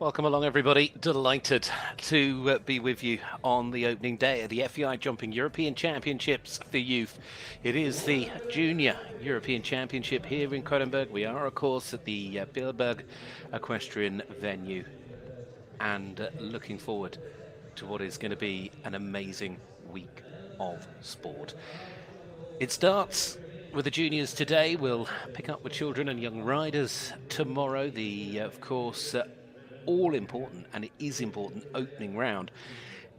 Welcome along, everybody. Delighted to be with you on the opening day of the FEI Jumping European Championships for Youth. It is the Junior European Championship here in Kronenberg. We are, of course, at the Bilderberg Equestrian venue and looking forward to what is going to be an amazing week of sport. It starts with the juniors today. We'll pick up with children and young riders tomorrow. The, of course, all important, and it is important, opening round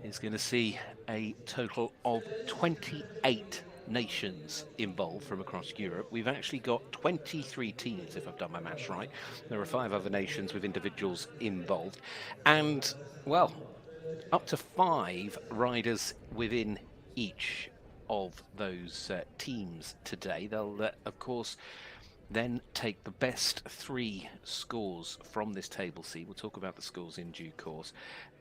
is going to see a total of 28 nations involved from across Europe. We've actually got 23 teams, if I've done my maths right. There are 5 other nations with individuals involved, and well, up to 5 riders within each of those teams today. They'll of course then take the best 3 scores from this table C. We'll talk about the scores in due course,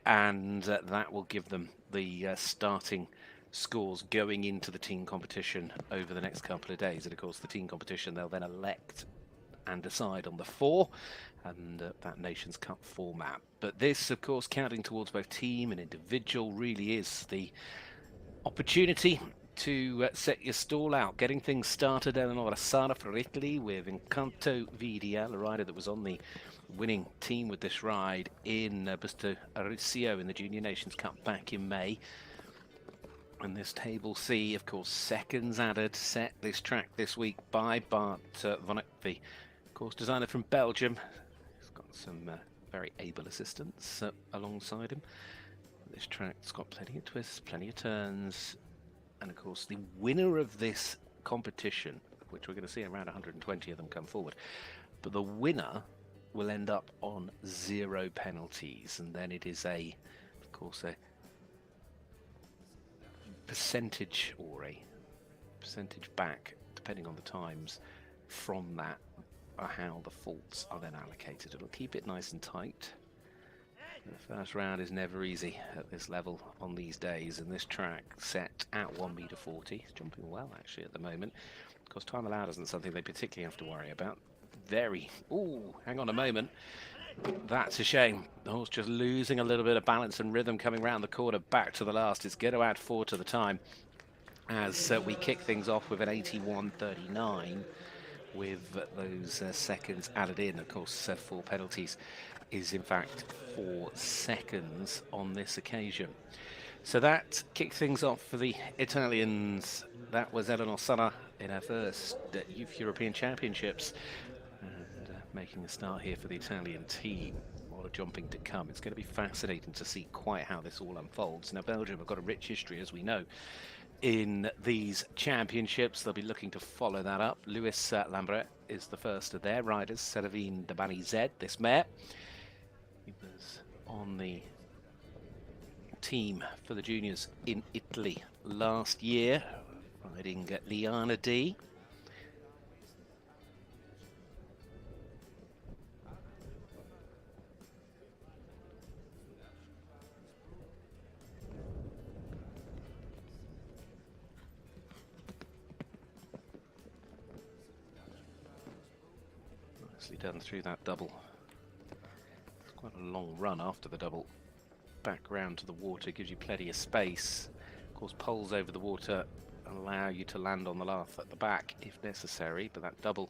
and that will give them the starting scores going into the team competition over the next couple of days. And of course, the team competition, they'll then elect and decide on the 4 and that Nations Cup format. But this, of course, counting towards both team and individual, really is the opportunity to set your stall out, getting things started. Eleonora Sara for Italy with Incanto VDL, a rider that was on the winning team with this ride in Busto Arisio in the Junior Nations Cup back in May. And this table C, of course, seconds added, set this track this week by Bart van Eyck, the course designer from Belgium. He's got some very able assistants alongside him. This track's got plenty of twists, plenty of turns. And of course, the winner of this competition, which we're going to see around 120 of them come forward, but the winner will end up on 0 penalties. And then it is of course, a percentage or a percentage back, depending on the times from that, how the faults are then allocated. It'll keep it nice and tight. The first round is never easy at this level on these days, and this track set at 1.40 meters. It's jumping well actually at the moment. Of course, time allowed isn't something they particularly have to worry about. Hang on a moment. That's a shame. The horse just losing a little bit of balance and rhythm coming round the corner back to the last. It's going to add 4 to the time as we kick things off with an 81.39 with those seconds added in. Of course, 4 penalties is in fact 4 seconds on this occasion. So that kicked things off for the Italians. That was Eleonora Sara in her first Youth European Championships, and making a start here for the Italian team. A lot of jumping to come. It's going to be fascinating to see quite how this all unfolds. Now, Belgium have got a rich history, as we know, in these championships. They'll be looking to follow that up. Louis Lambret is the first of their riders. Ceravine de Bani Z, this mare. He was on the team for the juniors in Italy last year, riding Liana D. Nicely done through that double. Quite a long run after the double. Back round to the water gives you plenty of space. Of course, poles over the water allow you to land on the lath at the back if necessary, but that double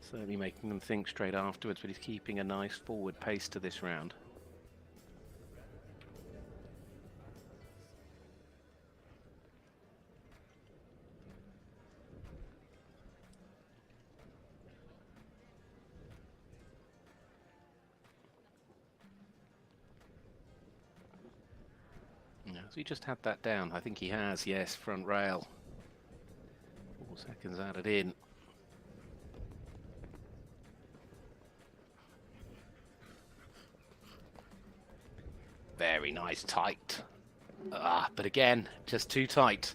certainly making them think straight afterwards, but he's keeping a nice forward pace to this round. So he just had that down. I think he has, yes, front rail. 4 seconds added in. Very nice, tight. But again, just too tight.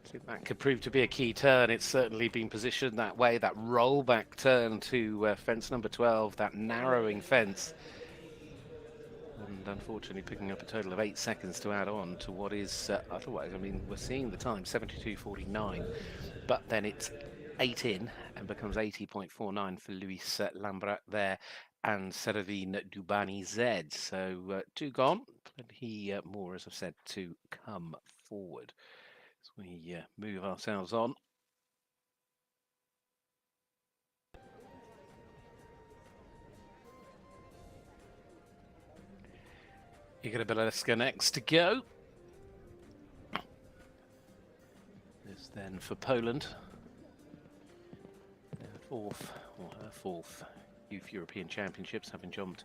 I think that could prove to be a key turn. It's certainly been positioned that way. That rollback turn to fence number 12, that narrowing fence. And unfortunately picking up a total of 8 seconds to add on to what is otherwise, I mean, we're seeing the time 72.49, but then it's 8 in and becomes 80.49 for Louis Lambret there and Seradine Dubani Z. So 2 gone, plenty more, as I've said, to come forward as we move ourselves on. Igor Beleska next to go. This then for Poland. Their fourth, or her fourth, Youth European Championships, having jumped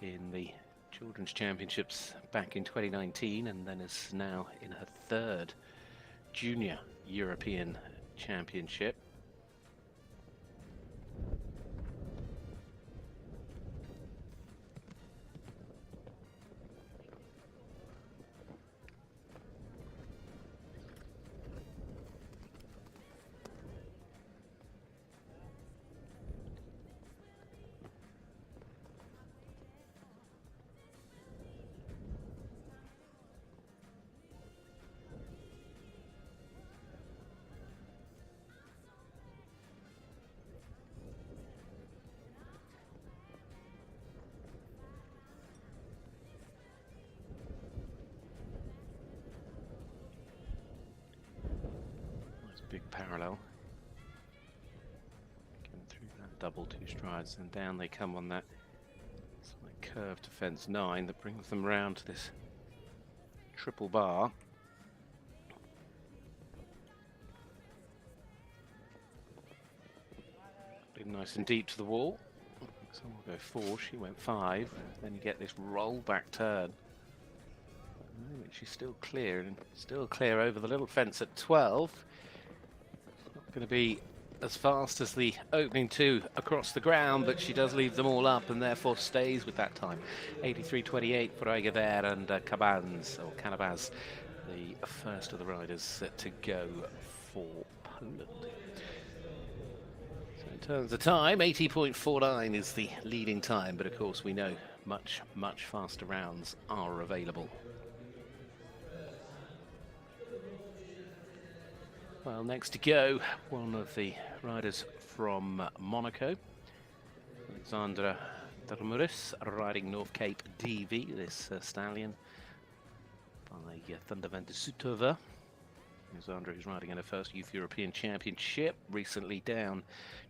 in the Children's Championships back in 2019, and then is now in her third Junior European Championship. Big parallel. Getting through that double 2 strides, and down they come on that slight curve to fence 9 that brings them round to this triple bar. Been nice and deep to the wall. So we'll go 4, she went 5. Then you get this roll back turn. She's still clear, and still clear over the little fence at 12. Going to be as fast as the opening 2 across the ground, but she does leave them all up and therefore stays with that time. 83.28 for Aigaver and Canabaz, the first of the riders to go for Poland. So in terms of time, 80.49 is the leading time, but of course we know much, much faster rounds are available. Well, next to go, one of the riders from Monaco, Alexandra Dermuris, riding North Cape DV, this stallion by Thunder van de Soetova. Alexandra, who's riding in her first Youth European Championship, recently down,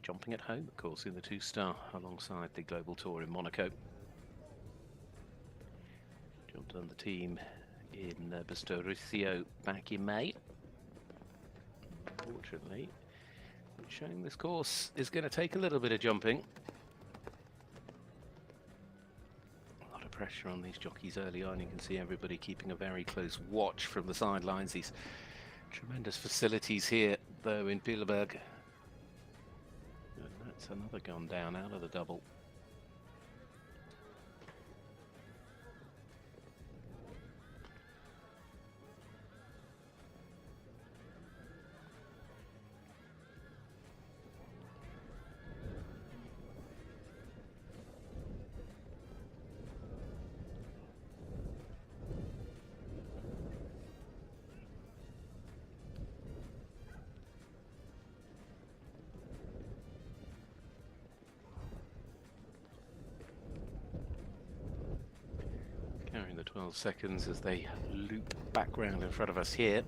jumping at home, of course, in the 2-star alongside the Global Tour in Monaco. Jumped on the team in Bistorisio back in May. Unfortunately, showing this course is going to take a little bit of jumping. A lot of pressure on these jockeys early on. You can see everybody keeping a very close watch from the sidelines. These tremendous facilities here, though, in Bielberg. And that's another gone down out of the double. Carrying the 12 seconds as they loop back round in front of us here.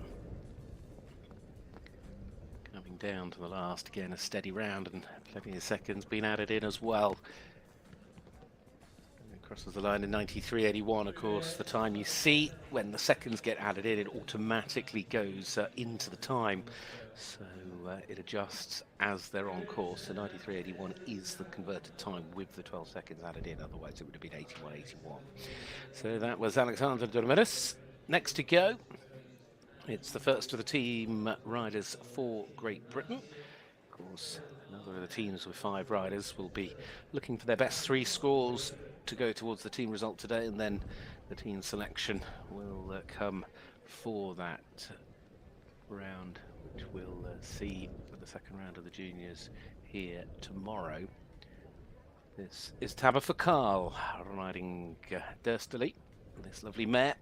Coming down to the last, again a steady round, and plenty of seconds being added in as well. And it crosses the line in 93.81. Of course, the time you see when the seconds get added in, it automatically goes into the time. So it adjusts as they're on course. So 93.81 is the converted time with the 12 seconds added in, otherwise it would have been 81.81. So that was Alexandra Dermuris. Next to go, it's the first of the team riders for Great Britain. Of course, another of the teams with 5 riders will be looking for their best 3 scores to go towards the team result today, and then the team selection will come for that round, which we'll see for the second round of the juniors here tomorrow. This is Tabitha Carl riding Durstally, this lovely mare.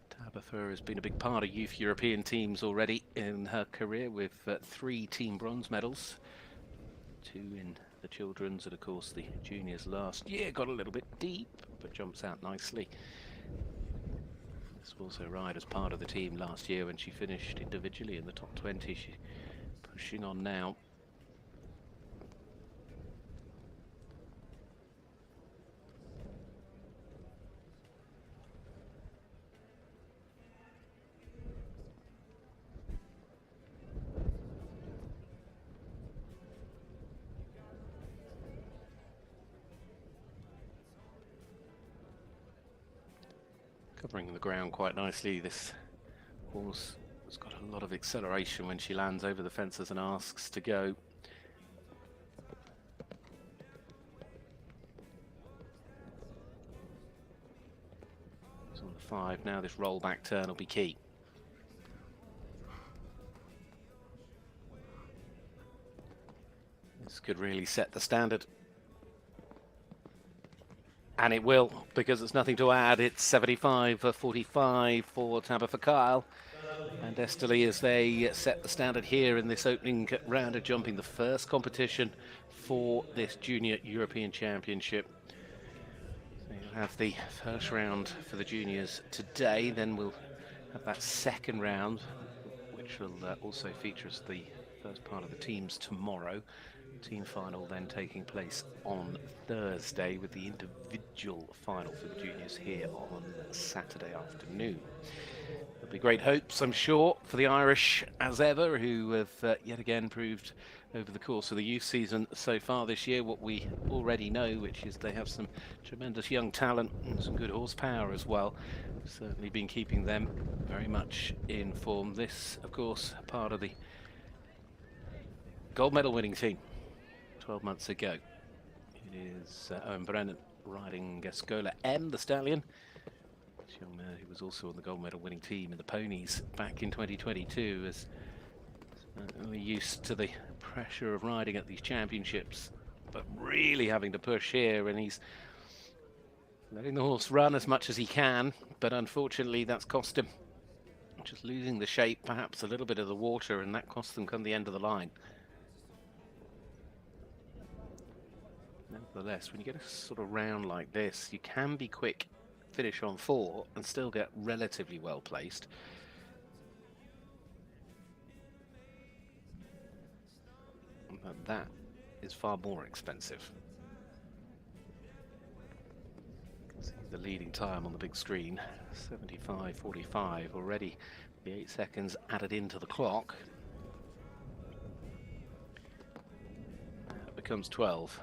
Tabitha has been a big part of youth European teams already in her career, with 3 team bronze medals, 2 in the children's, and of course the juniors last year got a little bit deep, but jumps out nicely. This was her ride as part of the team last year when she finished individually in the top 20. She's pushing on now. Covering the ground quite nicely. This horse has got a lot of acceleration when she lands over the fences and asks to go. It's on the 5 now. This rollback turn will be key. This could really set the standard. And it will, because there's nothing to add. It's 75-45 for Tabitha Kyle and Esterly as they set the standard here in this opening round of jumping, the first competition for this Junior European Championship. So you'll have the first round for the juniors today, then we'll have that second round, which will also feature as the first part of the teams tomorrow. Team final then taking place on Thursday, with the individual final for the juniors here on Saturday afternoon. There'll be great hopes, I'm sure, for the Irish as ever, who have yet again proved over the course of the youth season so far this year what we already know, which is they have some tremendous young talent and some good horsepower as well. Certainly been keeping them very much in form. This, of course, part of the gold medal winning team 12 months ago. It is Owen Brennan riding Scola M, the stallion. This young man who was also on the gold medal winning team in the ponies back in 2022 is certainly used to the pressure of riding at these championships, but really having to push here, and he's letting the horse run as much as he can, but unfortunately that's cost him. Just losing the shape, perhaps a little bit of the water, and that cost them come the end of the line. Nevertheless, when you get a sort of round like this, you can be quick, finish on 4 and still get relatively well placed. But that is far more expensive. You can see the leading time on the big screen, 75.45 already, the 8 seconds added into the clock. That becomes 12.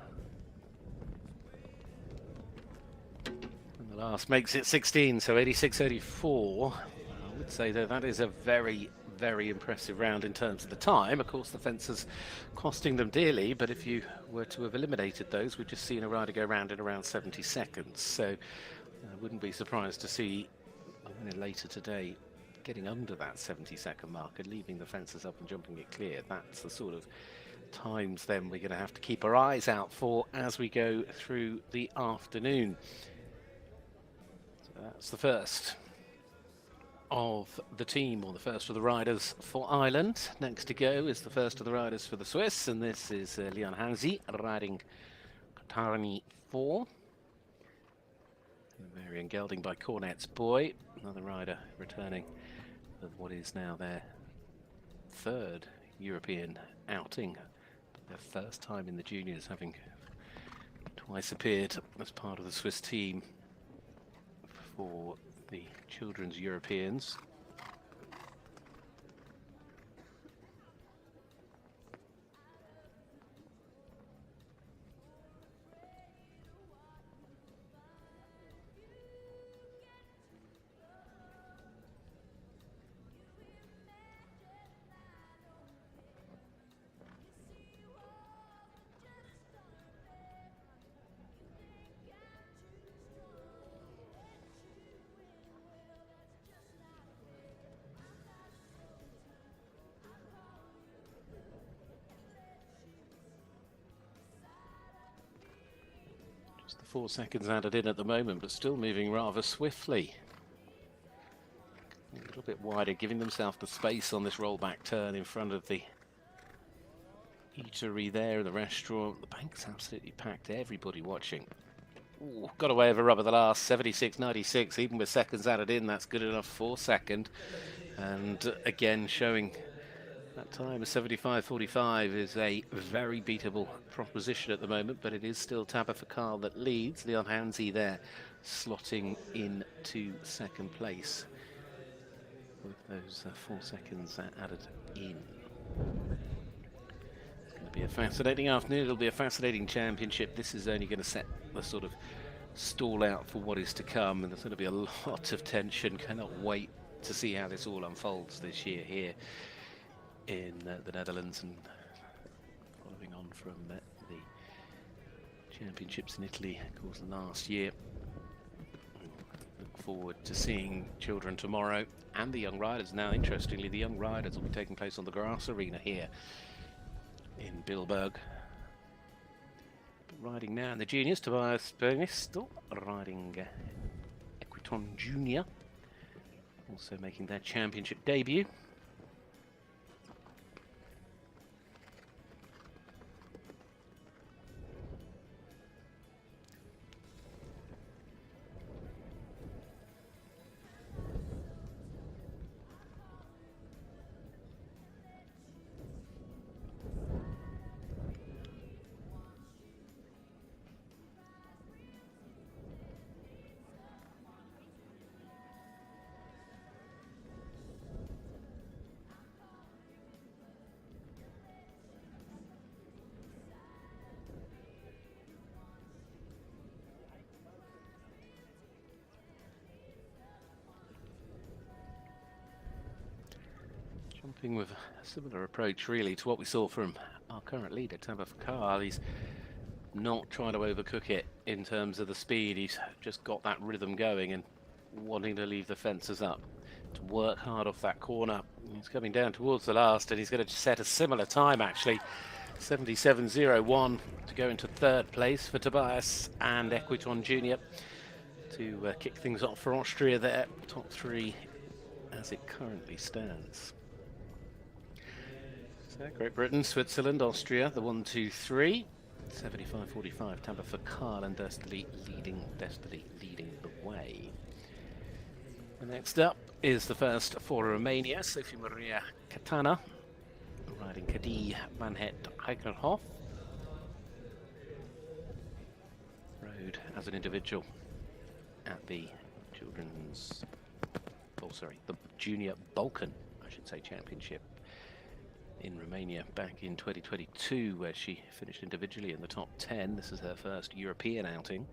Last makes it 16, so 86.84. I would say that that is a very, very impressive round in terms of the time. Of course, the fences costing them dearly, but if you were to have eliminated those, we've just seen a rider go round in around 70 seconds. So I wouldn't be surprised to see later today getting under that 70-second mark and leaving the fences up and jumping it clear. That's the sort of times then we're going to have to keep our eyes out for as we go through the afternoon. That's the first of the team, or the first of the riders for Ireland. Next to go is the first of the riders for the Swiss, and this is Leon Hansi riding Katarni 4. Marion Gelding by Cornet's Boy, another rider returning of what is now their third European outing. Their first time in the juniors, having twice appeared as part of the Swiss team for the Children's Europeans. The 4 seconds added in at the moment, but still moving rather swiftly. A little bit wider, giving themselves the space on this rollback turn in front of the eatery there, the restaurant. The bank's absolutely packed, everybody watching. Ooh, got away over rubber the last, 76.96, even with seconds added in, that's good enough for second. And again, showing that time of 75.45 is a very beatable proposition at the moment, but it is still Tabitha Carl that leads. Leon Hansi there slotting into second place with those 4 seconds added in. It's going to be a fascinating afternoon. It'll be a fascinating championship. This is only going to set the sort of stall out for what is to come, and there's going to be a lot of tension. Cannot wait to see how this all unfolds this year here in the Netherlands, and following on from the championships in Italy, of course, last year. Look forward to seeing children tomorrow and the young riders. Now, interestingly, the young riders will be taking place on the grass arena here in Bilberg. Riding now in the juniors, Tobias Bernis still riding Equiton Junior, also making their championship debut. Jumping with a similar approach really to what we saw from our current leader, Tabitha Carl. He's not trying to overcook it in terms of the speed. He's just got that rhythm going and wanting to leave the fences up, to work hard off that corner. He's coming down towards the last, and he's going to set a similar time actually, 77.01, to go into third place for Tobias and Equiton Junior to kick things off for Austria there, top three as it currently stands. So Great Britain, Switzerland, Austria, the 1, 2, 3. 75.45, Tabitha Carl and Destiny leading the way. And next up is the first for Romania, Sophie Maria Catana, riding Kadi Van Het Heikenhoff. Rode as an individual at the the Junior Balkan, I should say, Championship in Romania back in 2022, where she finished individually in the top 10. This is her first European outing.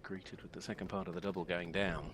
Greeted with the second part of the double going down.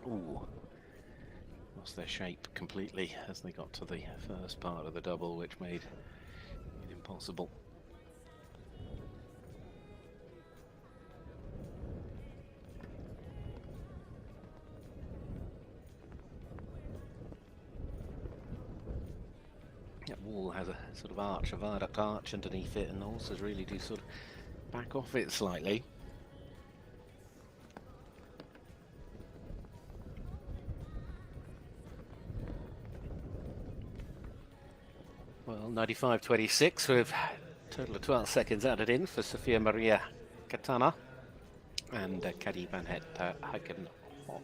Ooh, lost their shape completely as they got to the first part of the double, which made it impossible. That wall has a sort of arch, a viaduct arch underneath it, and the horses really do sort of back off it slightly. Well, 95.26 with a total of 12 seconds added in for Sophia Maria Catana and Kadi Van Het Heikenhoff.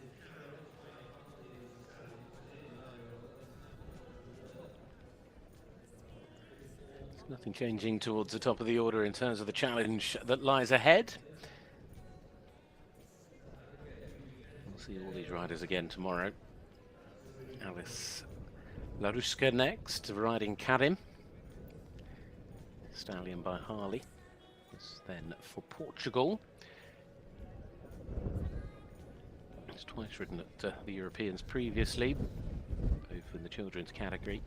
Nothing changing towards the top of the order in terms of the challenge that lies ahead. We'll see all these riders again tomorrow. Alice Laruska next, riding Kadim. Stallion by Harley. This then for Portugal. twice ridden at the Europeans previously, both in the children's category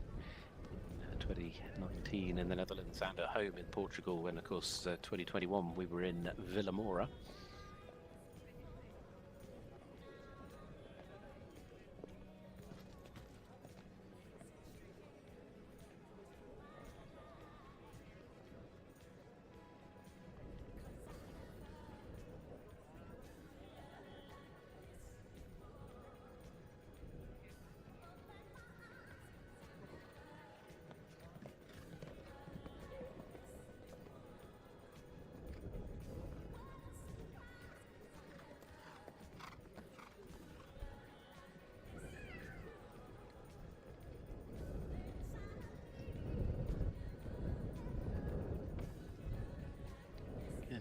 in 2019 in the Netherlands and at home in Portugal, when of course 2021 we were in Vilamora.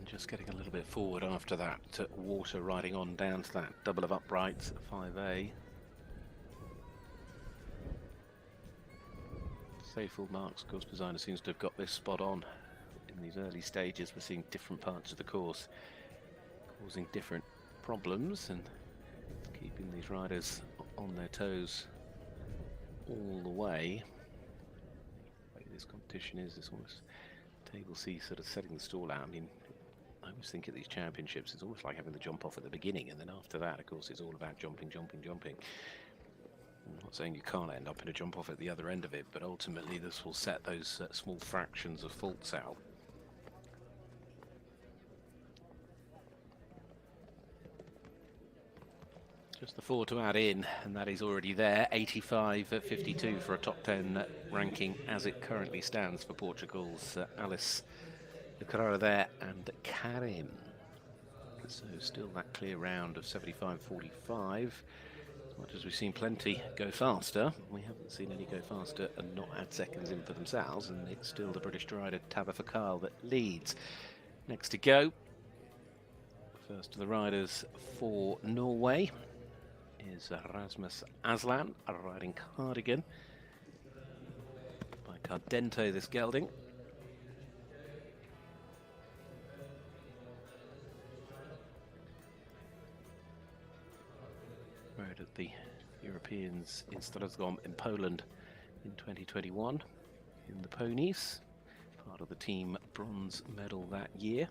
Just getting a little bit forward after that water, riding on down to that double of uprights at 5A. Safe full marks. Course designer seems to have got this spot on. In these early stages we're seeing different parts of the course causing different problems and keeping these riders on their toes all the way. The way this competition is almost table C sort of setting the stall out. I mean, I always think at these championships it's almost like having the jump off at the beginning, and then after that of course it's all about jumping. I'm not saying you can't end up in a jump off at the other end of it, but ultimately this will set those small fractions of faults out. Just the 4 to add in, and that is already there. 85 at 52 for a top 10 ranking as it currently stands for Portugal's Alice Carrera there and Karim. So still that clear round of 75.45. As much as we've seen plenty go faster, we haven't seen any go faster and not add seconds in for themselves, and it's still the British rider Tabitha Kyle that leads. Next to go, first of the riders for Norway is Rasmus Aslan, riding Cardigan by Cardento this gelding. Rode at the Europeans in Strasbourg in Poland in 2021 in the ponies, part of the team bronze medal that year.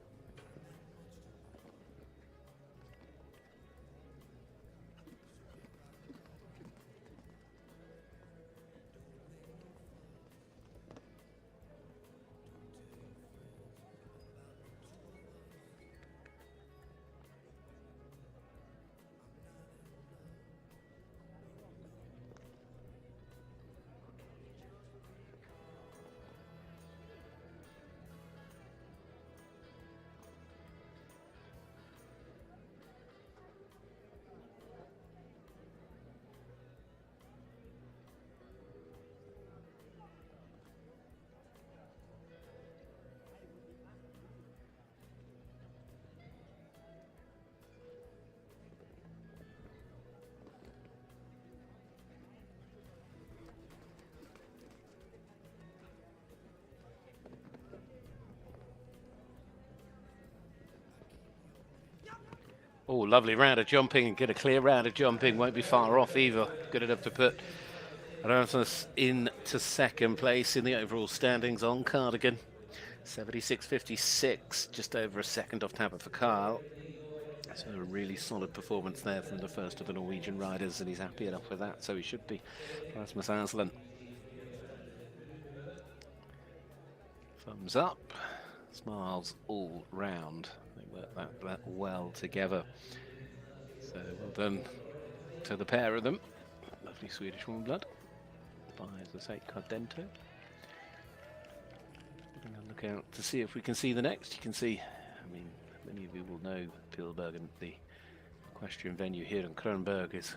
Oh, lovely round of jumping, and get a clear round of jumping. Won't be far off either. Good enough to put Rasmus into second place in the overall standings on Cardigan. 76.56, just over a second off Tabitha Kyle. So a really solid performance there from the first of the Norwegian riders, and he's happy enough with that, so he should be. Rasmus Aslan. Thumbs up, smiles all round. They work that well together. So well done to the pair of them. Lovely Swedish warm blood by, as I say, Cardento. We're going to look out to see if we can see the next. You can see, I mean, many of you will know Pilberg, and the equestrian venue here in Kronenberg is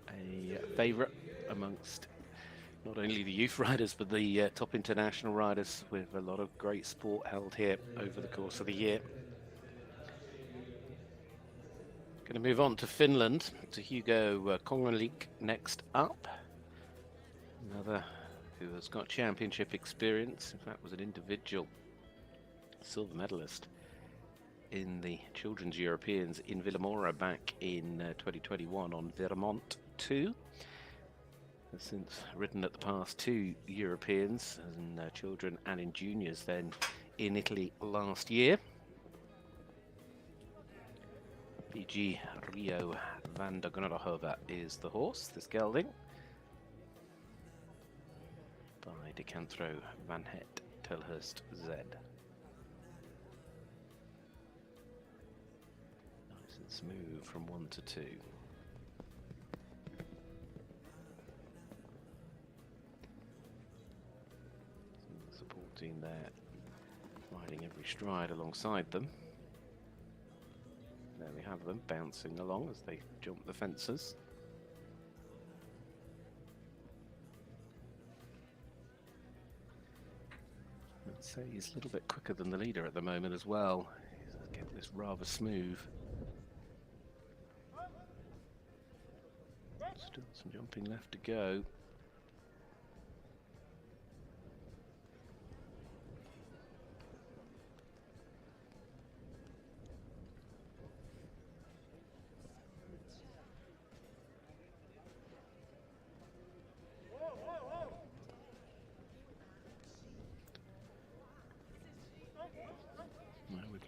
a favourite amongst not only the youth riders but the top international riders, with a lot of great sport held here over the course of the year. Going to move on to Finland, to Hugo Kronenberg next up. Another who has got championship experience, in fact was an individual silver medalist in the Children's Europeans in Villamora back in 2021 on Vermont 2. Has since ridden at the past 2 Europeans in children and in juniors, then in Italy last year. BG Rio van der Gronderhove is the horse, this gelding, by Decantro Van Het Telhurst Z. Nice and smooth from 1 to 2. Supporting there, riding every stride alongside them. There we have them, bouncing along as they jump the fences. I'd say he's a little bit quicker than the leader at the moment as well. He's getting this rather smooth. Still some jumping left to go.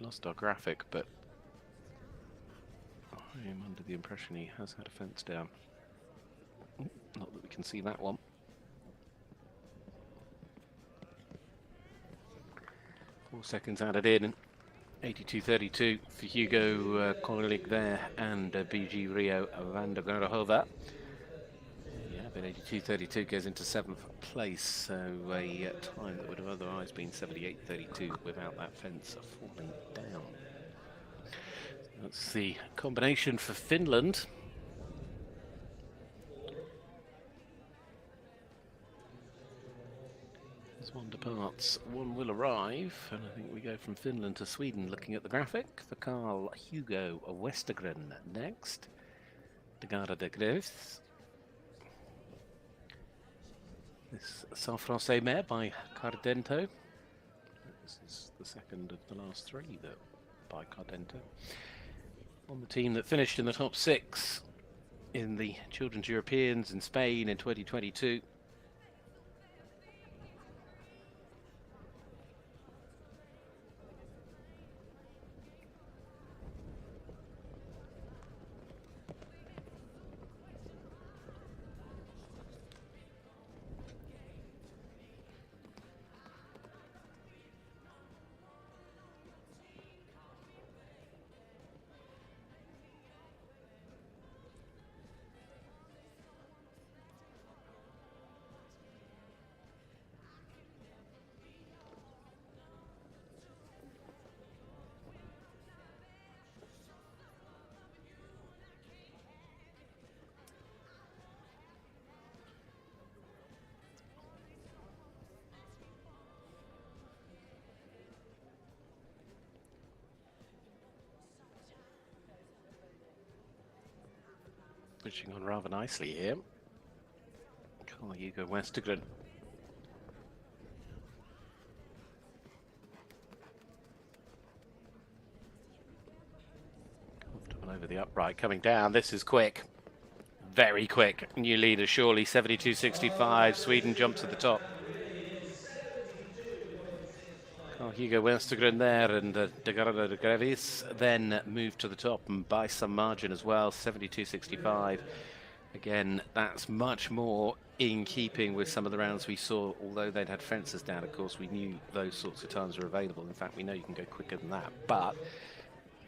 Lost our graphic, but I am under the impression he has had a fence down. Not that we can see that one. Four seconds added in. 82.32 for Hugo Kronenberg there and BG Rio van der Gronderhove. Yeah, but 82.32 goes into 7th place, so a time that would have otherwise been 78.32 without that fence falling down. That's the combination for Finland. As one departs, one will arrive, and I think we go from Finland to Sweden looking at the graphic. For Carl Hugo Westergren next. De Garde de Greves. This Saint Francais mare by Cardento. This is the second of the last 3 that by Cardento. On the team that finished in the top 6 in the Children's Europeans in Spain in 2022. Pushing on rather nicely here. Carl Hugo Westergren. Comfortable over the upright, coming down. This is quick. Very quick. New leader surely, 72.65. Sweden jumps to the top. Carl Hugo Westergren there, and De Garde de Greves then moved to the top and by some margin as well, 72.65. Again, that's much more in keeping with some of the rounds we saw. Although they'd had fences down, of course, we knew those sorts of times were available. In fact, we know you can go quicker than that. But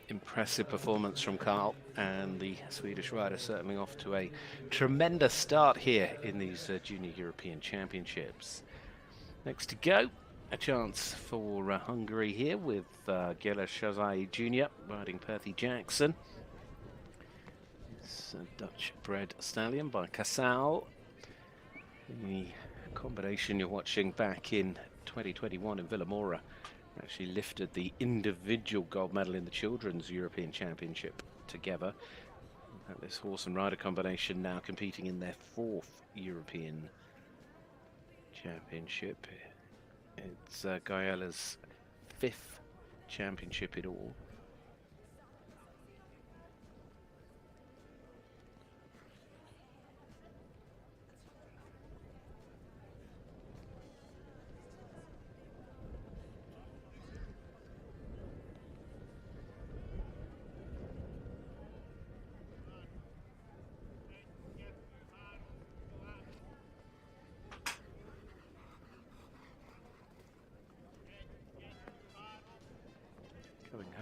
impressive performance from Carl, and the Swedish rider certainly off to a tremendous start here in these Junior European Championships. Next to go, a chance for Hungary here with Gela Shazai Jr. riding Perthy Jackson. It's a Dutch-bred stallion by Casal. The combination you're watching back in 2021 in Villamora actually lifted the individual gold medal in the Children's European Championship together. And this horse and rider combination now competing in their 4th European Championship. It's Gaella's 5th championship in all.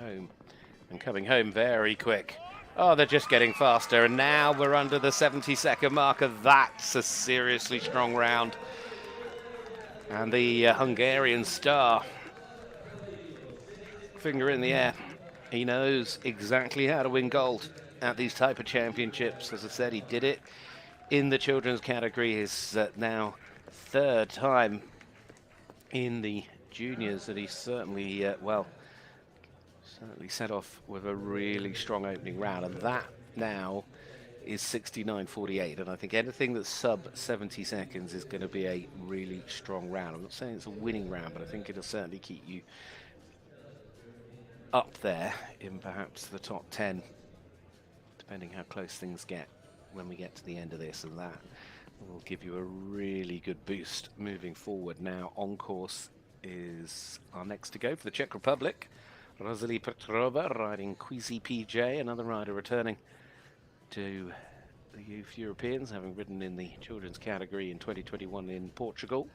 home. And coming home very quick. Oh, they're just getting faster. And now we're under the 70-second marker. That's a seriously strong round. And the Hungarian star, finger in the air. He knows exactly how to win gold at these type of championships. As I said, he did it in the children's category. His now third time in the juniors, and he certainly, certainly set off with a really strong opening round. And that now is 69.48. And I think anything that's sub 70 seconds is going to be a really strong round. I'm not saying it's a winning round, but I think it'll certainly keep you up there in perhaps the top 10, depending how close things get when we get to the end of this, and that will give you a really good boost moving forward. Now on course is our next to go for the Czech Republic. Rosalie Petrova riding Queasy PJ, another rider returning to the Youth Europeans, having ridden in the children's category in 2021 in Portugal.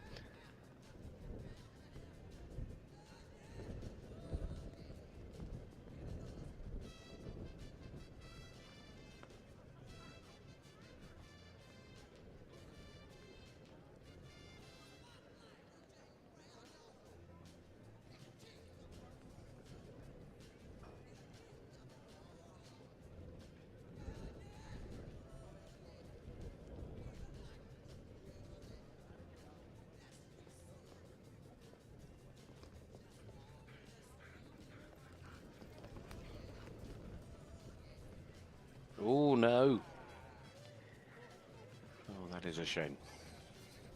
Oh no. Oh, that is a shame.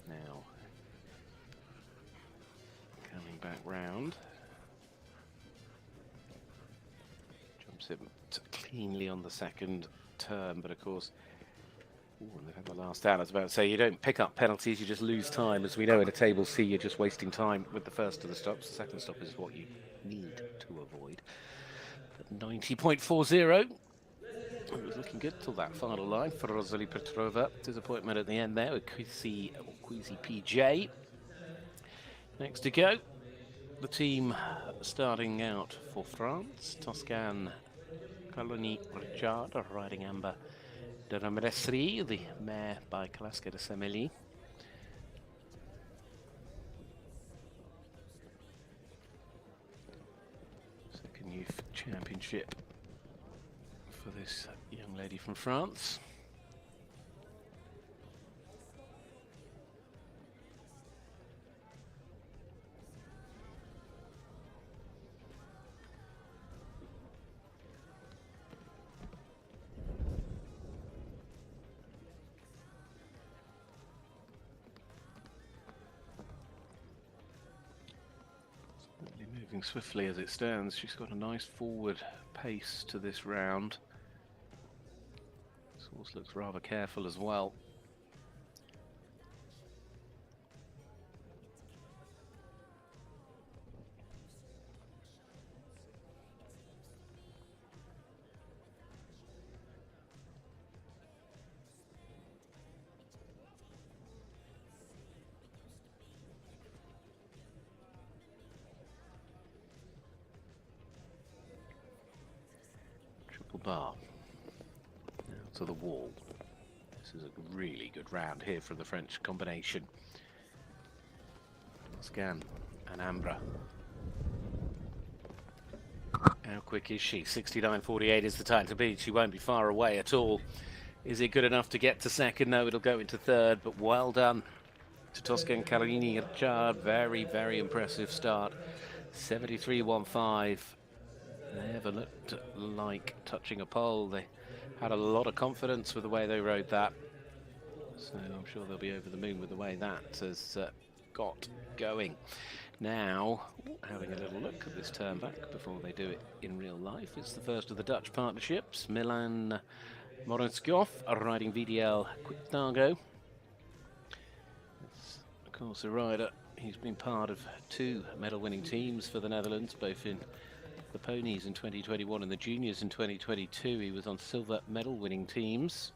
Now, coming back round. Jumps it cleanly on the second turn, but of course, they've had the last out. I was about to say, you don't pick up penalties, you just lose time. As we know in a table C, you're just wasting time with the first of the stops. The second stop is what you need to avoid. But 90.40. It was looking good till that final line for Rosalie Petrova. Disappointment at the end there with Queasy PJ. Next to go, the team starting out for France. Toscan Colony Richard riding Amber de Ramresri, the mare by Kalaska de Semeli. Second youth championship for this young lady from France. Moving swiftly as it stands. She's got a nice forward pace to this round. This horse looks rather careful as well. Bar now to the wall. This is a really good round here from the French combination. Scan and Ambra. How quick is she? 69.48 is the time to beat. She won't be far away at all. Is it good enough to get to second? No, it'll go into third, but well done to Toscan Caroline Richard. Very, very impressive start. 73.15. Never looked like touching a pole. They had a lot of confidence with the way they rode that. So I'm sure they'll be over the moon with the way that has got going. Now, having a little look at this turn back before they do it in real life. It's the first of the Dutch partnerships. Milan Morenskov riding VDL Quictargo. It's, of course, a rider. He's been part of 2 medal-winning teams for the Netherlands, both in the ponies in 2021 and the juniors in 2022. He was on silver medal winning teams.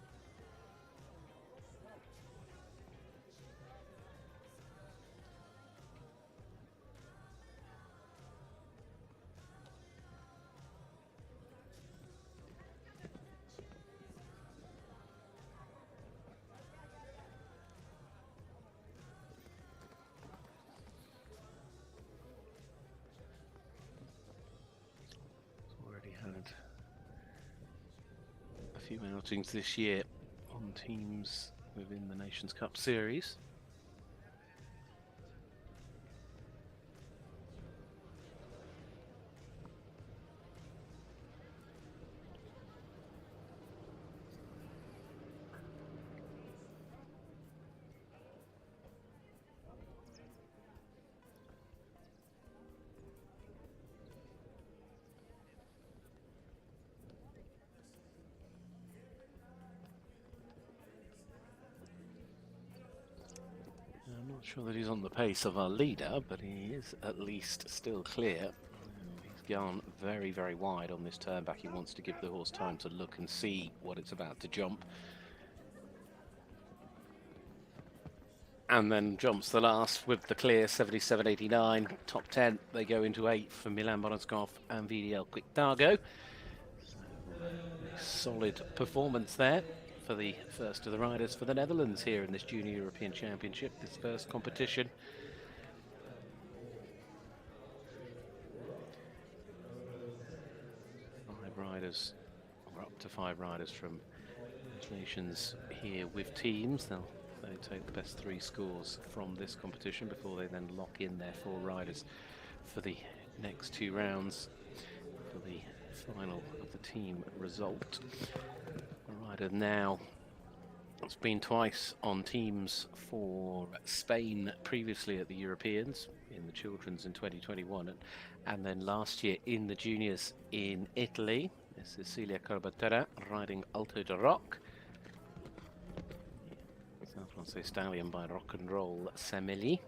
few outings this year on teams within the Nations Cup series. I'm not sure that he's on the pace of our leader, but he is at least still clear. He's gone very, very wide on this turn back. He wants to give the horse time to look and see what it's about to jump. And then jumps the last with the clear 77.89. Top 10, they go into 8 for Milan Boronskov and VDL Quick-Targo. Solid performance there for the first of the riders for the Netherlands here in this Junior European Championship, this first competition. Five riders, or up to 5 riders from nations here with teams. They'll take the best 3 scores from this competition before they then lock in their 4 riders for the next 2 rounds for the final of the team result. The rider now has been twice on teams for Spain previously at the Europeans, in the children's in 2021, and then last year in the juniors in Italy. This is Cecilia Corbatera riding Alto de Rock. San Francisco Stallion by Rock and Roll Semeli.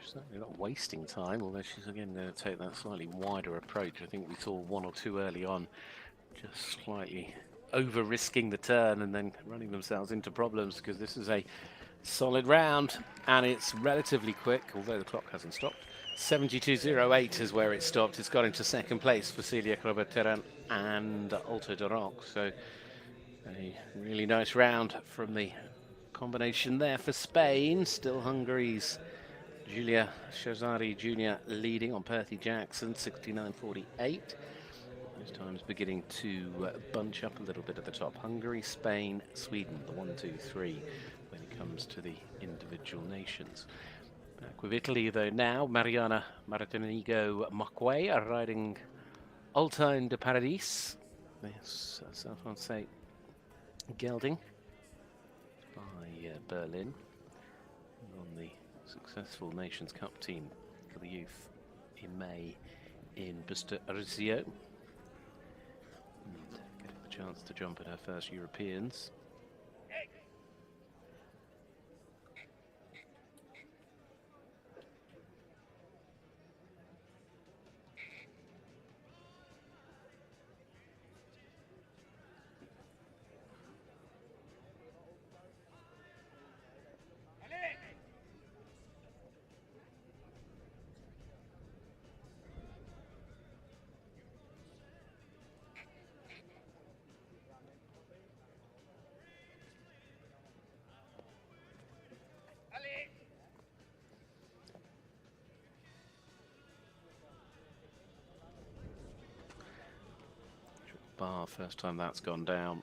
Certainly not wasting time, although she's again going to take that slightly wider approach. I think we saw 1 or 2 early on, just slightly over risking the turn and then running themselves into problems, because this is a solid round and it's relatively quick, although the clock hasn't stopped. 72.08 is where it stopped. It's got into second place for Celia Corbatera and Alto de Rock. So a really nice round from the combination there for Spain. Still Hungary's Julia Shazari Jr. leading on Perthy Jackson, 69.48. Those times beginning to bunch up a little bit at the top. Hungary, Spain, Sweden, the 1, 2, 3 when it comes to the individual nations. Back with Italy though now, Mariana Martinigo Macquay are riding Alpine de Paradis. Yes, San Francisco gelding by Berlin on the successful Nations Cup team for the youth in May in Busto Arisio. And getting the chance to jump at her first Europeans. Bar, first time that's gone down.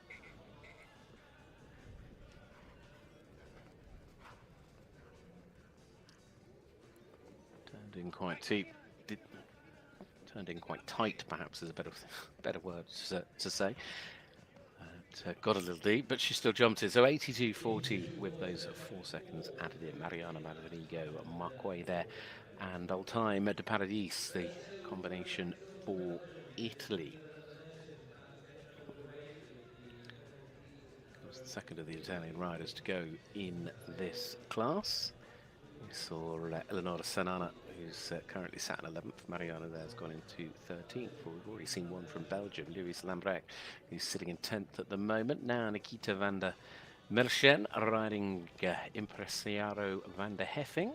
Turned in quite deep. Turned in quite tight, perhaps is a better word to say. Got a little deep, but she still jumped in. So 82.40 with those 4 seconds added in. Mariana Martinigo Macquay there, and Alpine de Paradis, the combination for Italy. second of the Italian riders to go in this class. We saw Eleonora Sanana, who's currently sat in 11th. Mariana there's gone into 13th. Well, we've already seen one from Belgium, Luis Lambrecht, who's sitting in 10th at the moment. Now Nikita van der Merchen riding Impresiaro van der Heffing.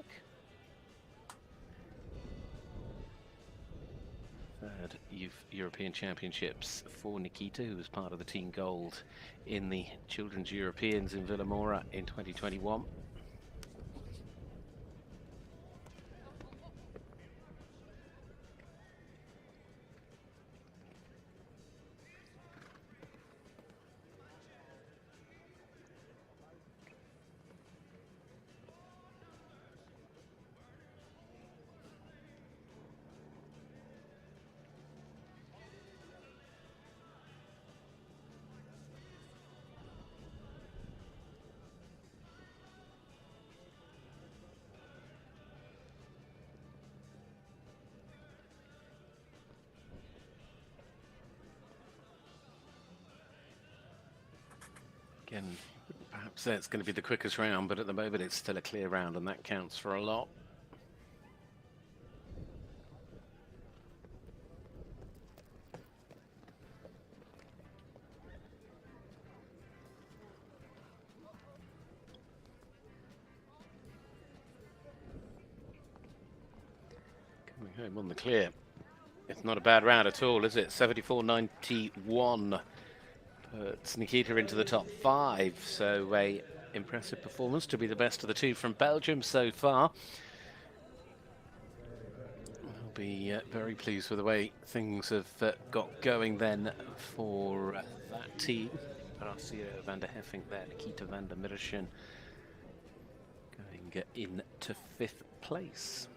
Third Youth European Championships for Nikita, who was part of the Team Gold in the Children's Europeans in Villamora in 2021. Again, perhaps that's going to be the quickest round, but at the moment it's still a clear round, and that counts for a lot. Coming home on the clear. It's not a bad round at all, is it? 74.91. Puts Nikita into the top 5, so a impressive performance to be the best of the two from Belgium so far. I'll be very pleased with the way things have got going then for that team. Horacio van der Heffing there, Nikita van der Merchen going into 5th place.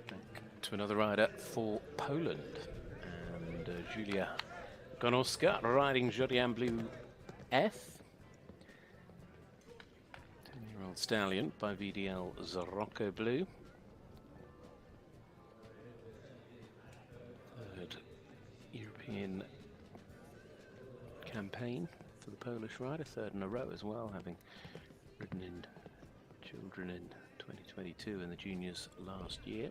Back to another rider for Poland. Julia Gonowska riding Jodian Blue F. 10-year-old stallion by VDL Zorocco Blue. Third European campaign for the Polish rider, third in a row as well, having ridden in children in 2022 and the juniors last year.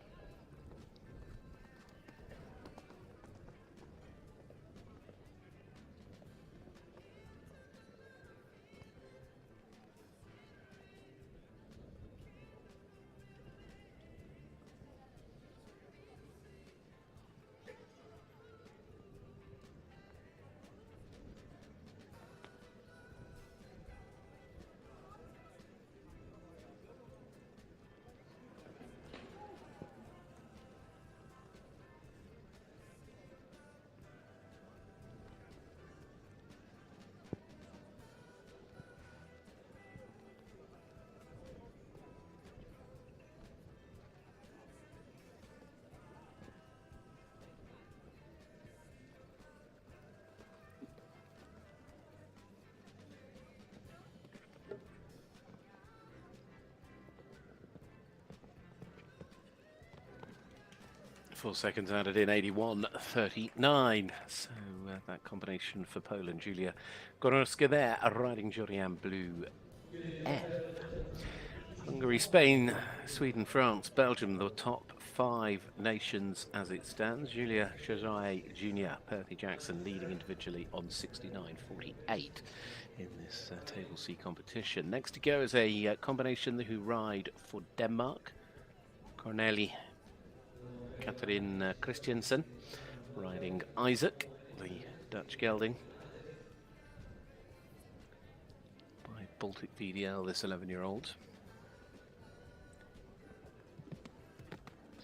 Four seconds added in, 81.39. So that combination for Poland, Julia Gonowska there, riding Jodian Blue F. Hungary, Spain, Sweden, France, Belgium, the top 5 nations as it stands. Julia Chazai Jr., Perthy Jackson leading individually on 69.48 in this Table C competition. Next to go is a combination who ride for Denmark. Corneli Catherine Christiansen riding Isaac, the Dutch gelding by Baltic VDL, this 11-year-old.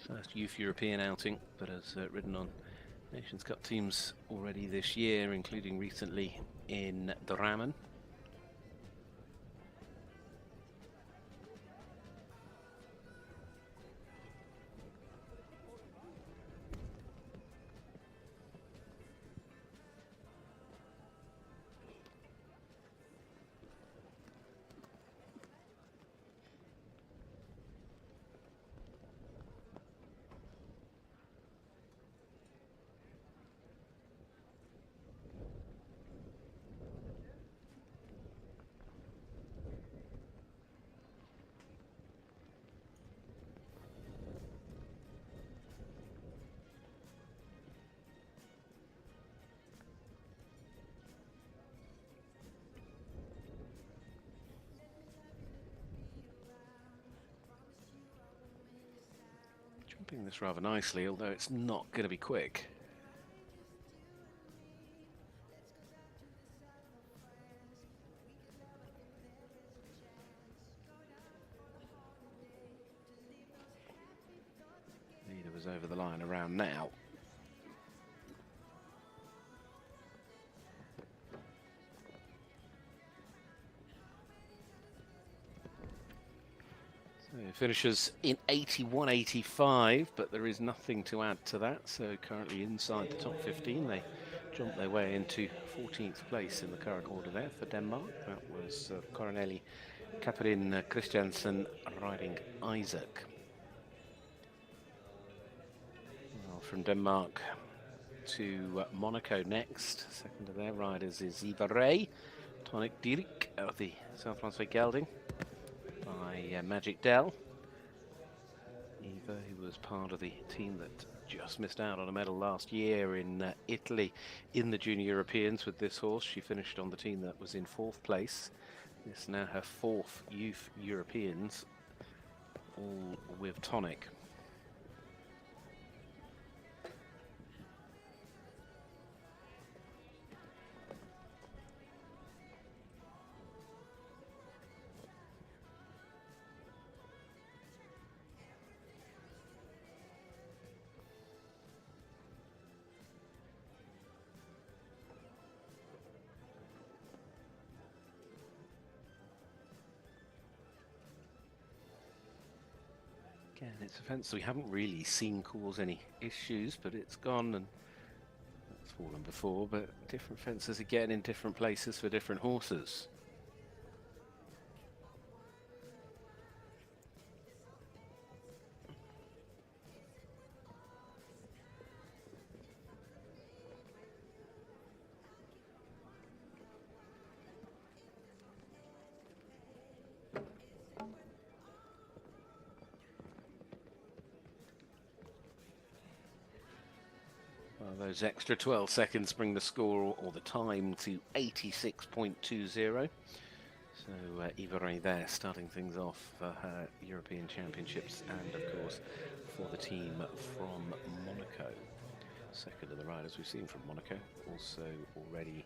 First youth European outing, but has ridden on Nations Cup teams already this year, including recently in the Ramen. jumping this rather nicely, although it's not going to be quick. Leader was over the line around now. So finishes in 81.85, but there is nothing to add to that. So currently inside the top 15, they jump their way into 14th place in the current order there for Denmark. That was Coronelli, Catherine Christiansen riding Isaac. Well, from Denmark to Monaco next. Second of their riders is Eva Ray, Tonic Dierik of the South Brunswick Gelding by Magic Dell. Eva, who was part of the team that just missed out on a medal last year in Italy in the Junior Europeans with this horse. She finished on the team that was in 4th place. This is now her 4th Youth Europeans, all with Tonic. Again, it's a fence we haven't really seen cause any issues, but it's gone and it's fallen before, but different fences again in different places for different horses. Those extra 12 seconds bring the score or the time to 86.20. So Eva Ray there starting things off for her European Championships and of course for the team from Monaco. Second of the riders we've seen from Monaco. Also already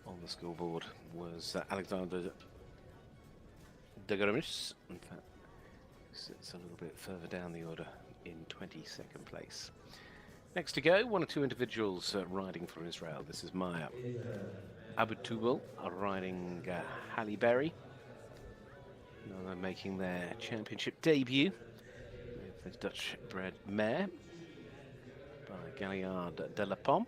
on the scoreboard was Alexander de Goramis. In fact, sits a little bit further down the order in 22nd place. Next to go, one or two individuals riding for Israel. This is Maya Abutubal riding Halle Berry. Now they're making their championship debut with the Dutch-bred mare by Galliard de la Pomme.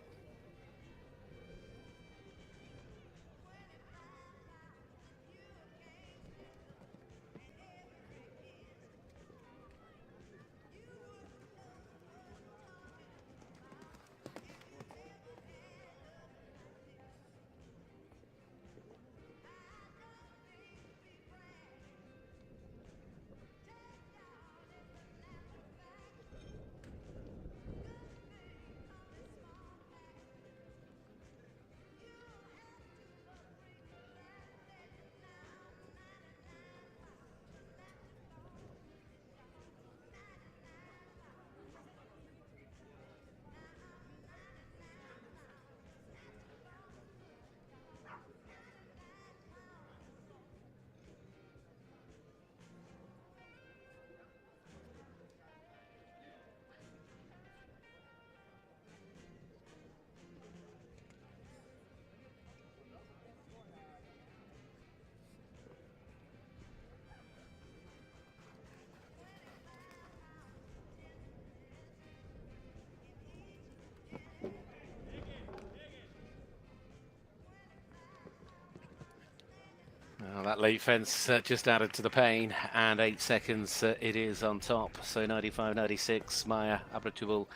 Well, that late fence just added to the pain, and 8 seconds it is on top. So 95.96, Maya Abutubal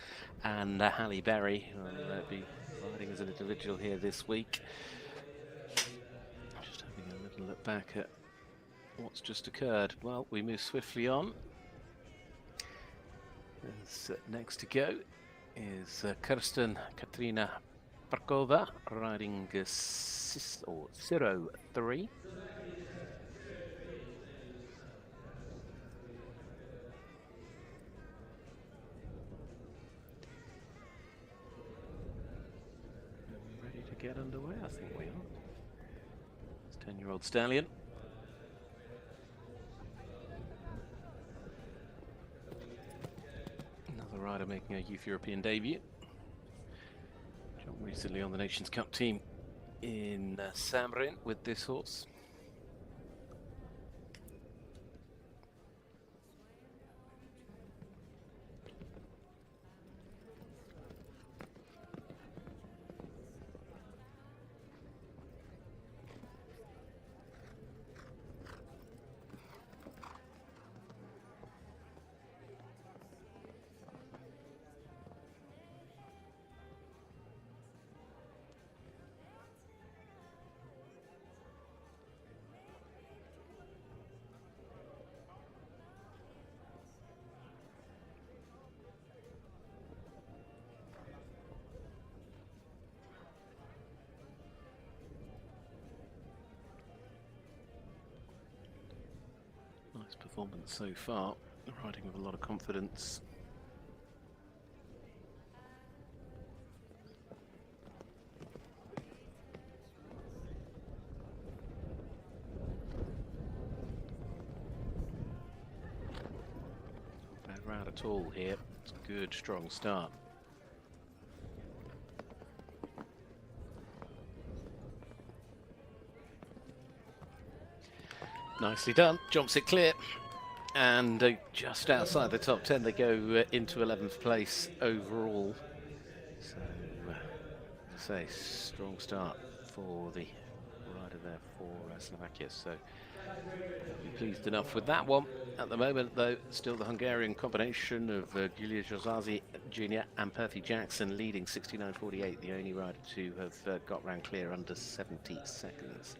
and Halle Berry will be riding as an individual here this week. Just having a little look back at what's just occurred. Well, we move swiftly on. Next to go is Kirsten Katrina Parkova riding 0-3. get underway? I think we are. It's 10-year-old stallion. Another rider making a Youth European debut. Jumped recently on the Nations Cup team in Samrin with this horse. Nice performance so far, riding with a lot of confidence. Not bad round at all here. It's a good, strong start. Nicely done, jumps it clear, and just outside the top 10 they go into 11th place overall. So, as I say, strong start for the rider there for Slovakia, so we'll be pleased enough with that one. At the moment though, still the Hungarian combination of Giulia Jozazi Jr. and Perthy Jackson leading 69.48, the only rider to have got round clear under 70 seconds.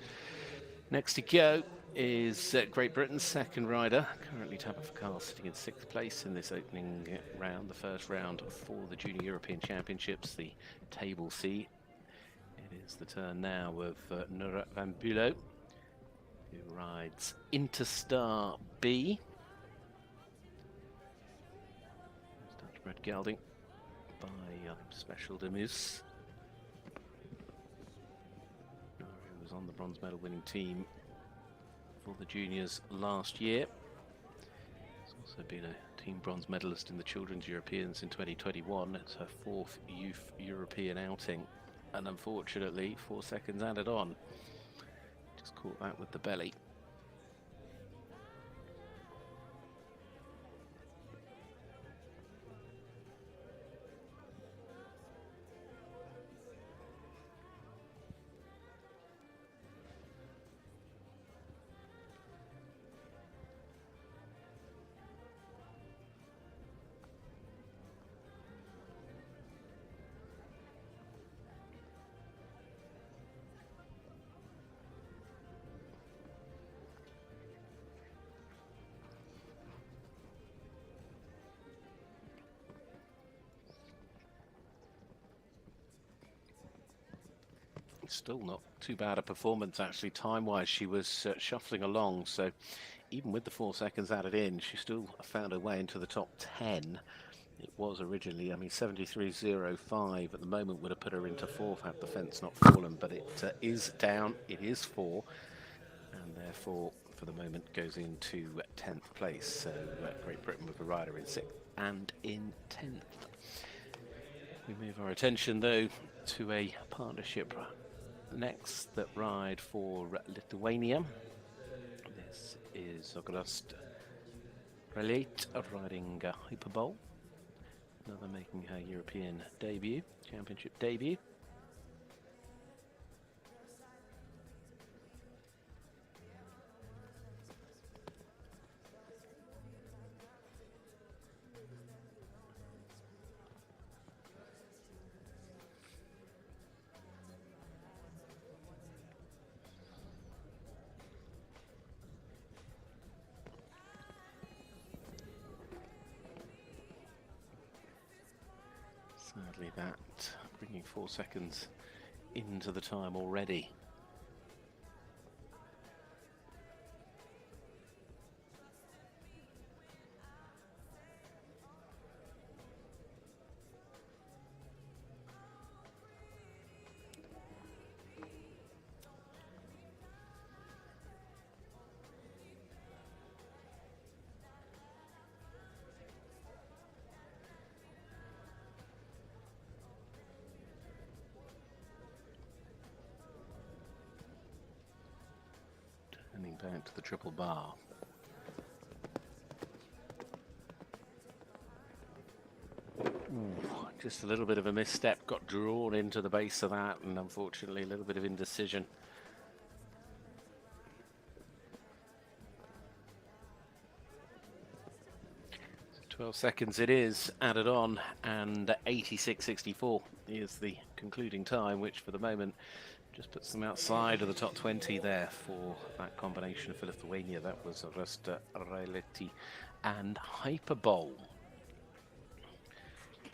Next to go is Great Britain's second rider, currently Tabitha sitting in 6th place in this opening round, the first round for the Junior European Championships, the Table C. It is the turn now of Nura van Bülow, who rides Interstar B. Dutch bred gelding by Special de Mus, who was on the bronze medal winning team for the juniors last year. He's also been a team bronze medalist in the Children's Europeans in 2021. It's her 4th Youth European outing, and unfortunately 4 seconds added on. Just caught that with the belly. Still not too bad a performance actually, time-wise. She was shuffling along, so even with the 4 seconds added in, she still found her way into the top 10. It was originally, I mean, 73.05 at the moment would have put her into 4th had the fence not fallen, but it is down, it is 4, and therefore for the moment goes into 10th place. So Great Britain with a rider in 6th and in 10th. We move our attention though to a partnership next that ride for Lithuania. This is Ogost Relate riding Hyperbole, another making her European debut, championship debut. Sadly that bringing 4 seconds into the time already. Handing back to the triple bar. Ooh, just a little bit of a misstep, got drawn into the base of that, and unfortunately a little bit of indecision. 12 seconds it is added on, and 86.64 is the concluding time, which for the moment just puts them outside of the top 20 there for that combination for Lithuania. That was Rasta Raileti and Hyperbole.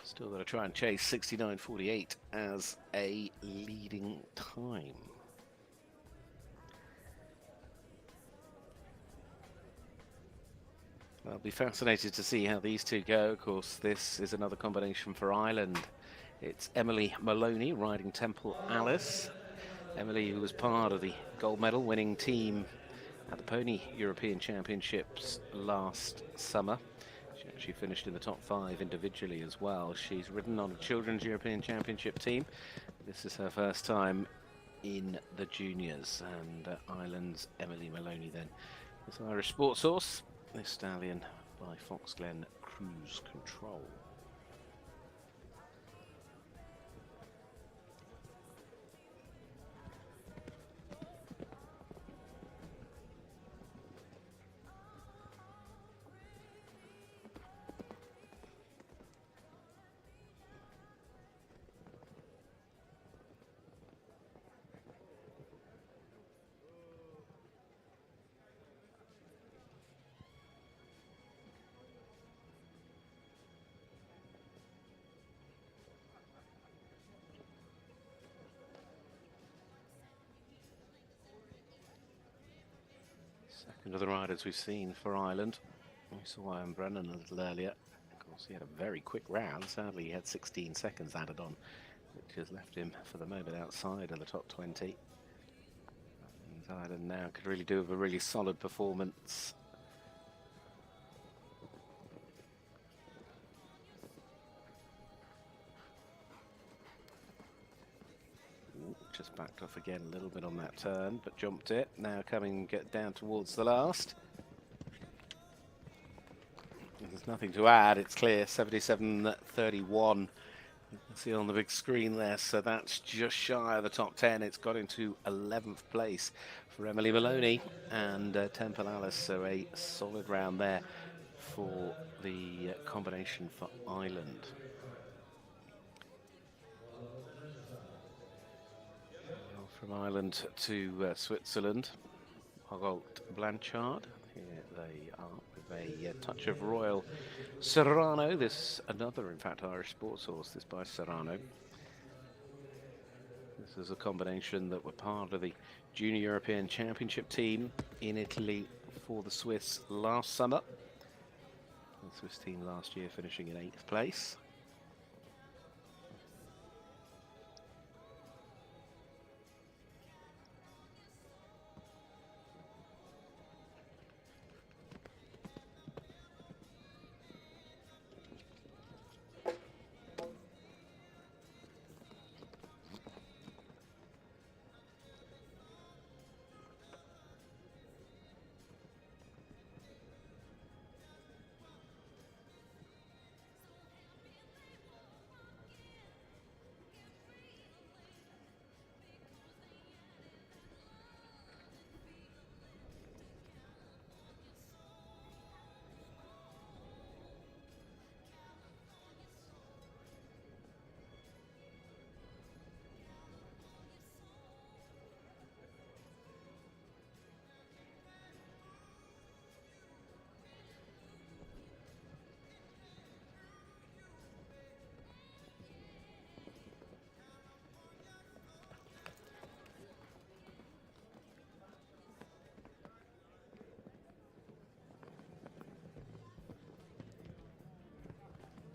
Still going to try and chase 69.48 as a leading time. I'll be fascinated to see how these two go. Of course, this is another combination for Ireland. It's Emily Maloney riding Temple Alice. Emily, who was part of the gold medal winning team at the Pony European Championships last summer. She actually finished in the top 5 individually as well. She's ridden on a Children's European Championship team. This is her first time in the juniors. And Ireland's Emily Maloney then. This Irish Sports Horse. This stallion by Foxglen Cruise Control. Second of the riders we've seen for Ireland. We saw Ian Brennan a little earlier. Of course, he had a very quick round. Sadly, he had 16 seconds added on, which has left him for the moment outside of the top 20. And Ireland now could really do with a really solid performance. Just backed off again a little bit on that turn, but jumped it. Now get down towards the last. There's nothing to add, it's clear, 77.31. You can see on the big screen there, so that's just shy of the top 10. It's got into 11th place for Emily Maloney and Temple Alice, so a solid round there for the combination for Ireland. From Ireland to Switzerland, Hogolt Blanchard. Here they are with a touch of Royal Serrano. This another, in fact, Irish sports horse. This by Serrano. This is a combination that were part of the Junior European Championship team in Italy for the Swiss last summer. The Swiss team last year finishing in 8th place.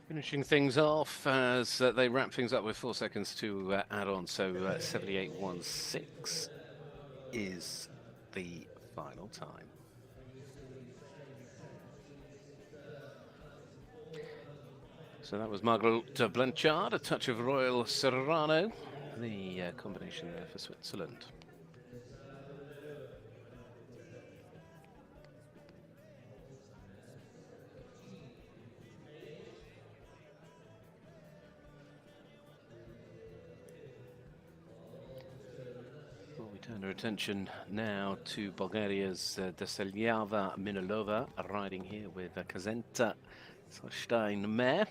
Finishing things off as they wrap things up with 4 seconds to add on. So 78.16 is the final time. So that was Margaret Blanchard, a touch of Royal Serrano, the combination there for Switzerland. Turn our attention now to Bulgaria's Deselyava Minilova, riding here with Kazenta Solstein-Mare.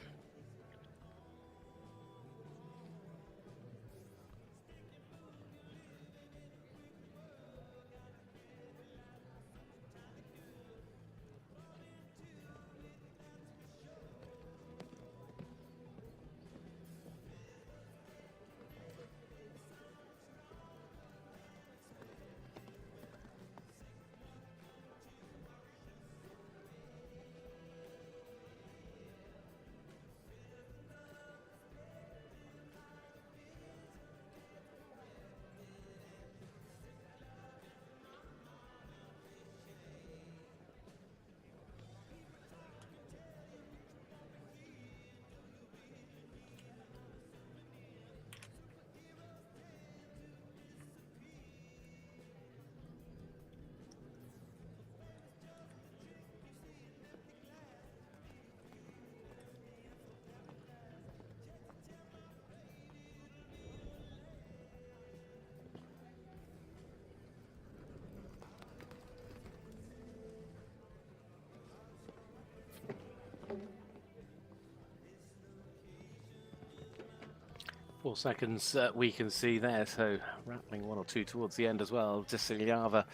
Four seconds we can see there, so rattling one or two towards the end as well. Deselyava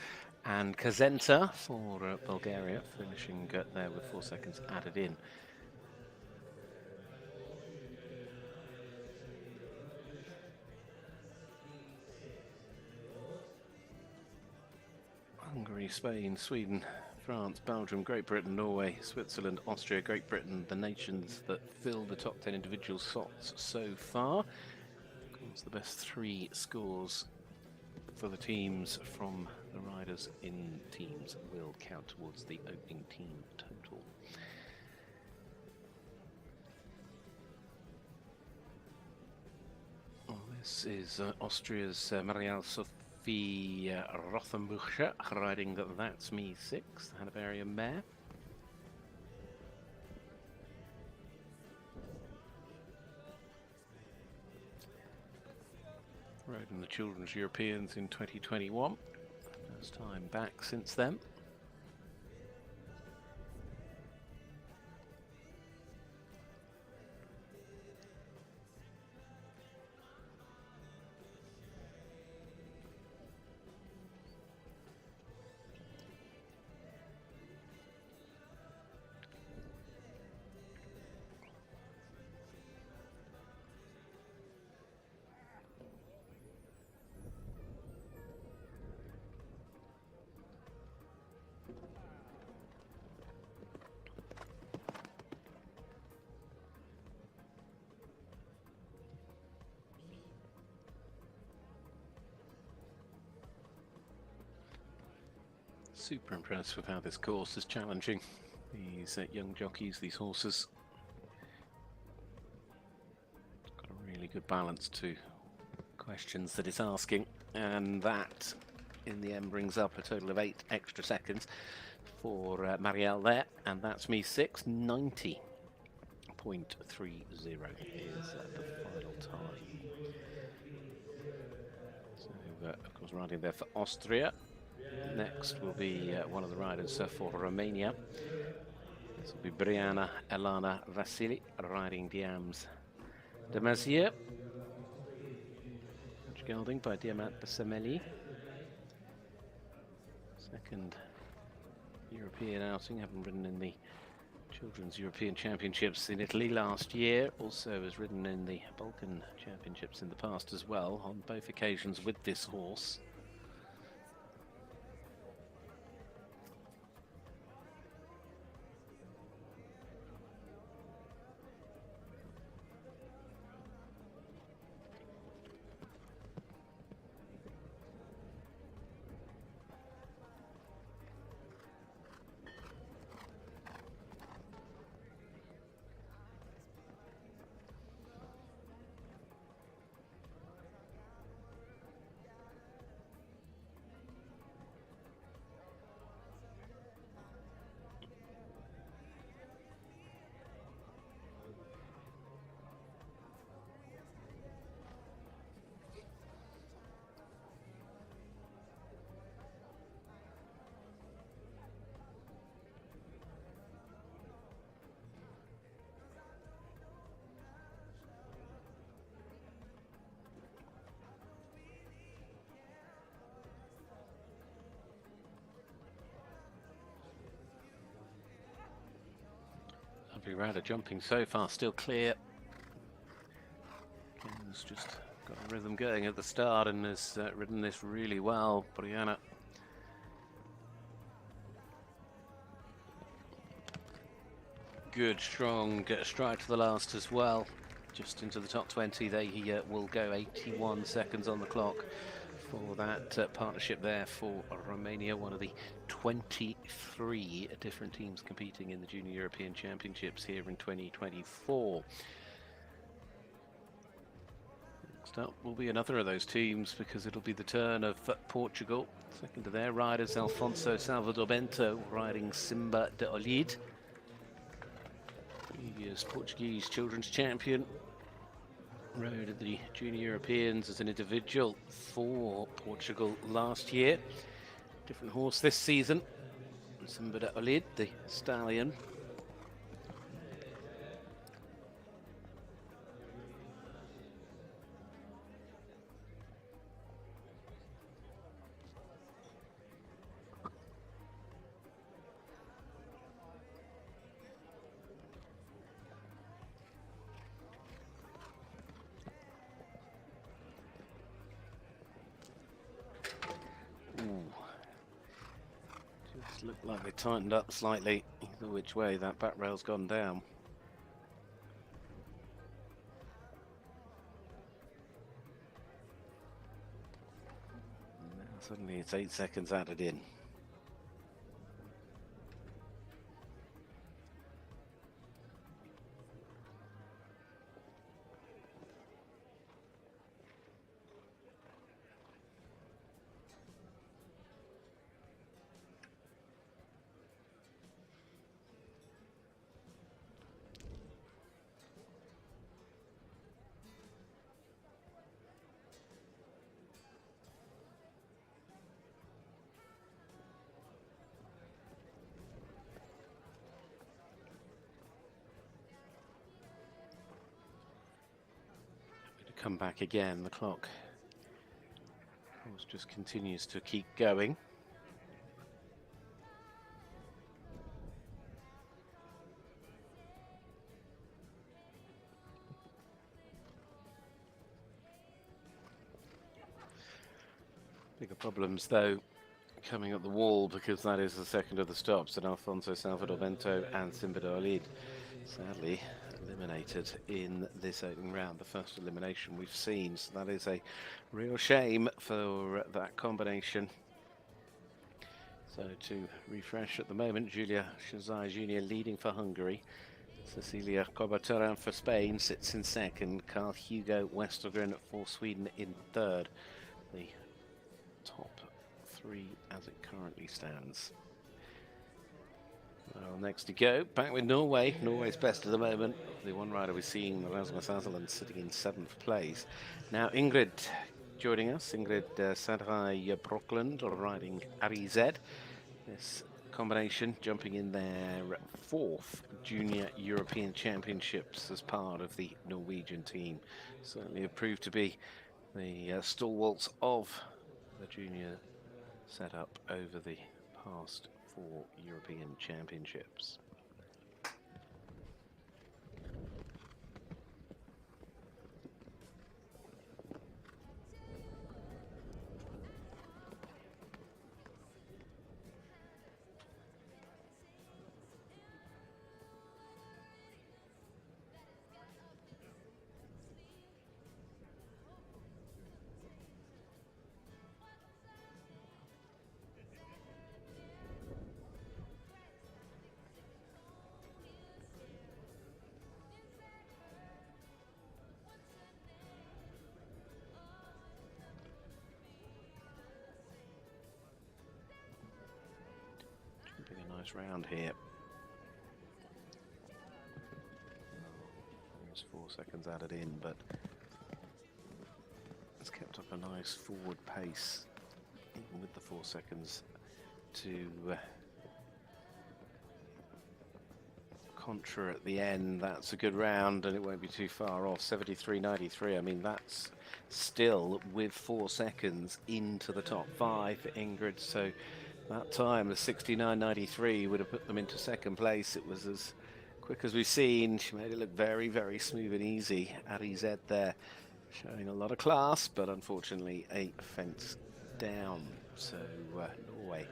and Kazenta for Bulgaria, finishing there with 4 seconds added in. Hungary, Spain, Sweden, France, Belgium, Great Britain, Norway, Switzerland, Austria, Great Britain, the nations that fill the top 10 individual slots so far. It's the best 3 scores for the teams from the riders in teams will count towards the opening team total. Well, this is Austria's Marielle Sophie Rothenbucher riding the That's Me 6, the Hanoverian mare. Rode in the Children's Europeans in 2021, first time back since then. Super impressed with how this course is challenging these young jockeys, these horses. It's got a really good balance to questions that it's asking, and that in the end brings up a total of 8 extra seconds for Marielle there, and That's Me 6, 90.30 is the final time. So of course riding there for Austria. Next will be one of the riders for Romania. This will be Briana Elana Vasili riding Diams de Mazier. Gelding by Diamant Basameli. Second European outing, having ridden in the Children's European Championships in Italy last year. Also has ridden in the Balkan Championships in the past as well, on both occasions with this horse. Lovely round of jumping so far, still clear. Ken's just got a rhythm going at the start and has ridden this really well, Brianna. Good, strong stride to the last as well. Just into the top 20, they will go 81 seconds on the clock for that partnership there for Romania, one of the 23 different teams competing in the Junior European Championships here in 2024. Next up will be another of those teams, because it'll be the turn of Portugal. Second to their riders, Alfonso Salvador Bento riding Simba de Olid. Previous Portuguese children's champion. Rode at the Junior Europeans as an individual for Portugal last year. Different horse this season. Simba de Olid, the stallion. Just looked like they tightened up slightly. Either which way, that back rail's gone down. Now suddenly it's 8 seconds added in. Come back again, the clock just continues to keep going. Bigger problems though coming up the wall, because that is the second of the stops, and Alfonso Salvador Bento and Simba de Olid sadly eliminated in this opening round, the first elimination we've seen. So that is a real shame for that combination. So to refresh at the moment, Julia Shazai Jr. leading for Hungary. Cecilia Corbateran for Spain sits in second. Carl Hugo Westergren for Sweden in third. The top three as it currently stands. Well, next to go, back with Norway. Norway's best at the moment. The one rider we're seeing, Rasmus Aslan, sitting in 7th place. Now Ingrid joining us. Ingrid Sadrai Brockland riding REZ. This combination jumping in their 4th Junior European Championships as part of the Norwegian team. Certainly have proved to be the stalwarts of the junior setup over the past 4 European Championships. Nice round here. There's 4 seconds added in, but it's kept up a nice forward pace, even with the 4 seconds to contra at the end. That's a good round, and it won't be too far off. 73.93. I mean, that's still with 4 seconds into the top 5 for Ingrid. So that time, the 69.93, would have put them into second place. It was as quick as we've seen. She made it look very, very smooth and easy. Arized there, showing a lot of class, but unfortunately a fence down. So Norway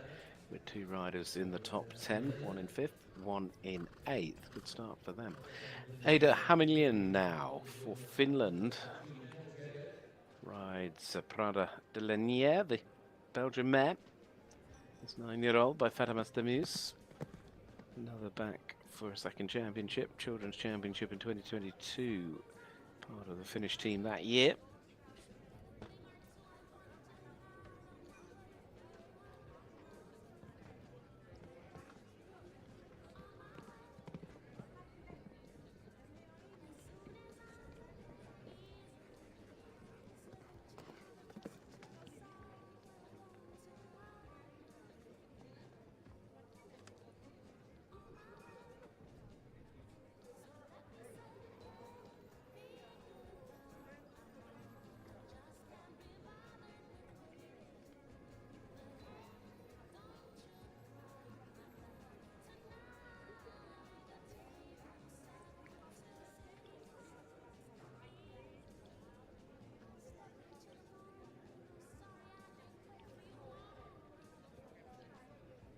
with 2 riders in the top 10, 1 in 5th, 1 in 8th. Good start for them. Ada Hamillion now for Finland. Rides Prada de Lanier, the Belgian mare. It's 9-year-old by Fatima Stemus. Another back for a 2nd championship, Children's Championship in 2022. Part of the Finnish team that year.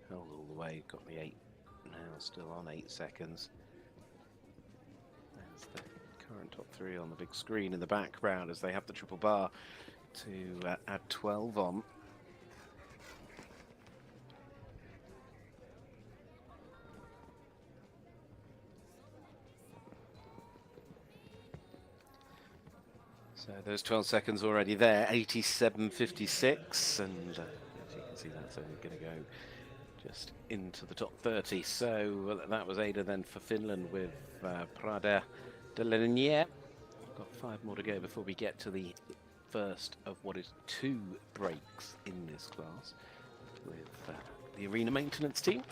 Held all the way, got the 8, now still on 8 seconds. There's the current top 3 on the big screen in the background as they have the triple bar to add 12 on. So those 12 seconds already there, 87.56, and as you can see, that's only going to go just into the top 30. So that was Ada then for Finland with Prada de Lanier. We've got 5 more to go before we get to the first of what is 2 breaks in this class with the arena maintenance team.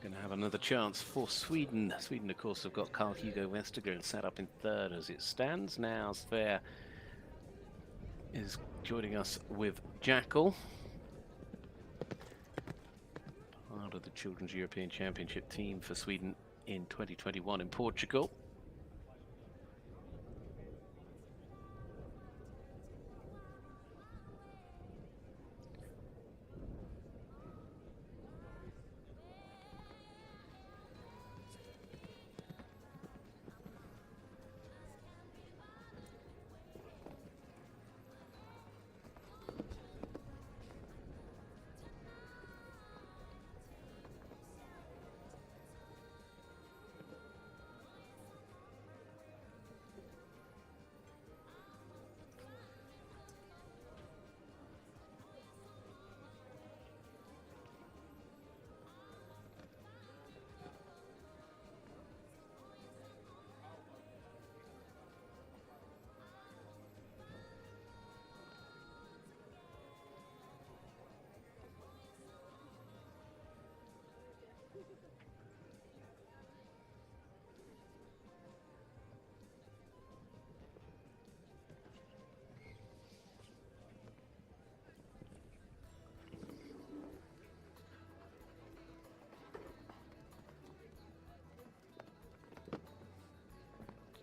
Going to have another chance for Sweden. Sweden, of course, have got Carl Hugo Westergren set up in 3rd as it stands. Now Sver is joining us with Jackal. Part of the Children's European Championship team for Sweden in 2021 in Portugal.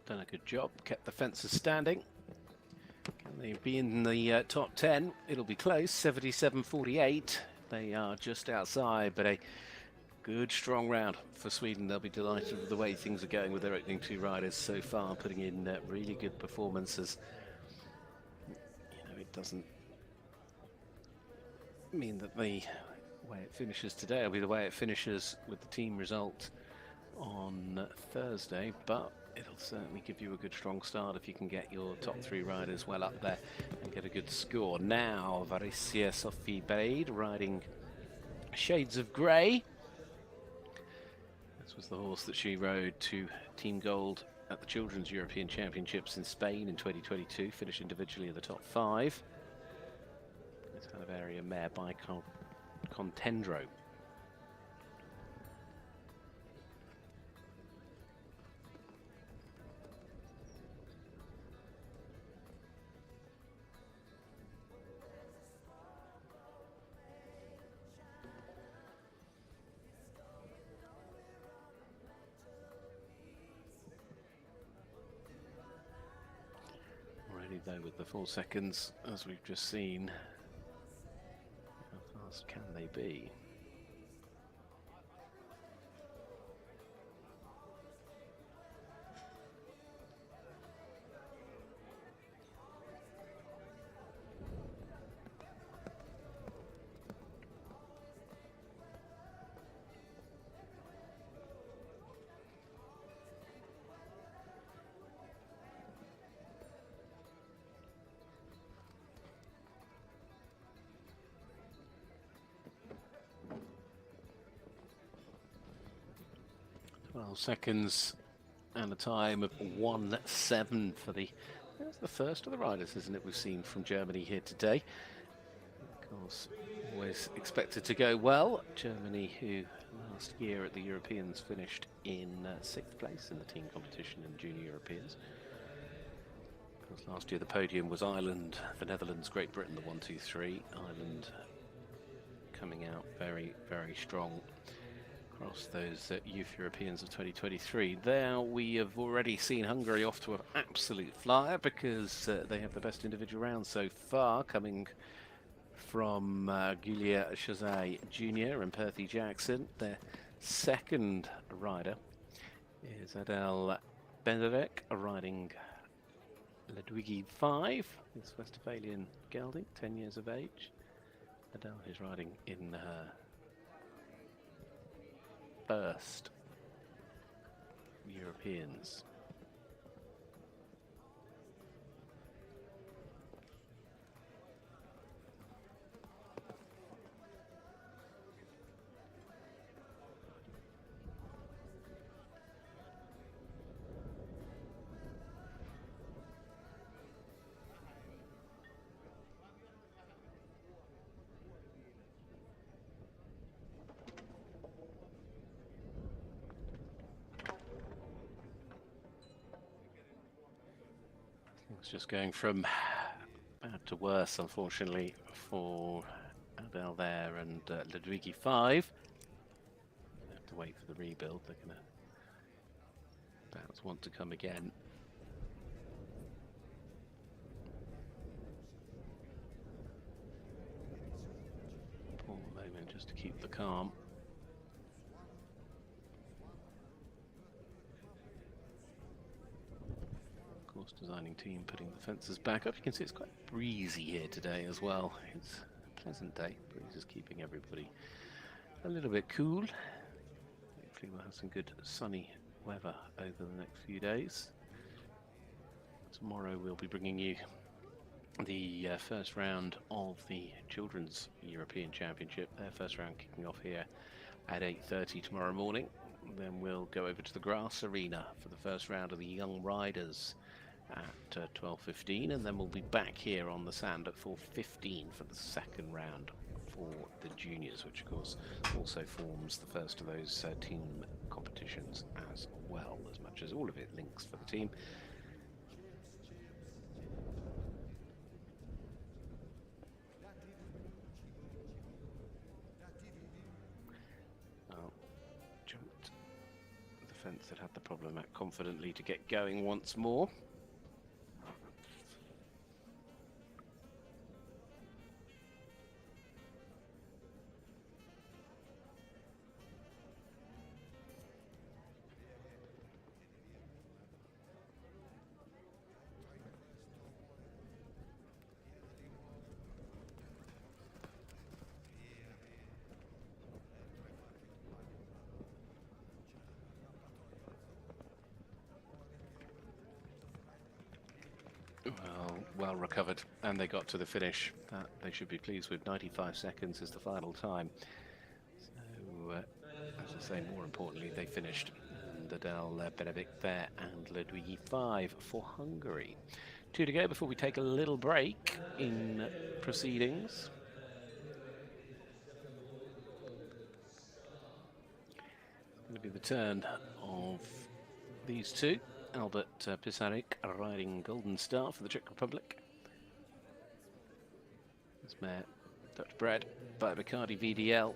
Done a good job, kept the fences standing. Can they be in the top 10? It'll be close, 77.48. They are just outside, but a good strong round for Sweden. They'll be delighted with the way things are going with their opening 2 riders so far, putting in really good performances. You know, it doesn't mean that the way it finishes today will be the way it finishes with the team result on Thursday, but it'll certainly give you a good strong start if you can get your top 3 riders well up there and get a good score. Now Varicia Sophie Bade riding Shades of Grey. This was the horse that she rode to Team Gold at the Children's European Championships in Spain in 2022, finished individually in the top 5. This kind of area mare by Contendro. with the 4 seconds, as we've just seen. How fast can they be? Seconds and a time of 1:07 for that's the first of the riders, isn't it, we've seen from Germany here today. Of course, always expected to go well. Germany, who last year at the Europeans finished in 6th place in the team competition in Junior Europeans. Of course, last year the podium was Ireland, the Netherlands, Great Britain, the 1, 2, 3. Ireland coming out very, very strong across those Youth Europeans of 2023. There we have already seen Hungary off to an absolute flyer, because they have the best individual round so far, coming from Gulia Shazai Jr. and Perthy Jackson. Their second rider is Adele Benedek, riding Ludwigi 5, this Westphalian gelding, 10 years of age. Adele is riding in her first Europeans. It's just going from bad to worse, unfortunately, for Adele there and Ludwigi 5. They have to wait for the rebuild. They're going to perhaps want to come again. Poor moment just to keep the calm. Designing team putting the fences back up. You can see it's quite breezy here today as well. It's a pleasant day. Breeze is keeping everybody a little bit cool. Hopefully we'll have some good sunny weather over the next few days. Tomorrow we'll be bringing you the first round of the Children's European Championship. Their first round kicking off here at 8:30 tomorrow morning. Then we'll go over to the grass arena for the first round of the Young Riders at 12:15, and then we'll be back here on the sand at 4:15 for the second round for the juniors, which of course also forms the first of those team competitions as well, as much as all of it links for the team. Jumped the fence that had the problem at confidently to get going once more. Well recovered, and they got to the finish. That they should be pleased with. 95 seconds is the final time. So, as I say, more importantly, they finished. And Adele Benedict there and Ludwigi 5 for Hungary. 2 to go before we take a little break in proceedings. It's going to be the turn of these two. Albert Pisarik riding Golden Star for the Czech Republic. This mare, Dutch bred by Bacardi VDL.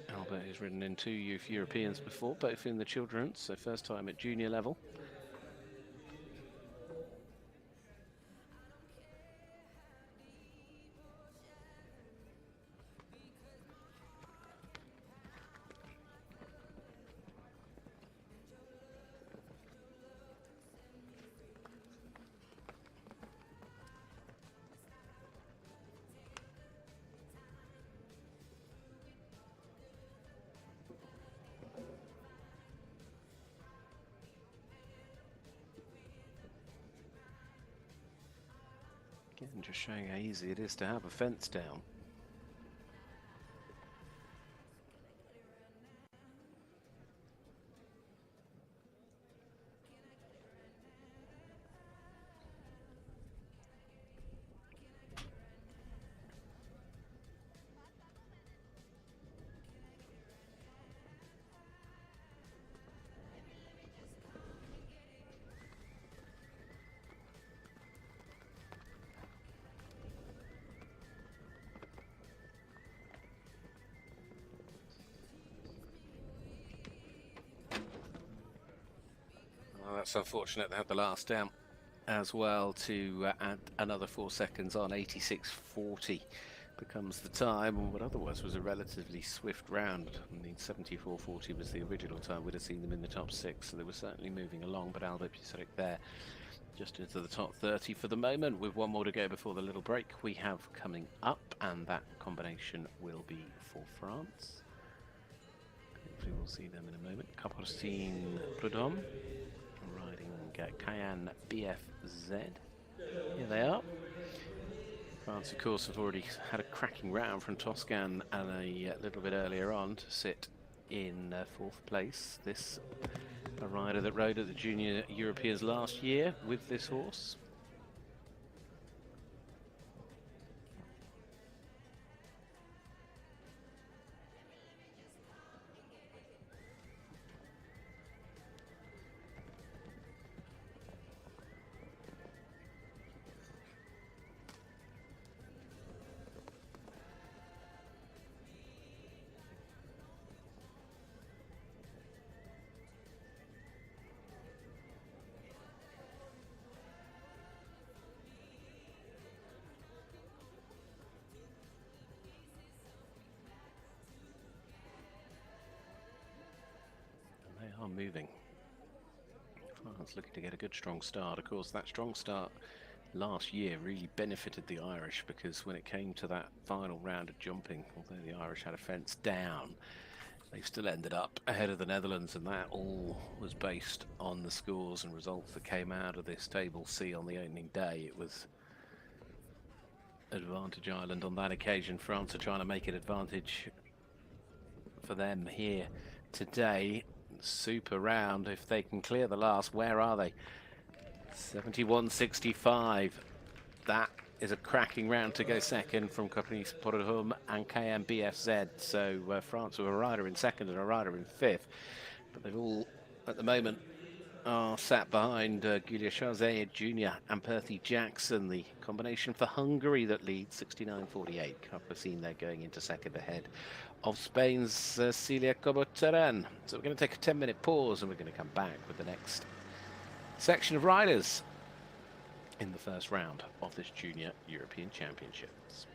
Albert has ridden in 2 Youth Europeans before, both in the children's, so first time at junior level. Again, just showing how easy it is to have a fence down. Well, that's unfortunate they had the last down as well to add another 4 seconds on. 86.40 becomes the time, and what otherwise was a relatively swift round. I mean, 74.40 was the original time. We'd have seen them in the top 6, so they were certainly moving along, but Albert Piasek there just into the top 30 for the moment, with one more to go before the little break we have coming up, and that combination will be for France. Hopefully we'll see them in a moment. Capucine Prudhomme riding Cayenne BFZ. Here they are. France, of course, have already had a cracking round from Toscan and a little bit earlier on to sit in 4th place. This a rider that rode at the Junior Europeans last year with this horse. They are moving. France looking to get a good strong start. Of course, that strong start last year really benefited the Irish, because when it came to that final round of jumping, although the Irish had a fence down, they still ended up ahead of the Netherlands, and that all was based on the scores and results that came out of this Table C on the opening day. It was Advantage Island on that occasion. France are trying to make it advantage for them here today. Super round. If they can clear the last, where are they? 71.65. That is a cracking round to go second from Caprice Prudhomme and KMBFZ. So France with a rider in second and a rider in 5th. But they've all, at the moment, are sat behind Giulia Chazet Jr. and Perthy Jackson. The combination for Hungary that leads 69.48. Capucine there going into second ahead of Spain's Celia Coboteran. So we're going to take a 10-minute pause, and we're going to come back with the next section of riders in the first round of this Junior European Championships.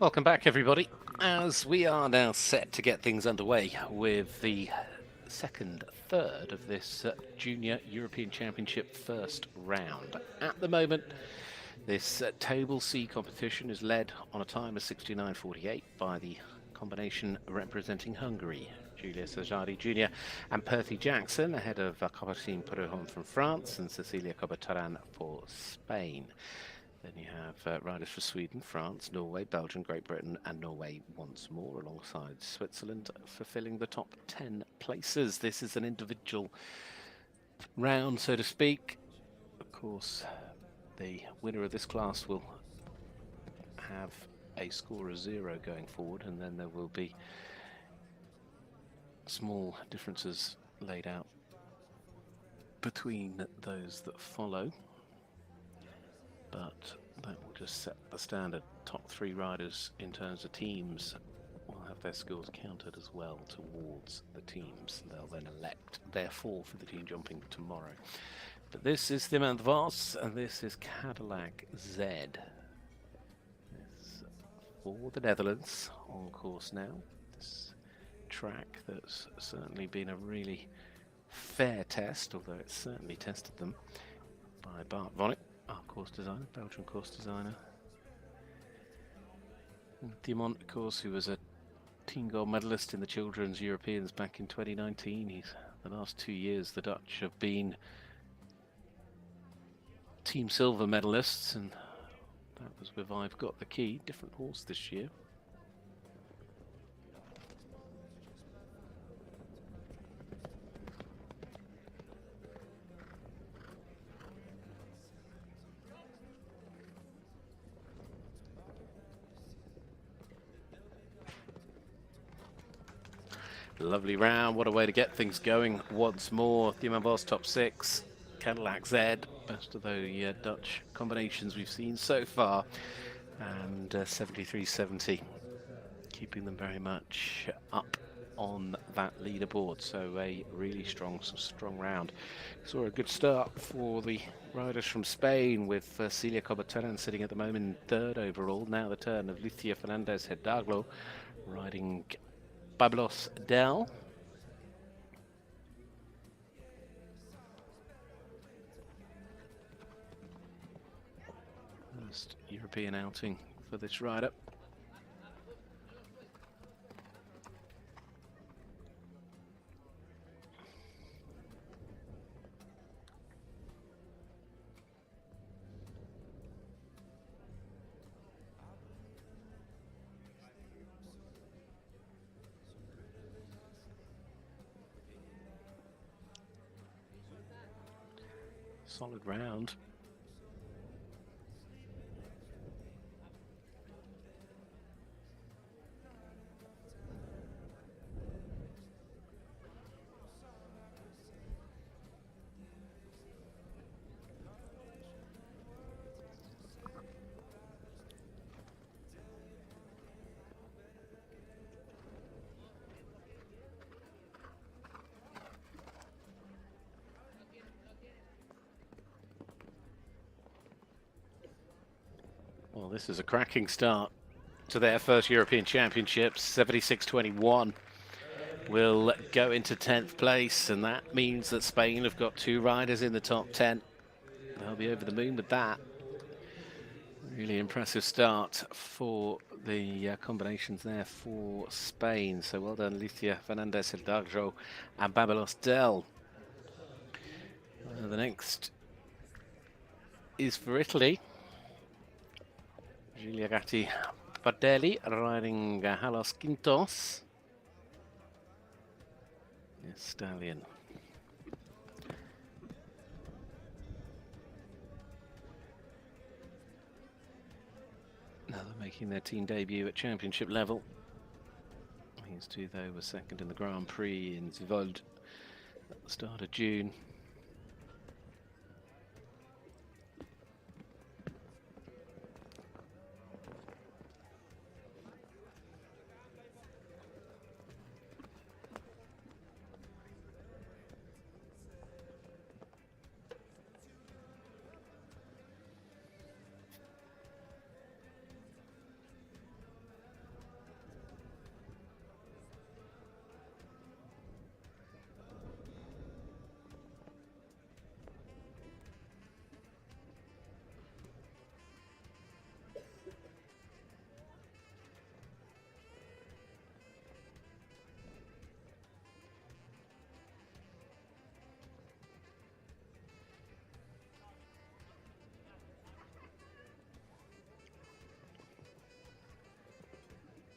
Welcome back, everybody, as we are now set to get things underway with the third of this Junior European Championship first round. At the moment, this Table C competition is led on a time of 69.48 by the combination representing Hungary, Julius Ajadi Jr. and Perthy Jackson, ahead of Cobertine Perron from France and Cecilia Cobertaran for Spain. Then you have riders for Sweden, France, Norway, Belgium, Great Britain and Norway once more, alongside Switzerland, fulfilling the top 10 places. This is an individual round, so to speak. Of course, the winner of this class will have a score of 0 going forward, and then there will be small differences laid out between those that follow. But that will just set the standard. Top 3 riders in terms of teams will have their scores counted as well towards the teams. They'll then elect their 4 for the team jumping tomorrow. But this is Thimand Vos, and this is Cadillac Z. This for the Netherlands on course now. This track that's certainly been a really fair test, although it's certainly tested them, by Bart Vonnet, our course designer, Belgian course designer. Thimand, of course, who was a team gold medalist in the Children's Europeans back in 2019. The last 2 years, the Dutch have been team silver medalists, and that was with I've Got the Key. Different horse this year. Lovely round, what a way to get things going once more. Thimand Vos top 6, Cadillac Z, best of the Dutch combinations we've seen so far, and 73.70, keeping them very much up on that leaderboard. So a really strong round. Saw a good start for the riders from Spain, with Celia Cobertaran sitting at the moment in 3rd overall. Now the turn of Lucia Fernandez Hidalgo riding Bablos Del. First European outing for this rider. Solid round. Well, this is a cracking start to their first European Championships. 76.21 will go into 10th place, and that means that Spain have got 2 riders in the top 10. They'll be over the moon with that. Really impressive start for the combinations there for Spain. So well done, Lucia Fernandez Hidalgo and Bablos Del. The next is for Italy. Giulia Gatti Padelli riding Halos Quintos. Yes, Stallion. Now they're making their team debut at championship level. These two, though, were second in the Grand Prix in Zwolle at the start of June.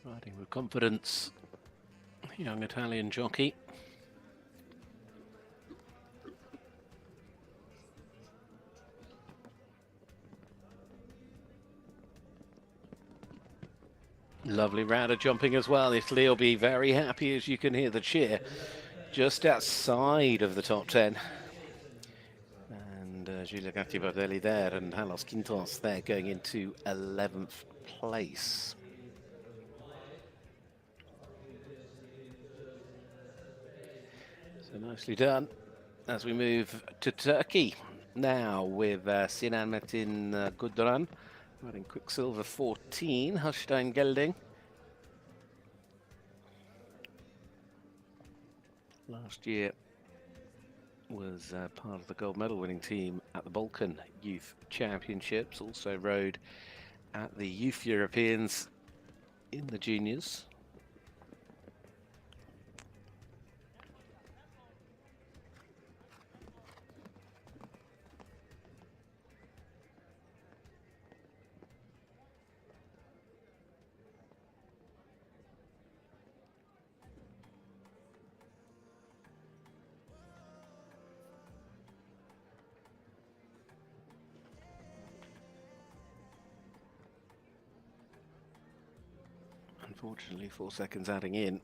Riding with confidence, young Italian jockey. Lovely round of jumping as well. Italy will be very happy, as you can hear the cheer just outside of the top 10. And Giulio Gattibardelli there and Carlos Quintos there going into 11th place. So nicely done. As we move to Turkey now with Sinan Metin Gudran riding Quicksilver 14, Holstein Gelding. Last year was part of the gold medal winning team at the Balkan Youth Championships, also rode at the Youth Europeans in the juniors. Unfortunately, 4 seconds adding in.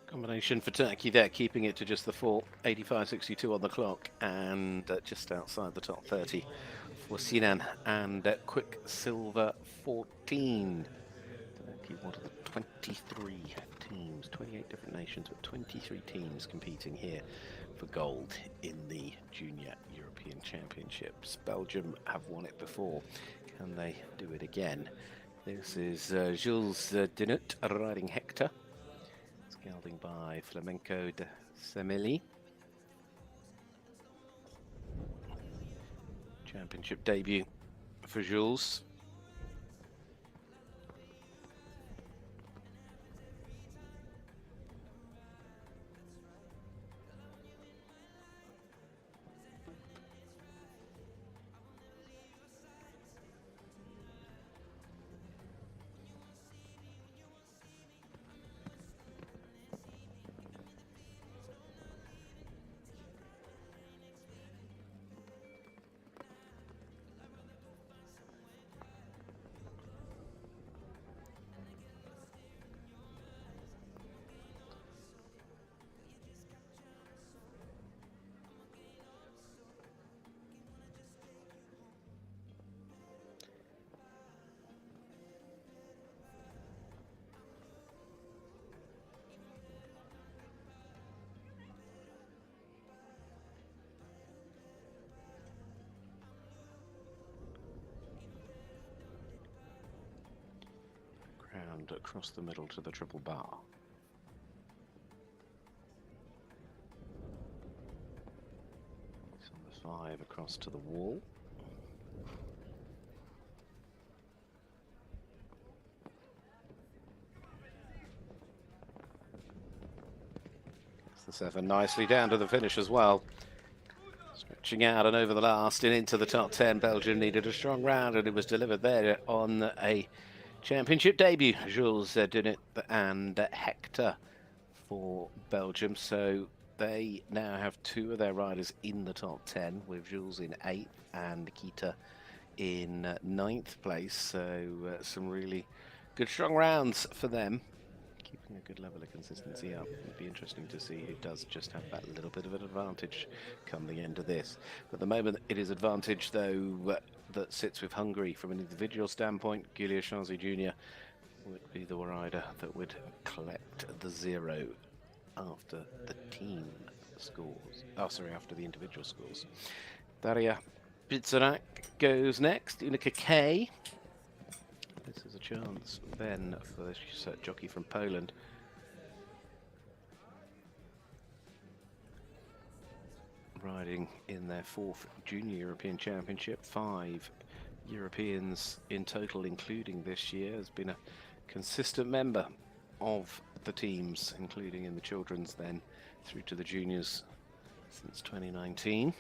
Combination for Turkey there, keeping it to just the 4:85.62 on the clock, and just outside the top 30 for Sinan and Quicksilver 14. Turkey, one of the 23 teams, 28 different nations, but 23 teams competing here for gold in the Junior European Championships. Belgium have won it before. Can they do it again? This is Jules Dinut riding Hector. Gelding by Flamenco de Semeli. Championship debut for Jules. Ground across the middle to the triple bar. Number 5 across to the wall. Gets the 7 nicely down to the finish as well. Stretching out and over the last and into the top 10. Belgium needed a strong round, and it was delivered there on a championship debut. Jules Dinut and Hector for Belgium. So they now have 2 of their riders in the top 10, with Jules in 8th and Nikita in 9th place. So some really good strong rounds for them. Keeping a good level of consistency up. It'd be interesting to see who does just have that little bit of an advantage come the end of this. At the moment, it is advantage, though, that sits with Hungary. From an individual standpoint, Giulio Chanzy Jr. would be the rider that would collect the 0 after the team scores. Oh, sorry, after the individual scores. Daria Bidzarak goes next. Unica K. This is a chance then for this jockey from Poland. Riding in their 4th Junior European Championship. 5 Europeans in total, including this year. Has been a consistent member of the teams, including in the children's, then through to the juniors since 2019.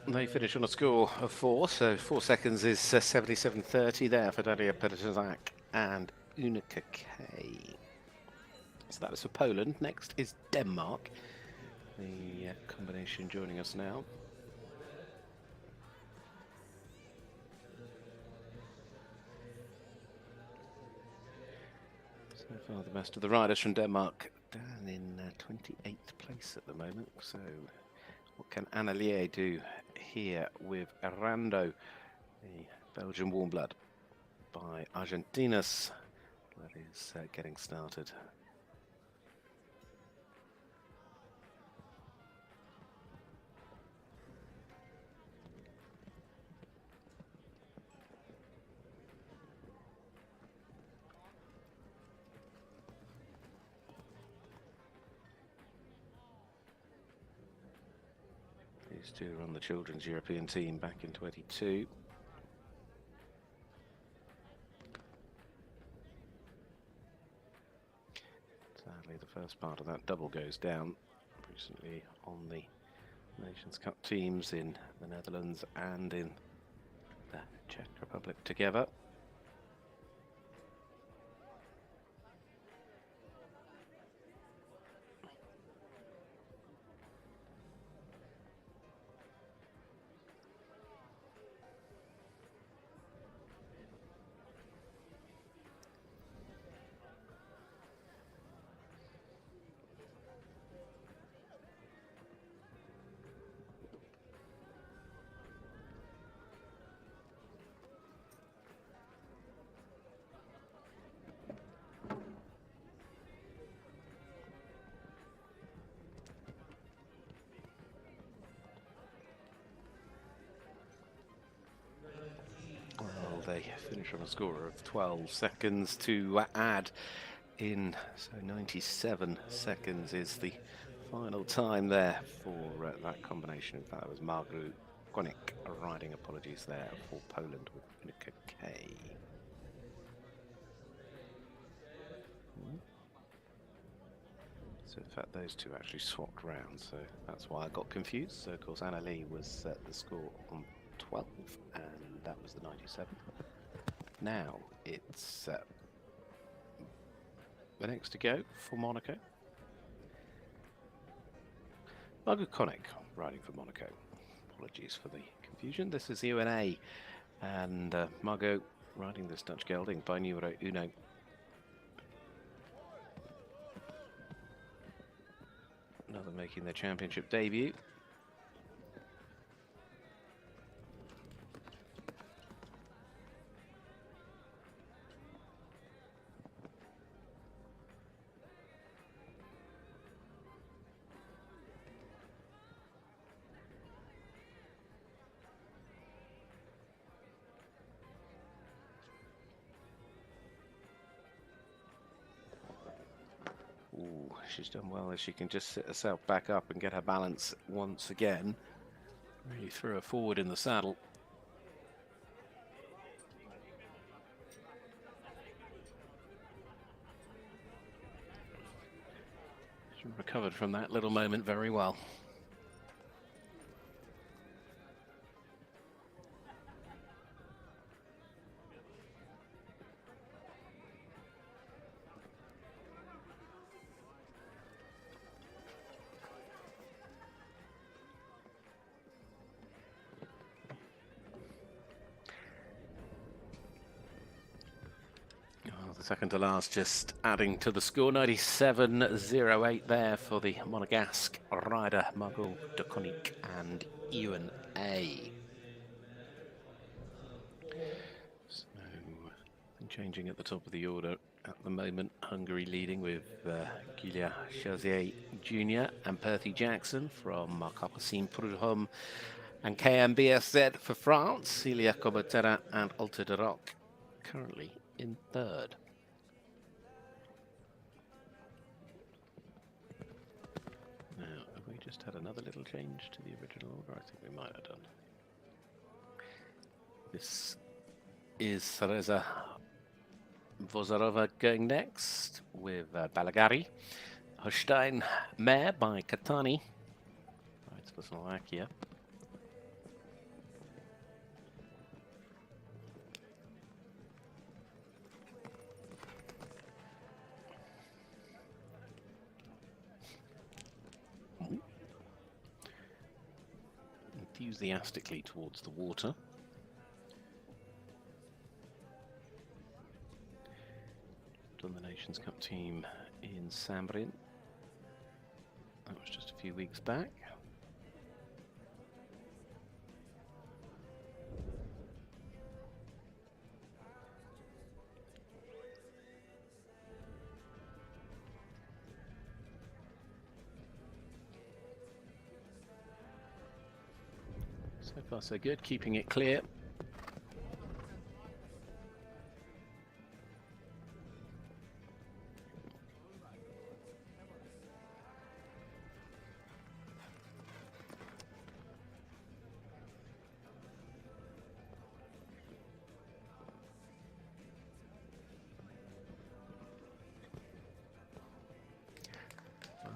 They finish on a score of 4, so 4 seconds is 77.30 there for Daria Petrzak and Unica K. So that was for Poland. Next is Denmark. The combination joining us now. So far the best of the riders from Denmark down in 28th place at the moment. So what can Annelier do here with Arando, the Belgian warm blood by Argentinas, that is getting started. These two are on the children's European team back in 22. Sadly, the first part of that double goes down recently on the Nations Cup teams in the Netherlands and in the Czech Republic together. They finish on a score of 12 seconds to add in, so 97 seconds is the final time there for that combination. In fact, that was Margaret Konik riding, apologies there, for Poland with Unica K. So in fact those two actually swapped round, so that's why I got confused. So of course Anna Lee was the score on 12 and that was the 97. Now it's the next to go for Monaco. Margaret Konik riding for Monaco. Apologies for the confusion. This is UNA and Margot riding this Dutch gelding by numero uno. Another making their championship debut. she's done well as she can just sit herself back up and get her balance once again. Really threw her forward in the saddle. She recovered from that little moment very well. Second to last, just adding to the score, 97.08 there for the Monegasque rider Margot de Koninck and Ewan A. So, changing at the top of the order at the moment, Hungary leading with Giulia Chazier Jr. and Perthy Jackson from Capucine Prudhomme and KMBSZ for France, Celia Cobertera and Alta de Rock currently in third. Just had another little change to the original order. I think we might have done. This is Teresa Vozarova going next with Balagari. Holstein Mare by Katani. Right, for Slovakia. Enthusiastically towards the water. Done the Nations Cup team in Sambrin. That was just a few weeks back. So far so good, keeping it clear.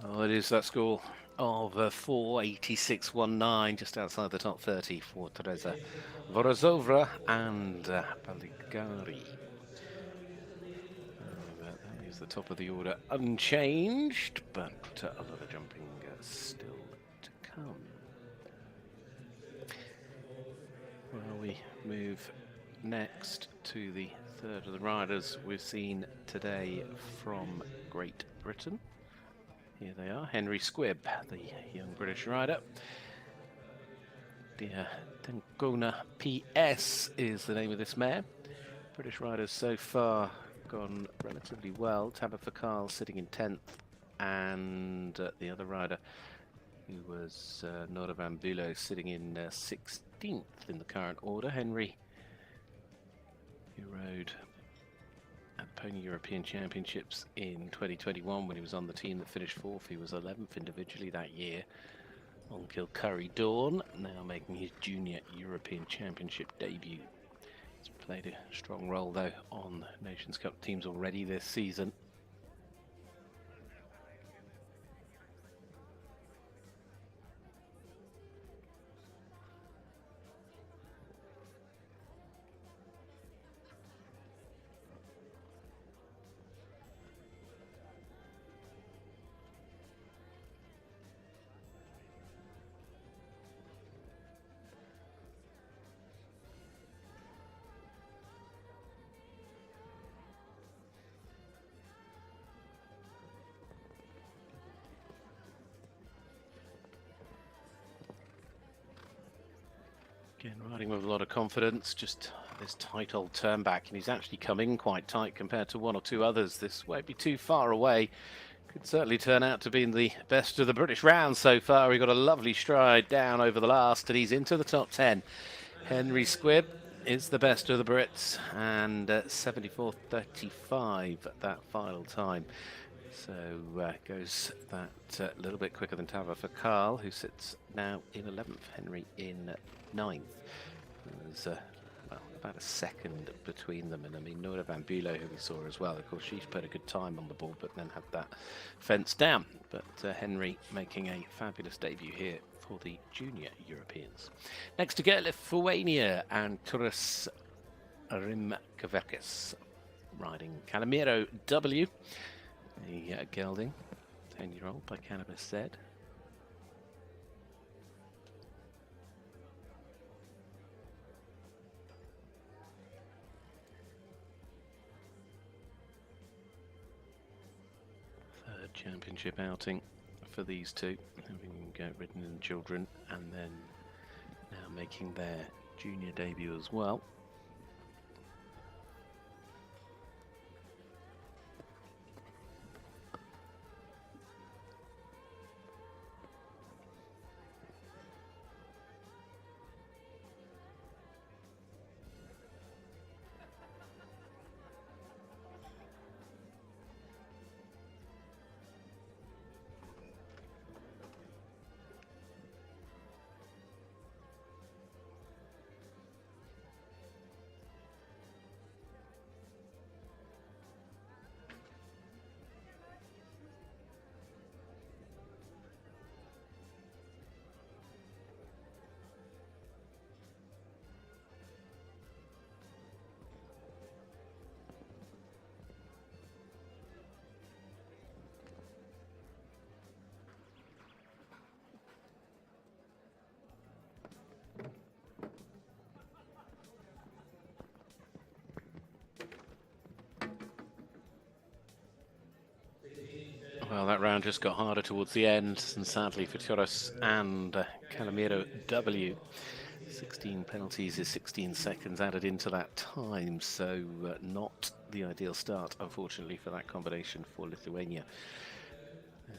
Oh, it is that score of 486.19, just outside the top 30 for Teresa Vozarova and Balagari. That is the top of the order unchanged, but a lot of jumping still to come. Well, we move next to the third of the riders we've seen today from Great Britain. Here they are, Henry Squibb, the young British rider. The Tenkona PS is the name of this mare. British riders so far gone relatively well. Tabitha Carl sitting in 10th, and the other rider, who was Nora Van Bulow, sitting in 16th in the current order. Henry, who rode at the Pony European Championships in 2021 when he was on the team that finished 4th. He was 11th individually that year on Kilcurry Dawn, now making his junior European Championship debut. He's played a strong role though on Nations Cup teams already this season. Again, riding with a lot of confidence, just this tight old turn back, and he's actually come in quite tight compared to one or two others. This won't be too far away. Could certainly turn out to be the best of the British round so far. He got a lovely stride down over the last, and he's into the top 10. Henry Squibb is the best of the Brits, and 74.35 at that final time. So goes that little bit quicker than Tava for Carl, who sits now in 11th, Henry in 9th. There's well, about a second between them, and I mean Nora Van Bülow, who we saw as well, of course she's put a good time on the board but then had that fence down. But Henry making a fabulous debut here for the Junior Europeans. Next to go, Lithuania and Turas Rimkavekis riding Calimero W. The gelding, 10-year-old by Cannabis Zed. Third championship outing for these two, having ridden in children and then now making their junior debut as well. Well, that round just got harder towards the end, and sadly for Turas and Calimero W, 16 penalties is 16 seconds added into that time, so not the ideal start, unfortunately, for that combination for Lithuania.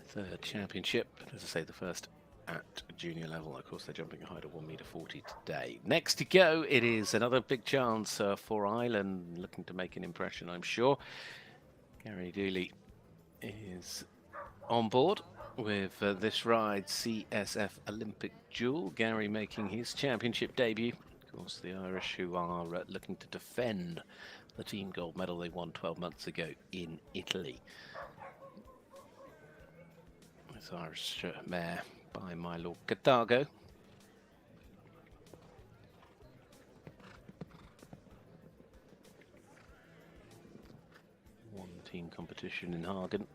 Third championship, as I say, the first at junior level. Of course, they're jumping a height of 1.40 m today. Next to go, it is another big chance for Ireland, looking to make an impression, I'm sure. Gary Dooley is on board with this ride, CSF Olympic Jewel. Gary making his championship debut. Of course, the Irish, who are looking to defend the team gold medal they won 12 months ago in Italy. This Irish mare by Milo Cartago. One team competition in Hagen.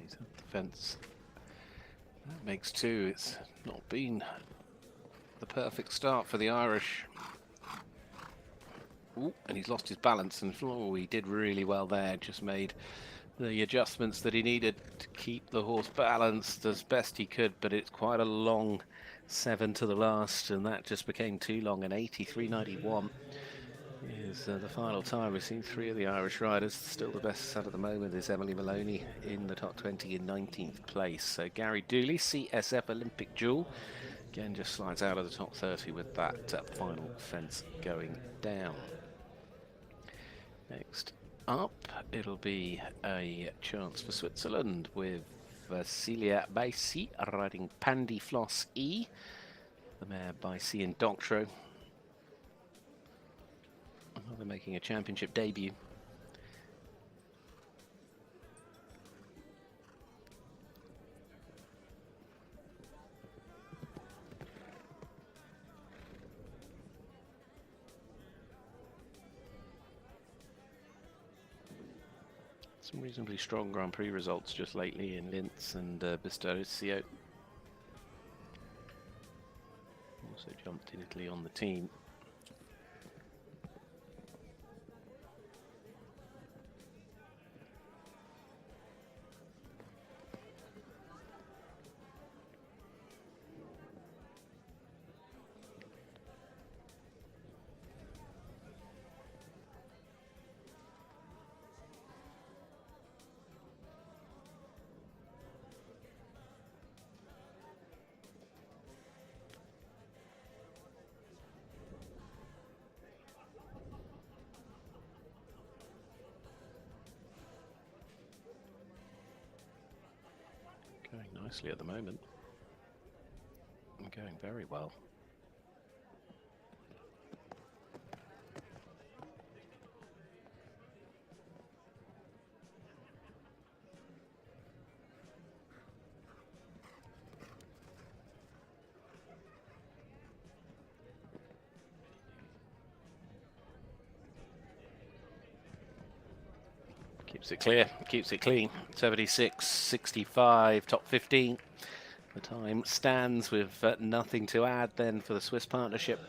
He's at the fence. That makes two. It's not been the perfect start for the Irish. Ooh, and he's lost his balance, and he did really well there. Just made the adjustments that he needed to keep the horse balanced as best he could, but it's quite a long 7 to the last, and that just became too long. And 83.91 is the final time. We've seen 3 of the Irish riders. Still the best at the moment is Emily Maloney in the top 20 in 19th place. So Gary Dooley, CSF Olympic Jewel, again just slides out of the top 30 with that final fence going down. Next up, it'll be a chance for Switzerland with Celia Baisi riding Pandy Floss E, the mare Baisi in Doctro. They're making a championship debut. Some reasonably strong Grand Prix results just lately in Linz and Bistorisio. also jumped in Italy on the team. Going nicely at the moment. Going very well. Keeps it clear, keeps it clean. 76.65, top 15. The time stands with nothing to add then for the Swiss partnership.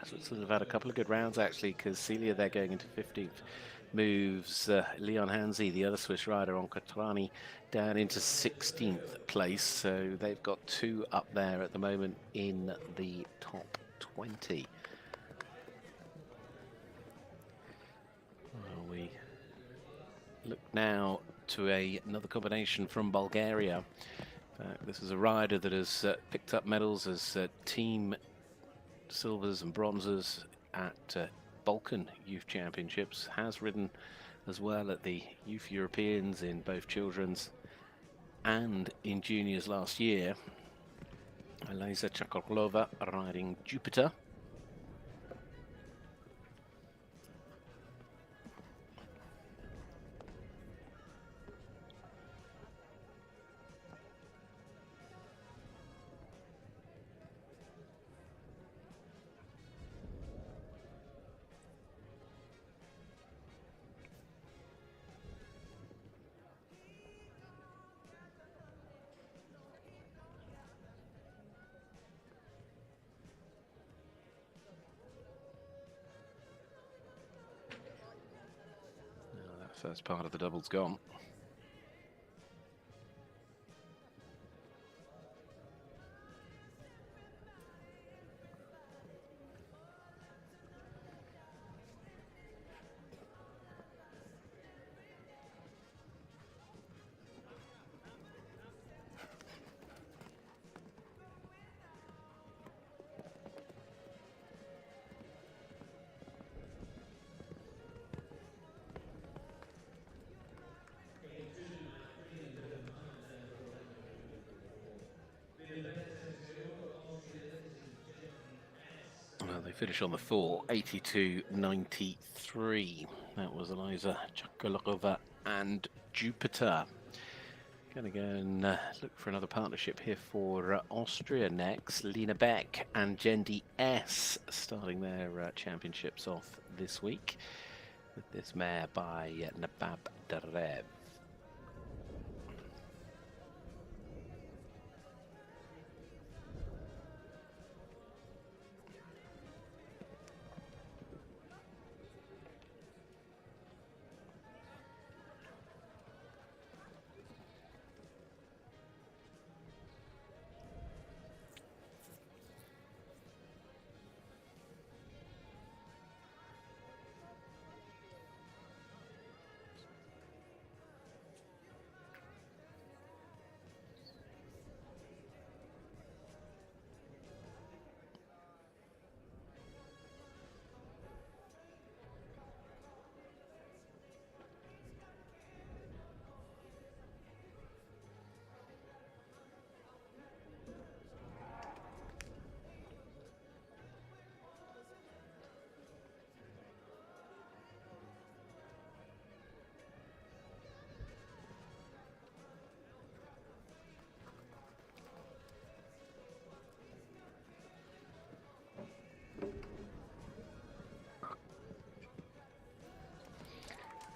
Switzerland have had a couple of good rounds actually, because Celia, they're going into 15th. Moves Leon Hansi, the other Swiss rider on Katrani, down into 16th place. So they've got two up there at the moment in the top 20. Well, we look now to another combination from Bulgaria. This is a rider that has picked up medals as team silvers and bronzes at Balkan Youth Championships, has ridden as well at the Youth Europeans in both children's and in juniors last year. Eliza Chakorlova riding Jupiter. First part of the double's gone. They finish on the 4, 82.93. That was Eliza Chakolova and Jupiter. Going to go and look for another partnership here for Austria next. Lena Beck and Jendi S starting their championships off this week with this mare by Nabab Darev.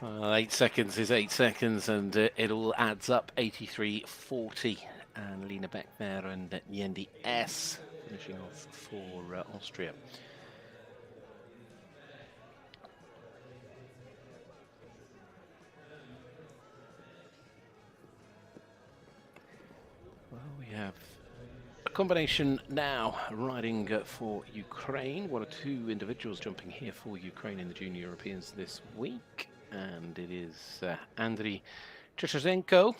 Well, 8 seconds is 8 seconds, and it all adds up. 83.40, and Lena Beck there and Yendi S finishing off for Austria. Well, we have a combination now riding for Ukraine. One or two individuals jumping here for Ukraine in the Junior Europeans this week. And it is Andriy Chichenko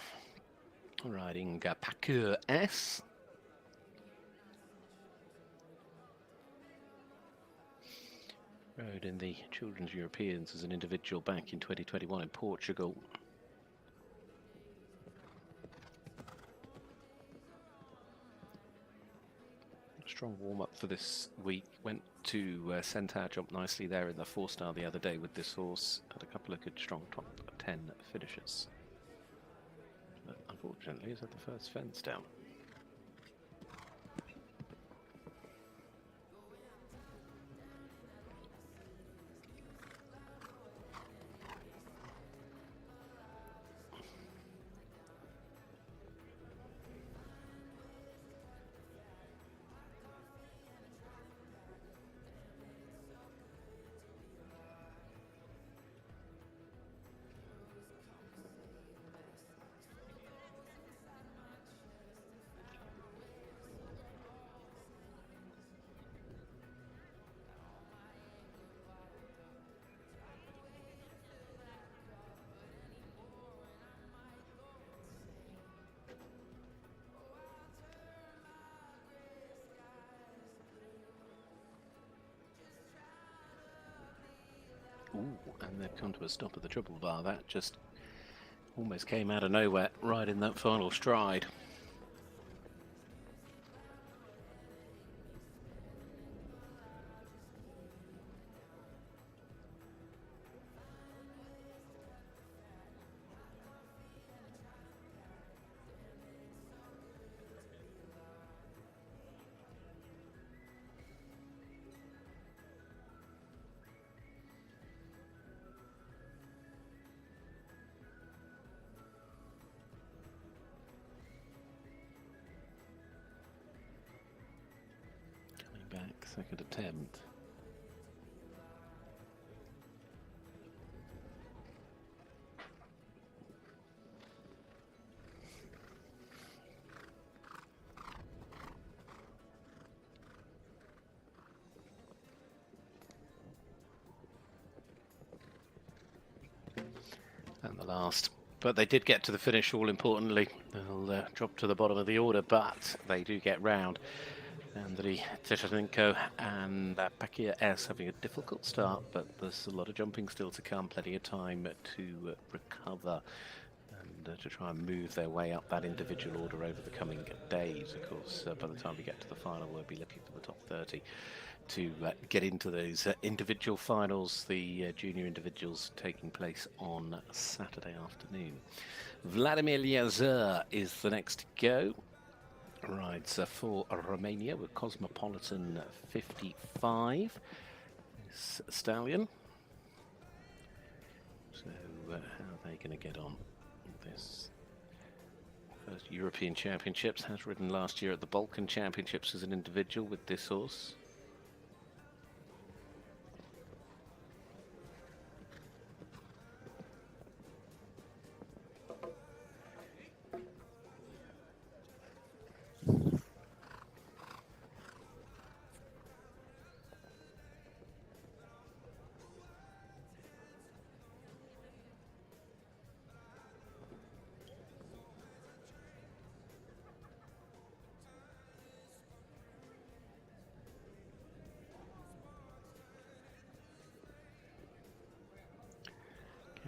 riding Parcours S. Rode in the Children's Europeans as an individual back in 2021 in Portugal. Strong warm-up for this week. Went to Centaur, jumped nicely there in the 4-star the other day with this horse. Had a couple of good strong top 10 finishes. But unfortunately, he's had the first fence down. Ooh, and they've come to a stop at the triple bar. That just almost came out of nowhere right in that final stride. Back, second attempt. And the last. But they did get to the finish, all importantly. They'll drop to the bottom of the order, but they do get round. Andriy Chichenko and Parcours S having a difficult start, but there's a lot of jumping still to come, plenty of time to recover and to try and move their way up that individual order over the coming days. Of course, by the time we get to the final, we'll be looking for the top 30 to get into those individual finals, the junior individuals taking place on Saturday afternoon. Vladimir Liazur is the next to go. Rides for Romania with Cosmopolitan 55. This stallion. So how are they going to get on this? First European Championships. Has ridden last year at the Balkan Championships as an individual with this horse.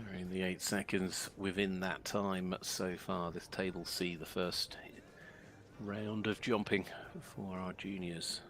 Carrying the 8 seconds within that time so far. This table C, the first round of jumping for our juniors.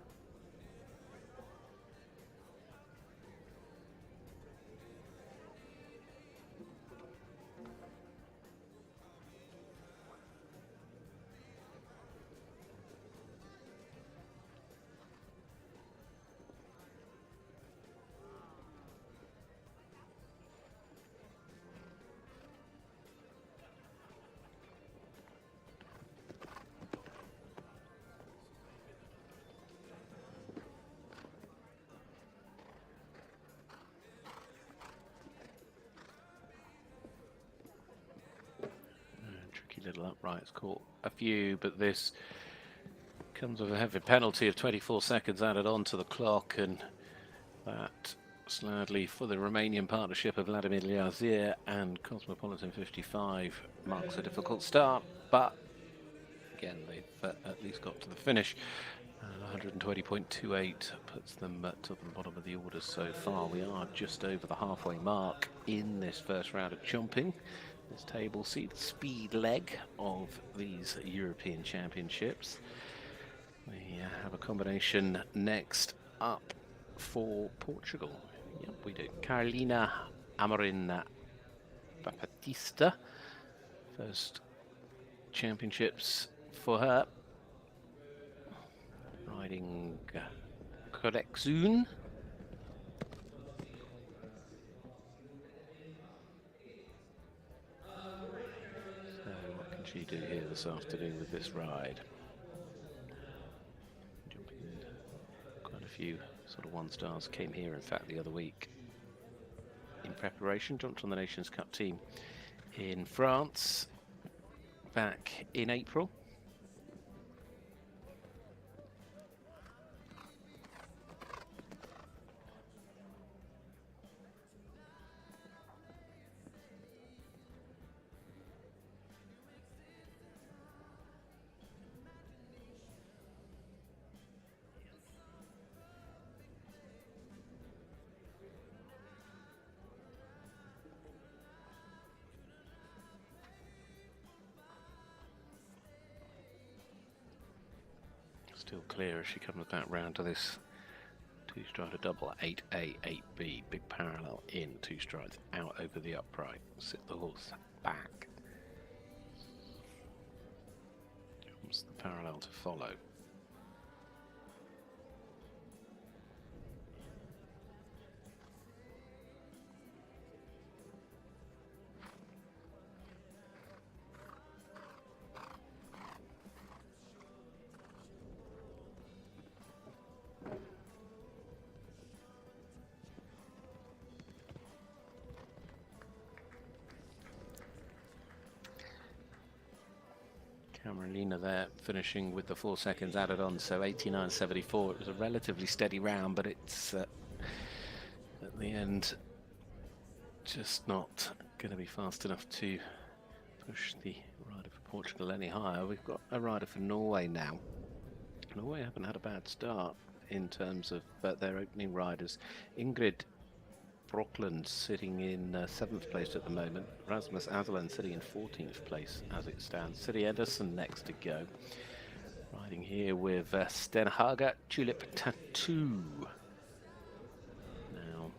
middle uprights caught a few, but this comes with a heavy penalty of 24 seconds added on to the clock, and that sadly for the Romanian partnership of Vladimir Liazir and Cosmopolitan 55 marks a difficult start, but again they've at least got to the finish. 120.28 puts them to the bottom of the order so far. We are just over the halfway mark in this first round of jumping. This table sees the speed leg of these European Championships. We have a combination next up for Portugal. Yep, we do. Carolina Amorim Baptista. First championships for her. Riding Corexun. So what can she do here this afternoon with this ride? Jumping in. Quite a few sort of one stars came here in fact the other week in preparation. Jumped on the Nations Cup team in France back in April. Still clear as she comes back round to this two-strider double, 8A, 8B, big parallel in, two strides out over the upright, sit the horse back. Comes the parallel to follow. Carolina there finishing with the 4 seconds added on, so 89.74. It was a relatively steady round, but it's at the end just not going to be fast enough to push the rider for Portugal any higher. We've got a rider for Norway now. Norway haven't had a bad start in terms of their opening riders. Ingrid Brockland sitting in 7th place at the moment. Rasmus Aslan sitting in 14th place as it stands. City Ederson next to go. Riding here with Stenhager Tulip Tattoo. Now,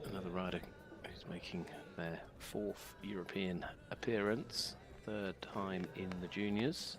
another rider who's making their 4th European appearance, 3rd time in the juniors.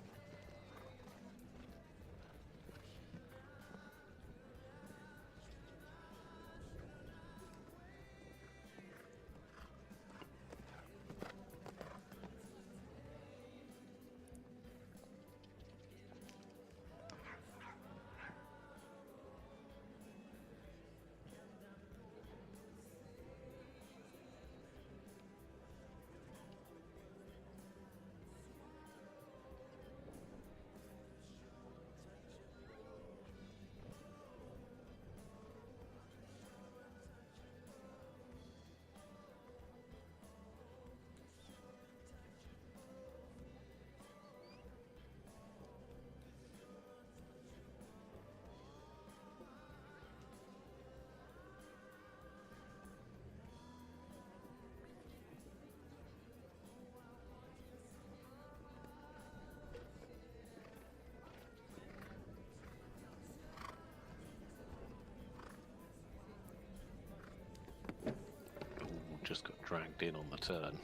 Just got dragged in on the turn.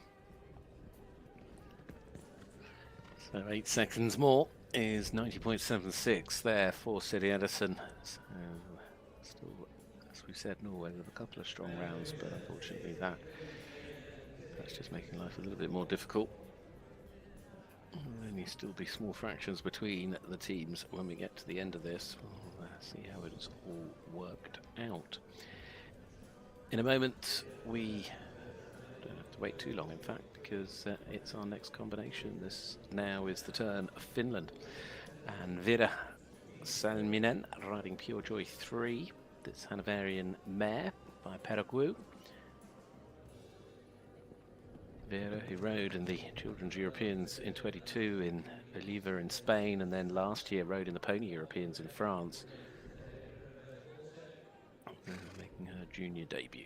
So 8 seconds more is 90.76 there for City Ederson. So still, as we said, Norway with a couple of strong rounds, but unfortunately that's just making life a little bit more difficult. There'll only still be small fractions between the teams when we get to the end of this. We'll see how it's all worked out. In a moment, we don't have to wait too long, in fact, because it's our next combination. This now is the turn of Finland. And Veera Salminen riding Pure Joy 3, this Hanoverian mare by Paraguay. Veera, who rode in the Children's Europeans in 22 in Oliva in Spain, and then last year rode in the Pony Europeans in France, making her junior debut.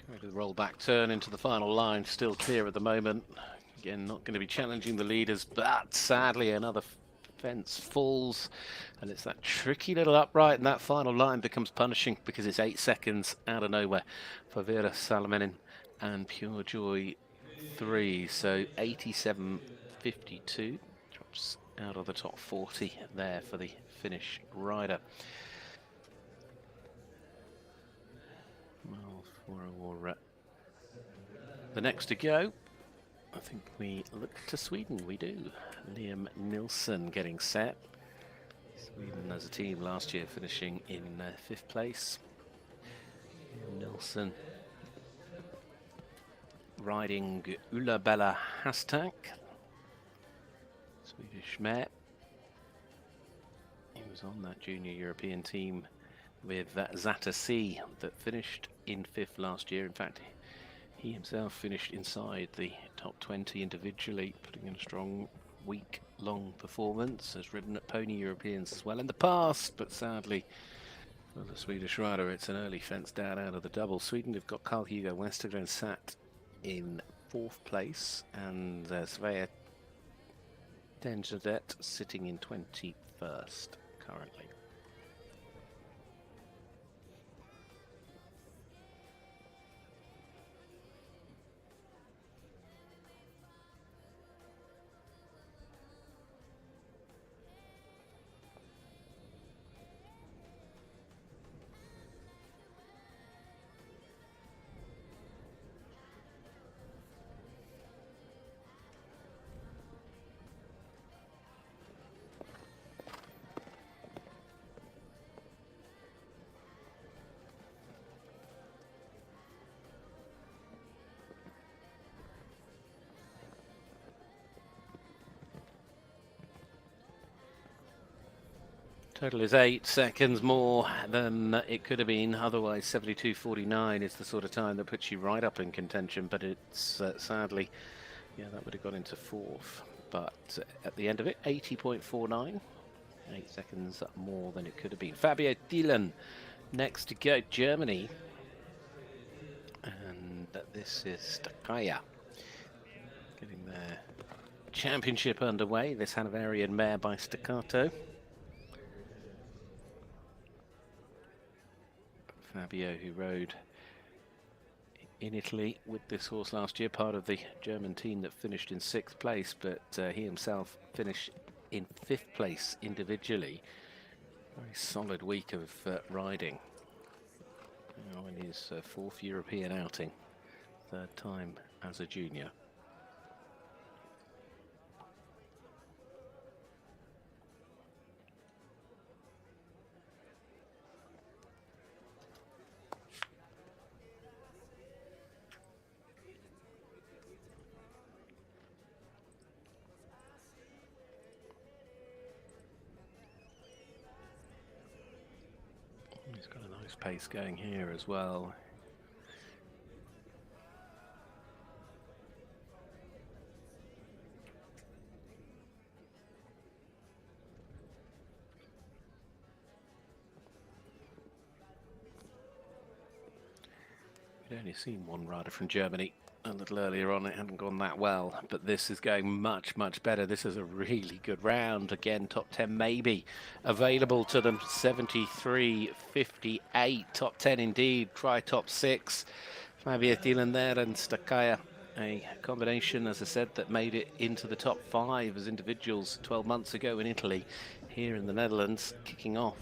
Going to the roll back turn into the final line, still clear at the moment. Again, not going to be challenging the leaders, but sadly another fence falls, and it's that tricky little upright, and that final line becomes punishing because it's 8 seconds out of nowhere for Veera Salminen and Pure Joy 3. So 87.52 drops out of the top 40 there for the Finnish rider. Well, for the next to go, I think we look to Sweden. We do. Liam Nilsson getting set. Sweden as a team last year finishing in 5th place. Liam Nilsson riding Ulla Bella Hastak, Swedish mare. He was on that junior European team with Zata C that finished in 5th last year. In fact, he himself finished inside the top 20 individually, putting in a strong week-long performance. Has ridden at Pony Europeans as well in the past, but sadly for the Swedish rider, it's an early fence down out of the double. Sweden have got Carl-Hugo Westergren sat in 4th place, and Svea Denjadet sitting in 21st currently. Total is 8 seconds more than it could have been. Otherwise, 72.49 is the sort of time that puts you right up in contention. But it's sadly, yeah, that would have got into 4th. But at the end of it, 80.49, 8 seconds more than it could have been. Fabio Thielen next to go, Germany, and this is Stakaya getting their championship underway. This Hanoverian mare by Staccato. Fabio, who rode in Italy with this horse last year, part of the German team that finished in 6th place, but he himself finished in 5th place individually. Very solid week of riding. Now in his 4th European outing, 3rd time as a junior. He's got a Nice pace going here as well. We'd only seen one rider from Germany a little earlier on. It hadn't gone that well, but this is going much, much better. This is a really good round. Again, top 10 maybe available to them. 73.58. Top 10 indeed. Try top 6. Fabio Thielen there and Stakaya. A combination, as I said, that made it into the top 5 as individuals 12 months ago in Italy. Here in the Netherlands, kicking off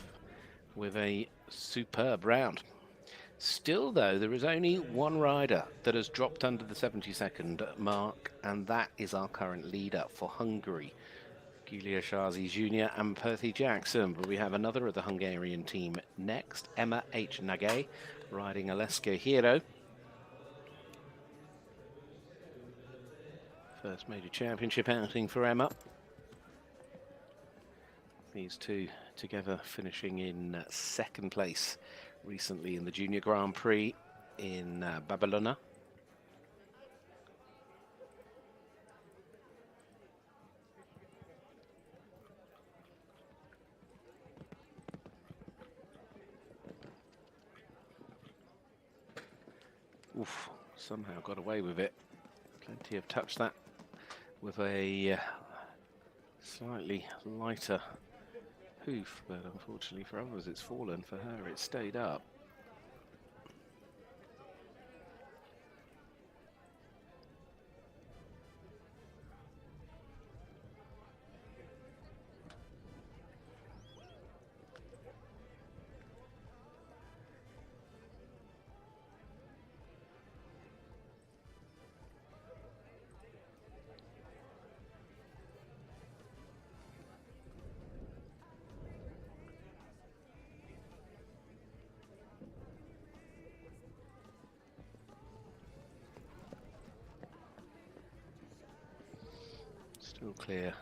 with a superb round. Still, though, there is only one rider that has dropped under the 70-second mark, and that is our current leader for Hungary, Giulia Shazi Jr. and Perthy Jackson. But we have another of the Hungarian team next, Emma H. Nage, riding Aleska Hero. First major championship outing for Emma. These two together finishing in second place recently in the Junior Grand Prix in Babylona. Oof, somehow got away with it. Plenty of touch that with a slightly lighter hoof, but unfortunately for others it's fallen. For her it stayed up. Still clear.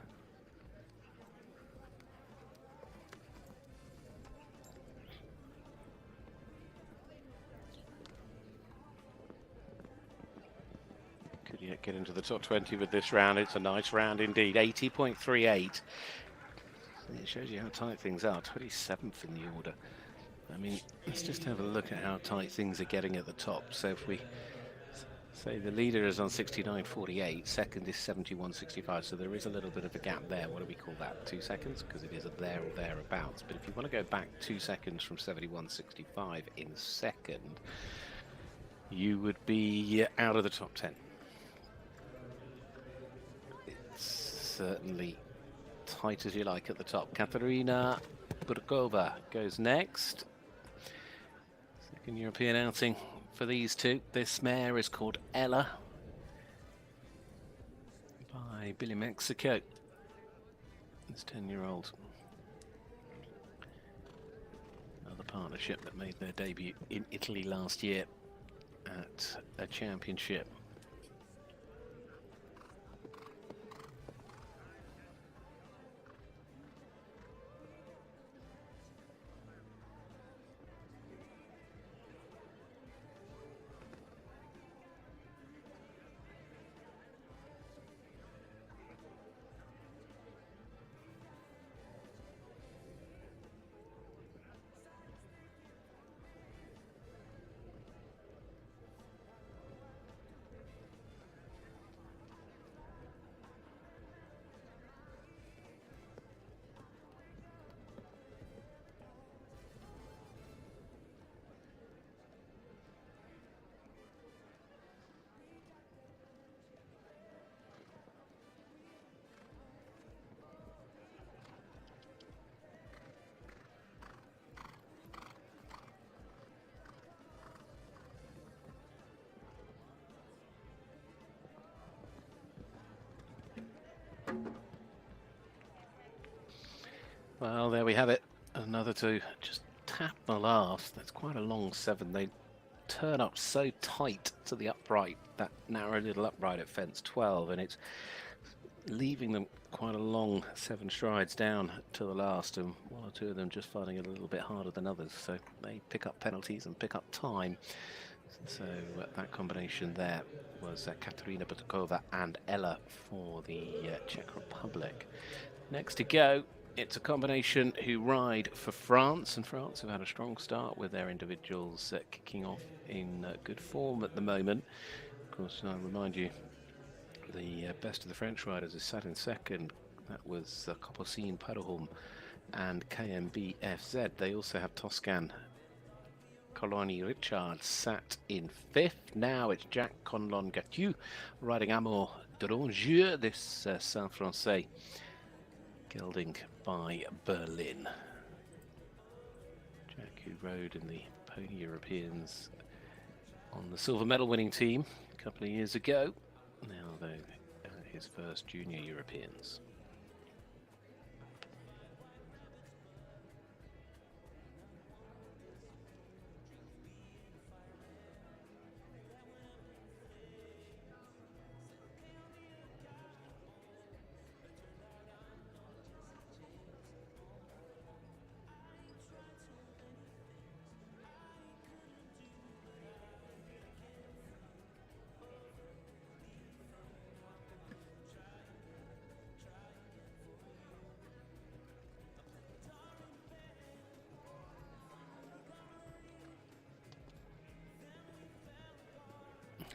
Could yet get into the top 20 with this round. It's a nice round indeed. 80.38. It shows you how tight things are. 27th in the order. I mean, let's just have a look at how tight things are getting at the top. So if we say the leader is on 69.48, second is 71.65, so there is a little bit of a gap there. What do we call that? 2 seconds? Because it is a there or thereabouts. But if you want to go back 2 seconds from 71.65 in second, you would be out of the top 10. It's certainly tight as you like at the top. Katarina Burkova goes next. Second European outing for these two. This mare is called Ella by Billy Mexico. This 10-year-old. Another partnership that made their debut in Italy last year at a championship. Well, there we have it. Another two just tap the last. That's quite a long 7. They turn up so tight to the upright, that narrow little upright at fence 12, and it's leaving them quite a long 7 strides down to the last, and 1 or 2 of them just finding it a little bit harder than others, so they pick up penalties and pick up time. So that combination there was Katerina Butakova and Ella for the Czech Republic. Next to go, it's a combination who ride for France, and France have had a strong start with their individuals kicking off in good form at the moment. Of course, I'll remind you, the best of the French riders is sat in second. That was Coposine Padohom and KMBFZ. They also have Toscan Colony Richard sat in 5th. Now it's Jack Conlon Gattu riding Amour de Rongier, this Saint-Français, gelding by Berlin. Jack, who rode in the Pony Europeans on the silver medal winning team a couple of years ago. Now, though, his first junior Europeans.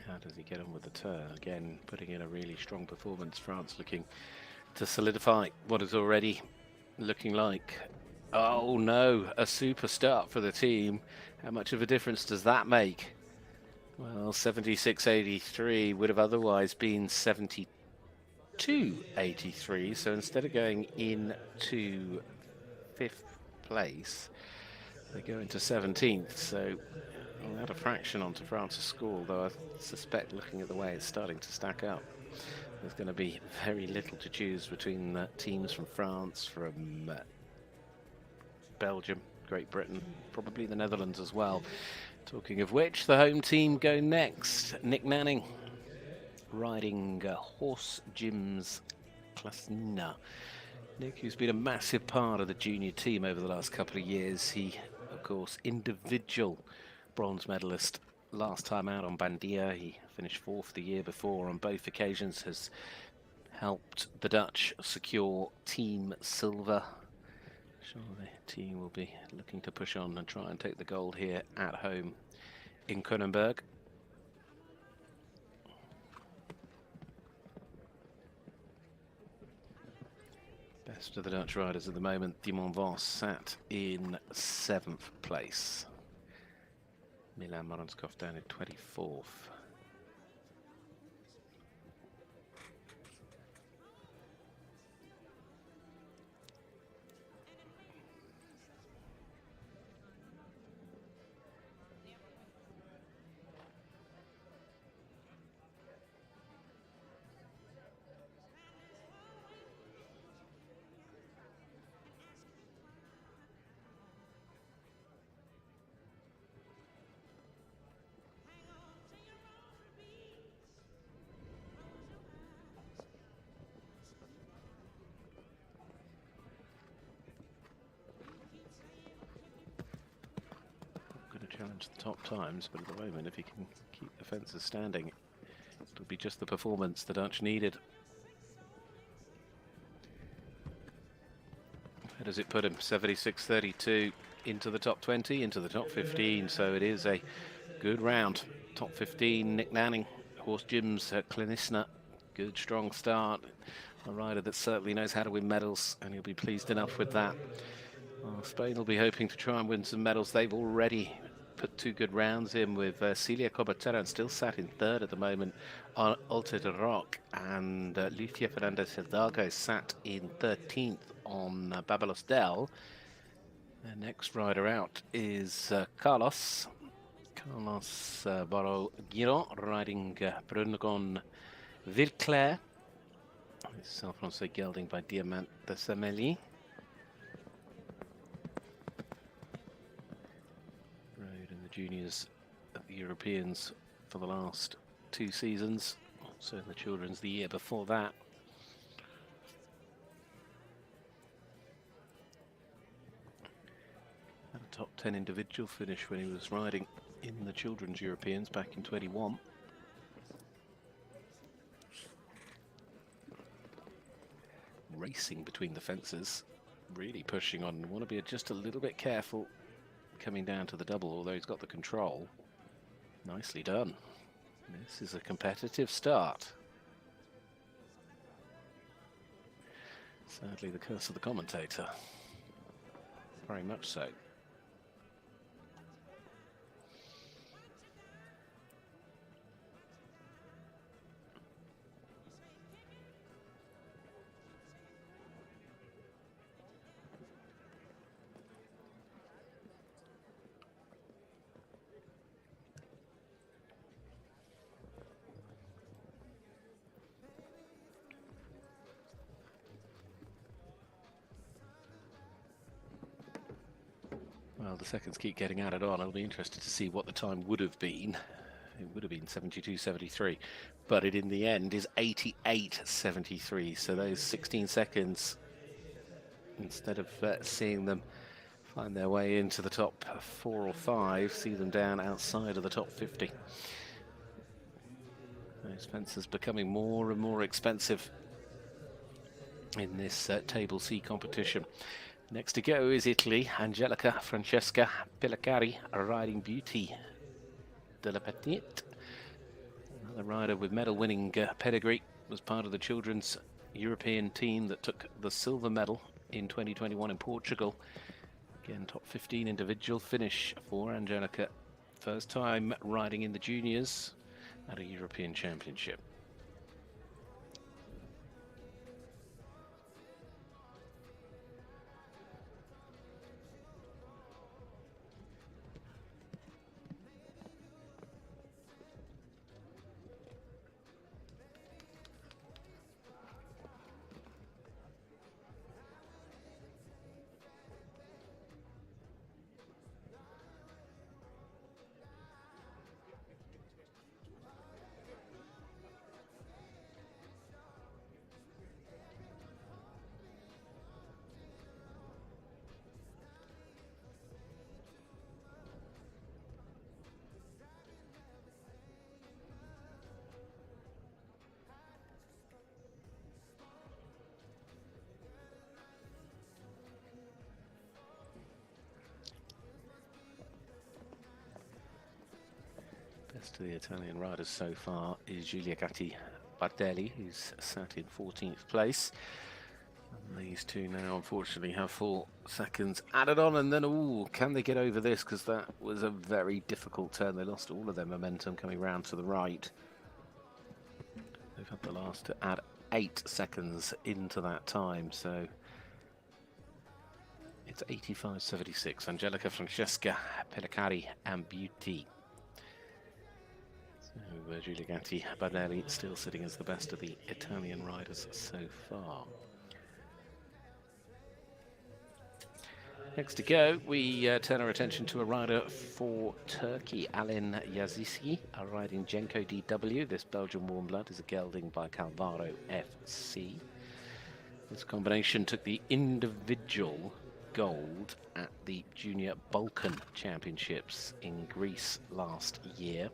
How does he get on with the turn? Again, putting in a really strong performance. France looking to solidify what is already looking like, oh no, a super start for the team. How much of a difference does that make? Well, 76.83 would have otherwise been 72.83. So instead of going into 5th place, they go into 17th. So we'll add a fraction onto France's score, though I suspect, looking at the way it's starting to stack up, there's going to be very little to choose between teams from France, from Belgium, Great Britain, probably the Netherlands as well. Talking of which, the home team go next. Nick Nanning riding Horse Jim's Klasnina. Nick, who's been a massive part of the junior team over the last couple of years. He, of course, individual bronze medalist last time out on Bandia. He finished 4th the year before on both occasions, has helped the Dutch secure team silver. Sure, the team will be looking to push on and try and take the gold here at home in Kronenberg. Best of the Dutch riders at the moment, Dimon Vos sat in 7th place. Milan Moronskov down in 24th. Challenge the top times, but at the moment, if he can keep the fences standing, it'll be just the performance the Dutch needed. Where does it put him? 76.32 into the top 20, into the top 15, so it is a good round. Top 15, Nick Nanning, Horse Jim's Klanisna, good strong start. A rider that certainly knows how to win medals, and he'll be pleased enough with that. Well, Spain will be hoping to try and win some medals. They've already put 2 good rounds in with Celia Cobertera, and still sat in 3rd at the moment on Alta de Rock, and Lucia Fernandez Hidalgo sat in 13th on Babalos Del. The next rider out is Carlos Barreau-Guiron riding Brunegon Villeclair. Saint-Français gelding by Diamant de Samelli. Juniors at the Europeans for the last 2 seasons, also in the children's the year before that. top 10 individual finish when he was riding in the Children's Europeans back in 21. Racing between the fences, really pushing on. Want to be just a little bit careful coming down to the double, although he's got the control. Nicely done. This is a competitive start. Sadly, the curse of the commentator. Very much so. Well, the seconds keep getting added on. I'll be interested to see what the time would have been. It would have been 72.73, but it in the end is 88.73. So those 16 seconds, instead of seeing them find their way into the top 4 or 5, see them down outside of the top 50. Those fences becoming more and more expensive in this Table C competition. Next to go is Italy, Angelica Francesca Pellicari, a riding beauty de la Petite. Another rider with medal-winning pedigree, was part of the children's European team that took the silver medal in 2021 in Portugal. Again, top 15 individual finish for Angelica. First time riding in the juniors at a European Championship. Best of the Italian riders so far is Giulia Gatti Bardelli, who's sat in 14th place. And these two now unfortunately have 4 seconds added on, and then, ooh, can they get over this? Because that was a very difficult turn. They lost all of their momentum coming round to the right. They've had the last to add 8 seconds into that time, so it's 85.76. Angelica Francesca Pellicari and Beauty. So Giulia Gatti Bardelli still sitting as the best of the Italian riders so far. Next to go, we turn our attention to a rider for Turkey, Alin Yazisi, riding Genko DW. This Belgian warm blood is a gelding by Calvaro FC. This combination took the individual gold at the Junior Balkan Championships in Greece last year.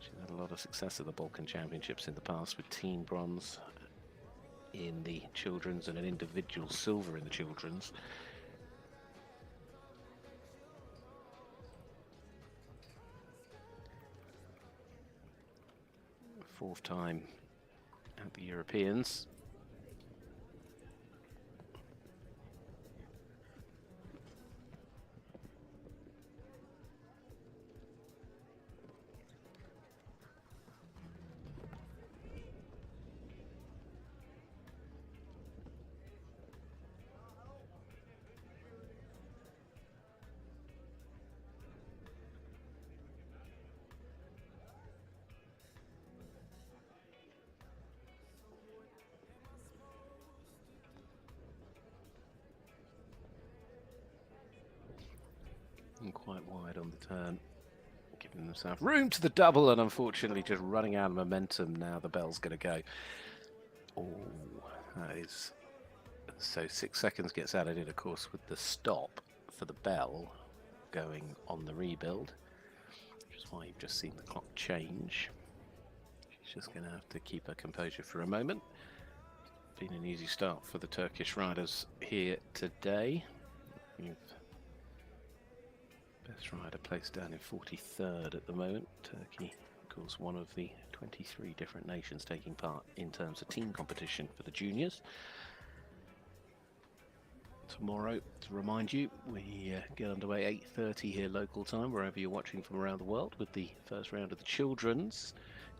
She's had a lot of success at the Balkan Championships in the past, with team bronze in the children's and an individual silver in the children's. Fourth time at the Europeans. And quite wide on the turn, giving themselves room to the double, and unfortunately just running out of momentum. Now the bell's going to go. Oh, that is... So 6 seconds gets added in, of course, with the stop. for the bell going on the rebuild, which is why you've just seen the clock change. She's just going to have to keep her composure for a moment. Been an easy start for the Turkish riders here today. Best rider placed down in 43rd at the moment. Turkey, of course, one of the 23 different nations taking part in terms of team competition for the juniors. Tomorrow, to remind you, we get underway 8:30 here local time, wherever you're watching from around the world, with the first round of the Children's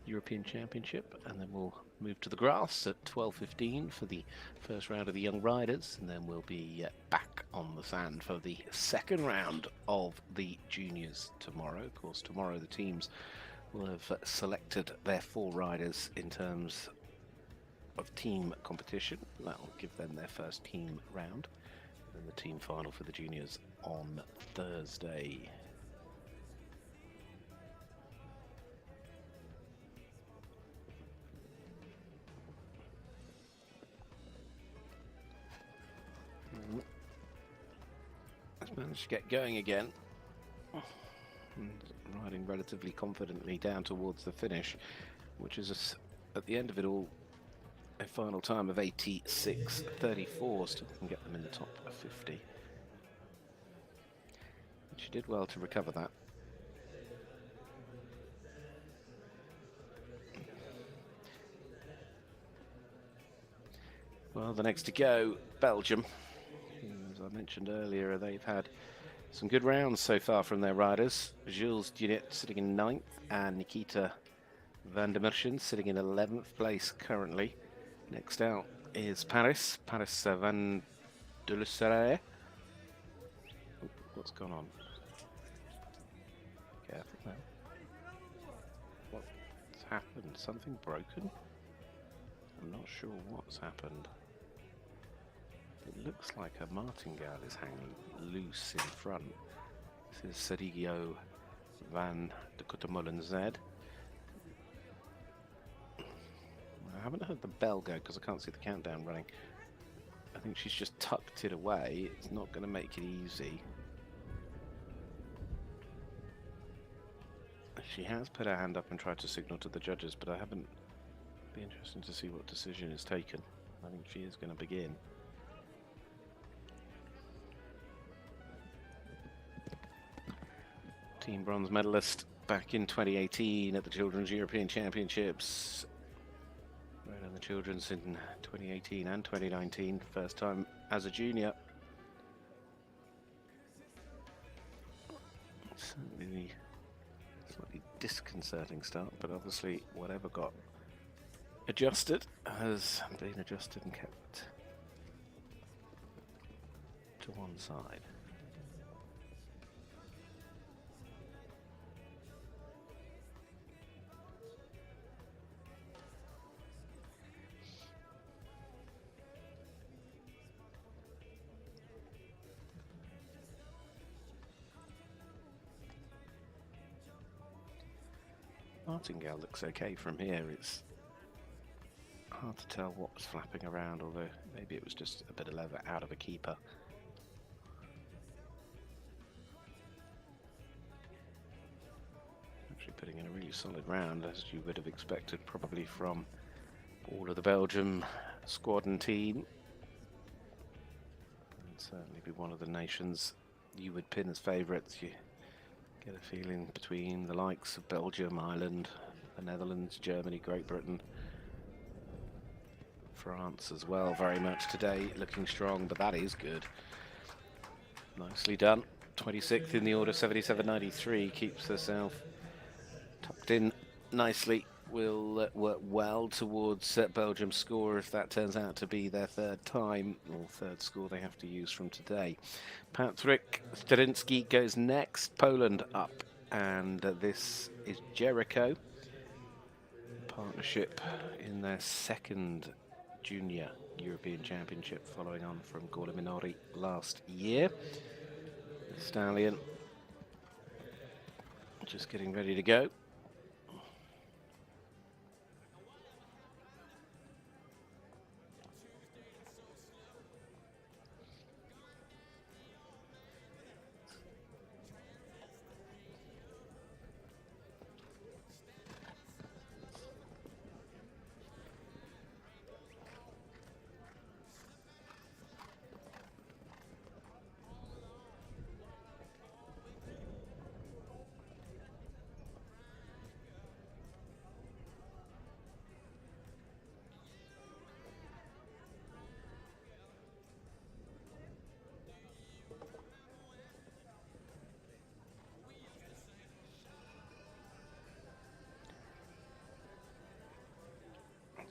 European Championship, and then we'll move to the grass at 12:15 for the first round of the Young Riders, and then we'll be back on the sand for the second round of the Juniors tomorrow. Of course, tomorrow the teams will have selected their 4 riders in terms of team competition. That'll give them their first team round, and the team final for the Juniors on Thursday. Let's manage to get going again. And riding relatively confidently down towards the finish, which is at the end of it all a final time of 86.34. Still can get them in the top 50. And she did well to recover that. Well, the next to go, Belgium. As I mentioned earlier, they've had some good rounds so far from their riders. Jules Dunet sitting in 9th, and Nikita van der Merchen sitting in 11th place currently. Next out is Paris van der Lusseraie. What's gone on? Careful now. What's happened? Something broken? I'm not sure what's happened. It looks like a martingale is hanging loose in front. This is Sergio van de Cotemolen-Z. I haven't heard the bell go because I can't see the countdown running. I think she's just tucked it away. It's not going to make it easy. She has put her hand up and tried to signal to the judges, but I haven't. Be interesting to see what decision is taken. I think she is going to begin. Team bronze medalist back in 2018 at the Children's European Championships. Right on the Children's in 2018 and 2019. First time as a junior. Certainly the slightly disconcerting start, but obviously whatever got adjusted has been adjusted and kept to one side. Martingale looks okay from here. It's hard to tell what was flapping around, although maybe it was just a bit of leather out of a keeper. Actually putting in a really solid round, as you would have expected probably from all of the Belgium squad and team. And certainly be one of the nations you would pin as favourites. You get a feeling between the likes of Belgium, Ireland, the Netherlands, Germany, Great Britain, France as well, very much today looking strong, but that is good. Nicely done. 26th in the order, 77.93, keeps herself tucked in nicely. Will work well towards Belgium's score if that turns out to be their third time, or third score they have to use from today. Patrick Starinsky goes next, Poland up, and this is Jericho. Partnership in their second Junior European Championship, following on from Gorla Minori last year. The stallion just getting ready to go.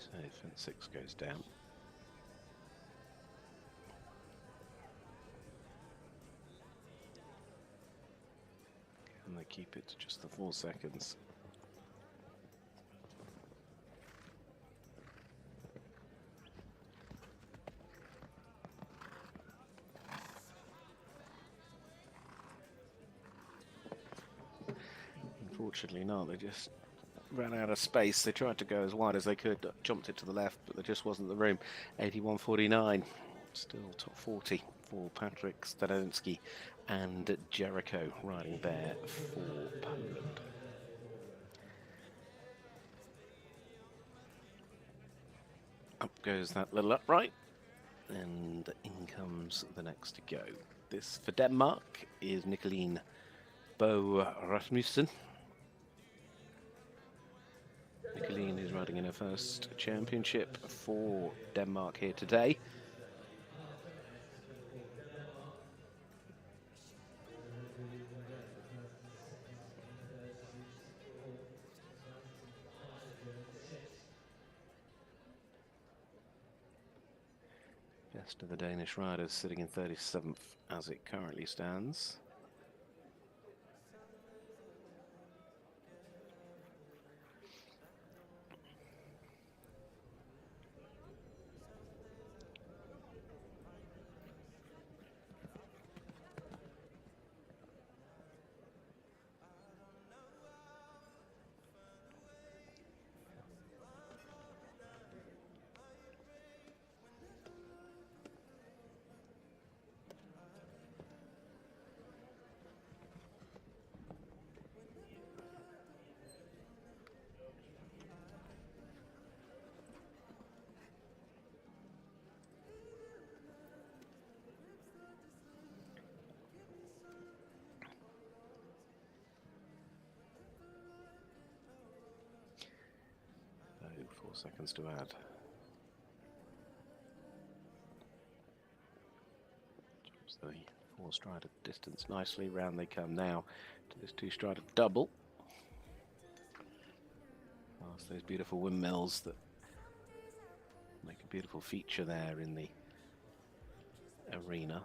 So fence 6 goes down. And they keep it to just the 4 seconds. Unfortunately not, they just ran out of space. They tried to go as wide as they could, jumped it to the left, but there just wasn't the room. 81.49, still top 40 for Patrick Stadonski and Jericho riding there for Poland. Up goes that little upright, and in comes the next to go. This for Denmark is Nicoline Bo Rasmussen. Nicoline is riding in her first championship for Denmark here today. Best of the Danish riders sitting in 37th as it currently stands. So 4 seconds to add. Drops the 4-strider distance nicely. Round they come now to this 2-strider double. Past those beautiful windmills that make a beautiful feature there in the arena.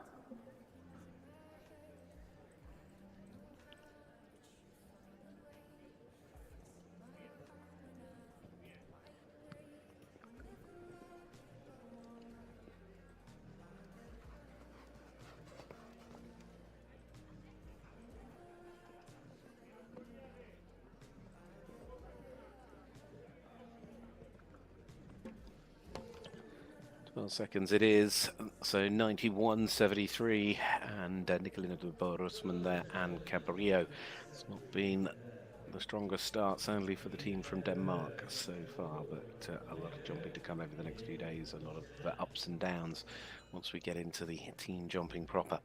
Seconds it is, so 91.73, and Nicolina de Borusman there and Cabrillo. It's not been the strongest start, certainly for the team from Denmark so far, but a lot of jumping to come over the next few days, a lot of ups and downs once we get into the team jumping proper.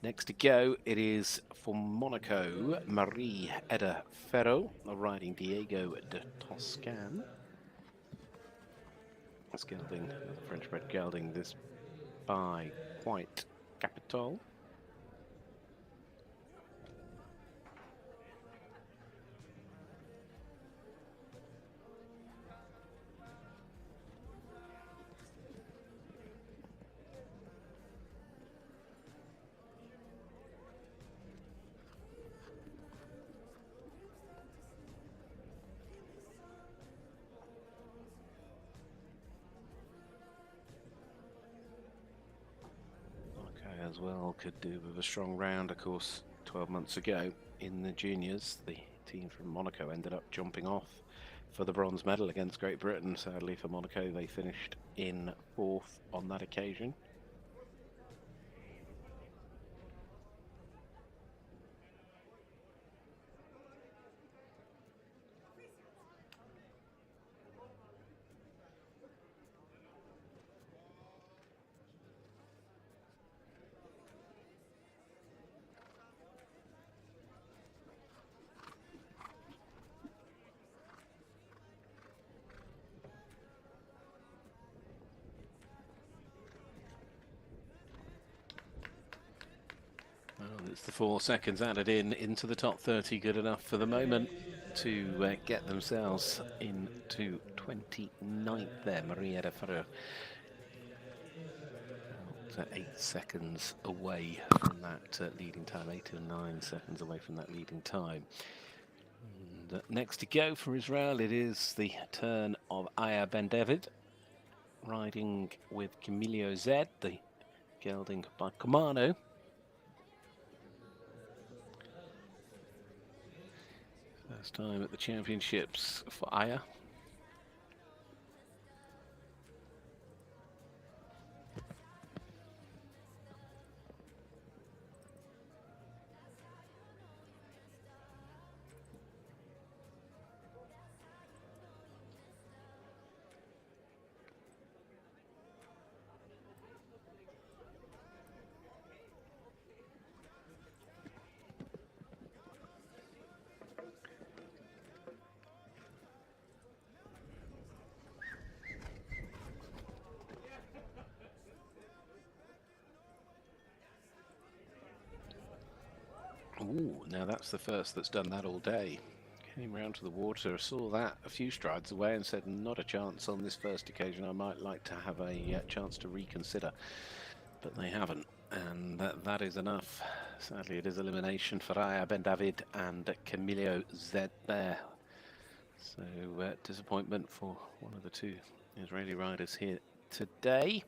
Next to go, it is for Monaco, Marie Eda Ferro riding Diego de Toscan. That's gelding, the French bred gelding, this by White Capital. As well could do with a strong round. Of course, 12 months ago in the juniors, the team from Monaco ended up jumping off for the bronze medal against Great Britain. Sadly for Monaco, they finished in 4th on that occasion. It's the 4 seconds added into the top 30, good enough for the moment to get themselves into 29th there, Maria Ferrer. 8 seconds away from that leading time, 8 or 9 seconds away from that leading time. And next to go for Israel, it is the turn of Aya Ben David, riding with Camilio Z, the gelding by Comano. First time at the championships for Aya. Ooh, now that's the first that's done that all day. Came round to the water, saw that a few strides away and said, not a chance on this first occasion. I might like to have a chance to reconsider. But they haven't, and that is enough. Sadly, it is elimination for Aya Ben David and Camilio Z there. So disappointment for one of the two Israeli riders here today.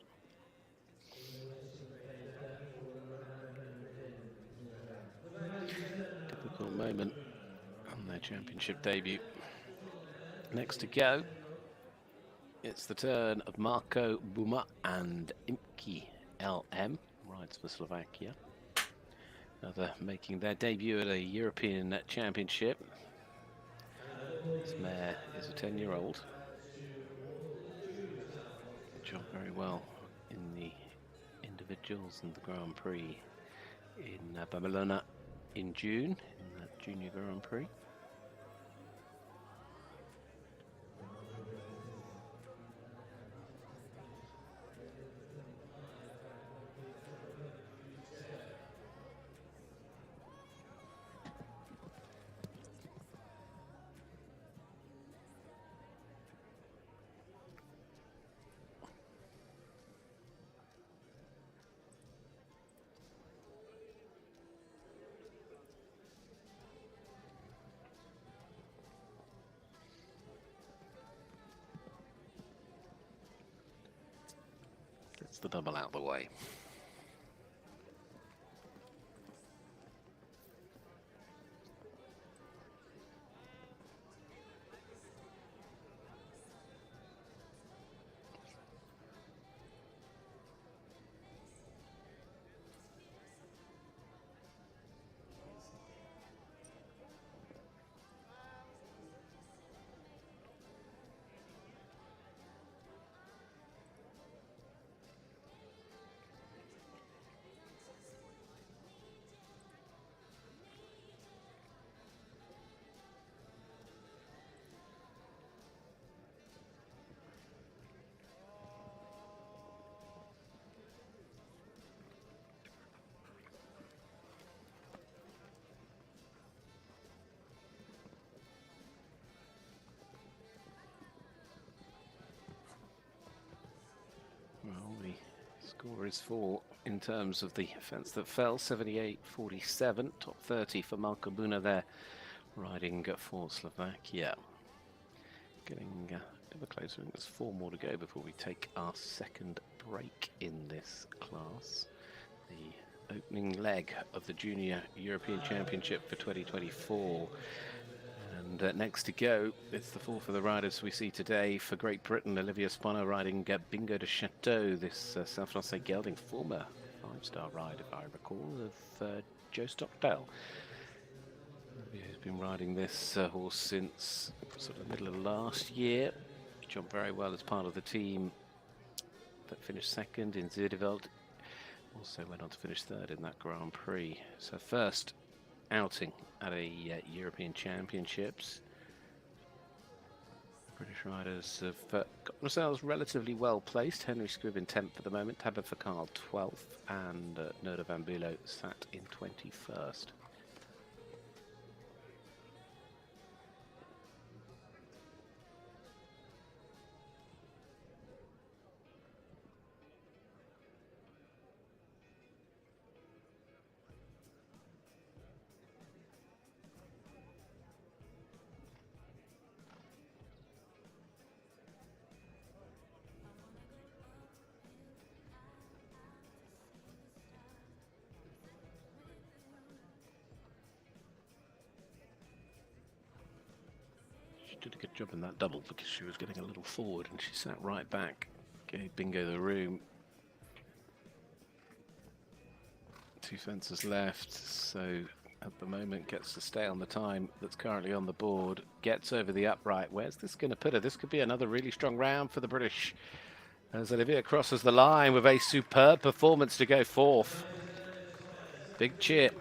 Difficult moment on their championship debut. Next to go, it's the turn of Marko Buma and Imki LM, rides for Slovakia. Another making their debut at a European Championship. This mare is a 10-year-old. Jumped very well in the individuals and the Grand Prix in Barcelona in June, in the Junior Grand Prix. Gets the double out of the way. Well, the score is 4 in terms of the fence that fell, 78-47, top 30 for Marko Buna there, riding for Slovakia. Getting ever closer, and there's 4 more to go before we take our second break in this class. The opening leg of the Junior European Championship for 2024. And next to go, it's the 4th of the riders we see today for Great Britain. Olivia Spanner riding Bingo de Chateau, this South Francais gelding, former 5-star ride, if I recall, of Joe Stockdale. Olivia's been riding this horse since sort of the middle of last year. He jumped very well as part of the team that finished 2nd in Zuideveld. Also went on to finish 3rd in that Grand Prix. So first outing at a European Championships. British riders have got themselves relatively well placed. Henry Scriven 10th at the moment, Taberfacal 12th, and Noda Van Bulo sat in 21st. She did a good job in that double because she was getting a little forward and she sat right back, gave Bingo the room. 2 fences left, so at the moment gets to stay on the time that's currently on the board, gets over the upright. Where's this going to put her? This could be another really strong round for the British, as Olivia crosses the line with a superb performance to go fourth. Big cheer.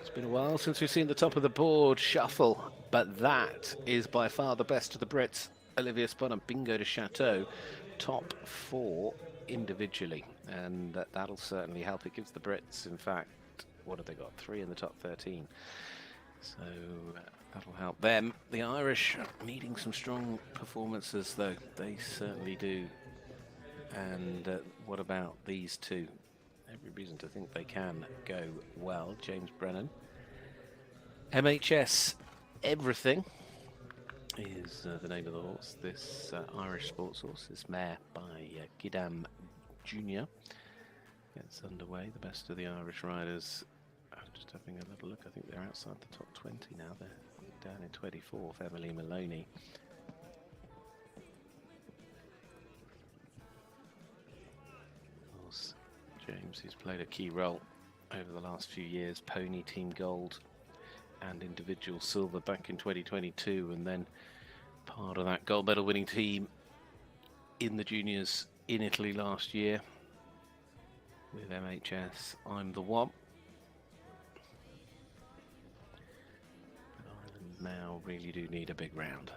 It's been a while since we've seen the top of the board shuffle, but that is by far the best of the Brits. Olivia Spon and Bingo de Chateau, top 4 individually, and that'll certainly help. It gives the Brits, in fact, what have they got? 3 in the top 13. So that'll help them. The Irish needing some strong performances, though. They certainly do. And what about these two? Every reason to think they can go well. James Brennan. MHS Everything is the name of the horse. This Irish sports horse, this mare by Gidam Jr. gets underway. The best of the Irish riders. Just having a little look, I think they're outside the top 20 now. They're down in 24th, Emily Maloney. Of course, James, who's played a key role over the last few years, pony team gold and individual silver back in 2022, and then part of that gold medal winning team in the juniors in Italy last year with MHS I'm the One. But Ireland now really do need a big round.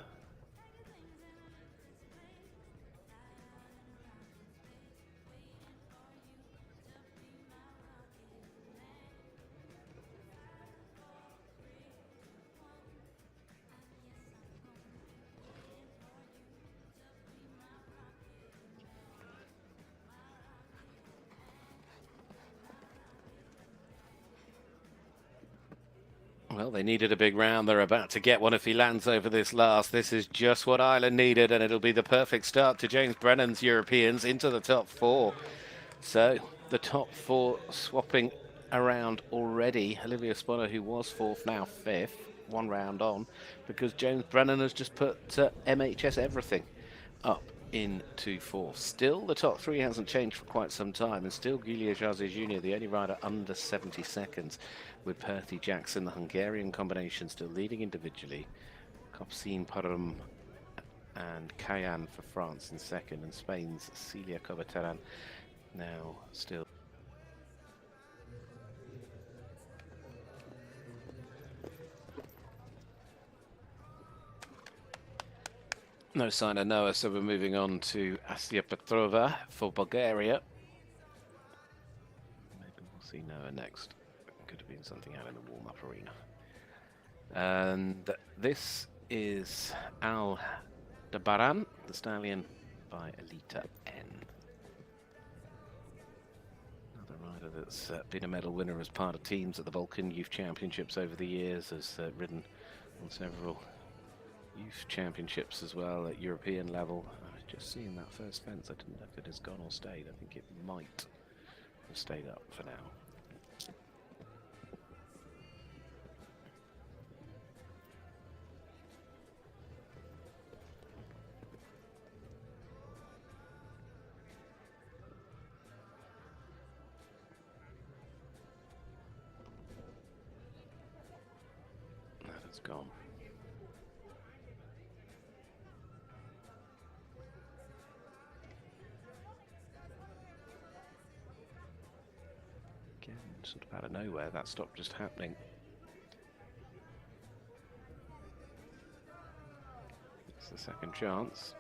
Well, they needed a big round. They're about to get one if he lands over this last. This is just what Ireland needed, and it'll be the perfect start to James Brennan's Europeans into the top 4. So the top 4 swapping around already. Olivia Sponner, who was 4th, now 5th, 1 round on, because James Brennan has just put MHS Everything up into 4th. Still, the top 3 hasn't changed for quite some time, and still Guilherme José Jr., the only rider under 70 seconds, with Perthy Jackson, the Hungarian combination, still leading individually. Copsine Parum and Cayenne for France in 2nd, and Spain's Celia Cobateran now still. No sign of Noah, so we're moving on to Asia Petrova for Bulgaria. Maybe we'll see Noah next. Could have been something out in the warm-up arena. And this is Al Debaran, the stallion by Elita N. Another rider that's been a medal winner as part of teams at the Balkan Youth Championships over the years, has ridden on several youth championships as well at European level. I was just seeing that first fence. I didn't know if it has gone or stayed. I think it might have stayed up for now. That has gone. Again, sort of out of nowhere, that stopped just happening. It's the second chance.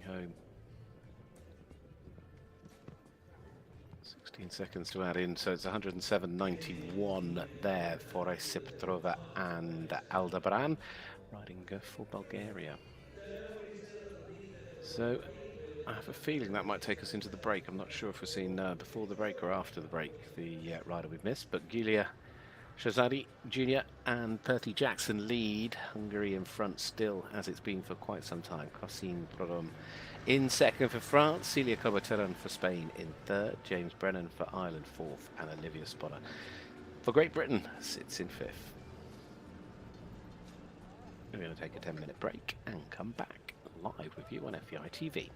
Home. 15 seconds to add in, so it's 107.91 there for Siptrova and Aldebaran, riding for Bulgaria. So I have a feeling that might take us into the break. I'm not sure if we're seeing before the break or after the break the rider we've missed, but Giulia Shahzadi Jr. and Perthy Jackson lead. Hungary in front still, as it's been for quite some time. Cosine Prodom in second for France, Celia Coberteran for Spain in third, James Brennan for Ireland fourth, and Olivia Spotter for Great Britain sits in fifth. We're going to take a 10-minute break and come back live with you on FEI TV.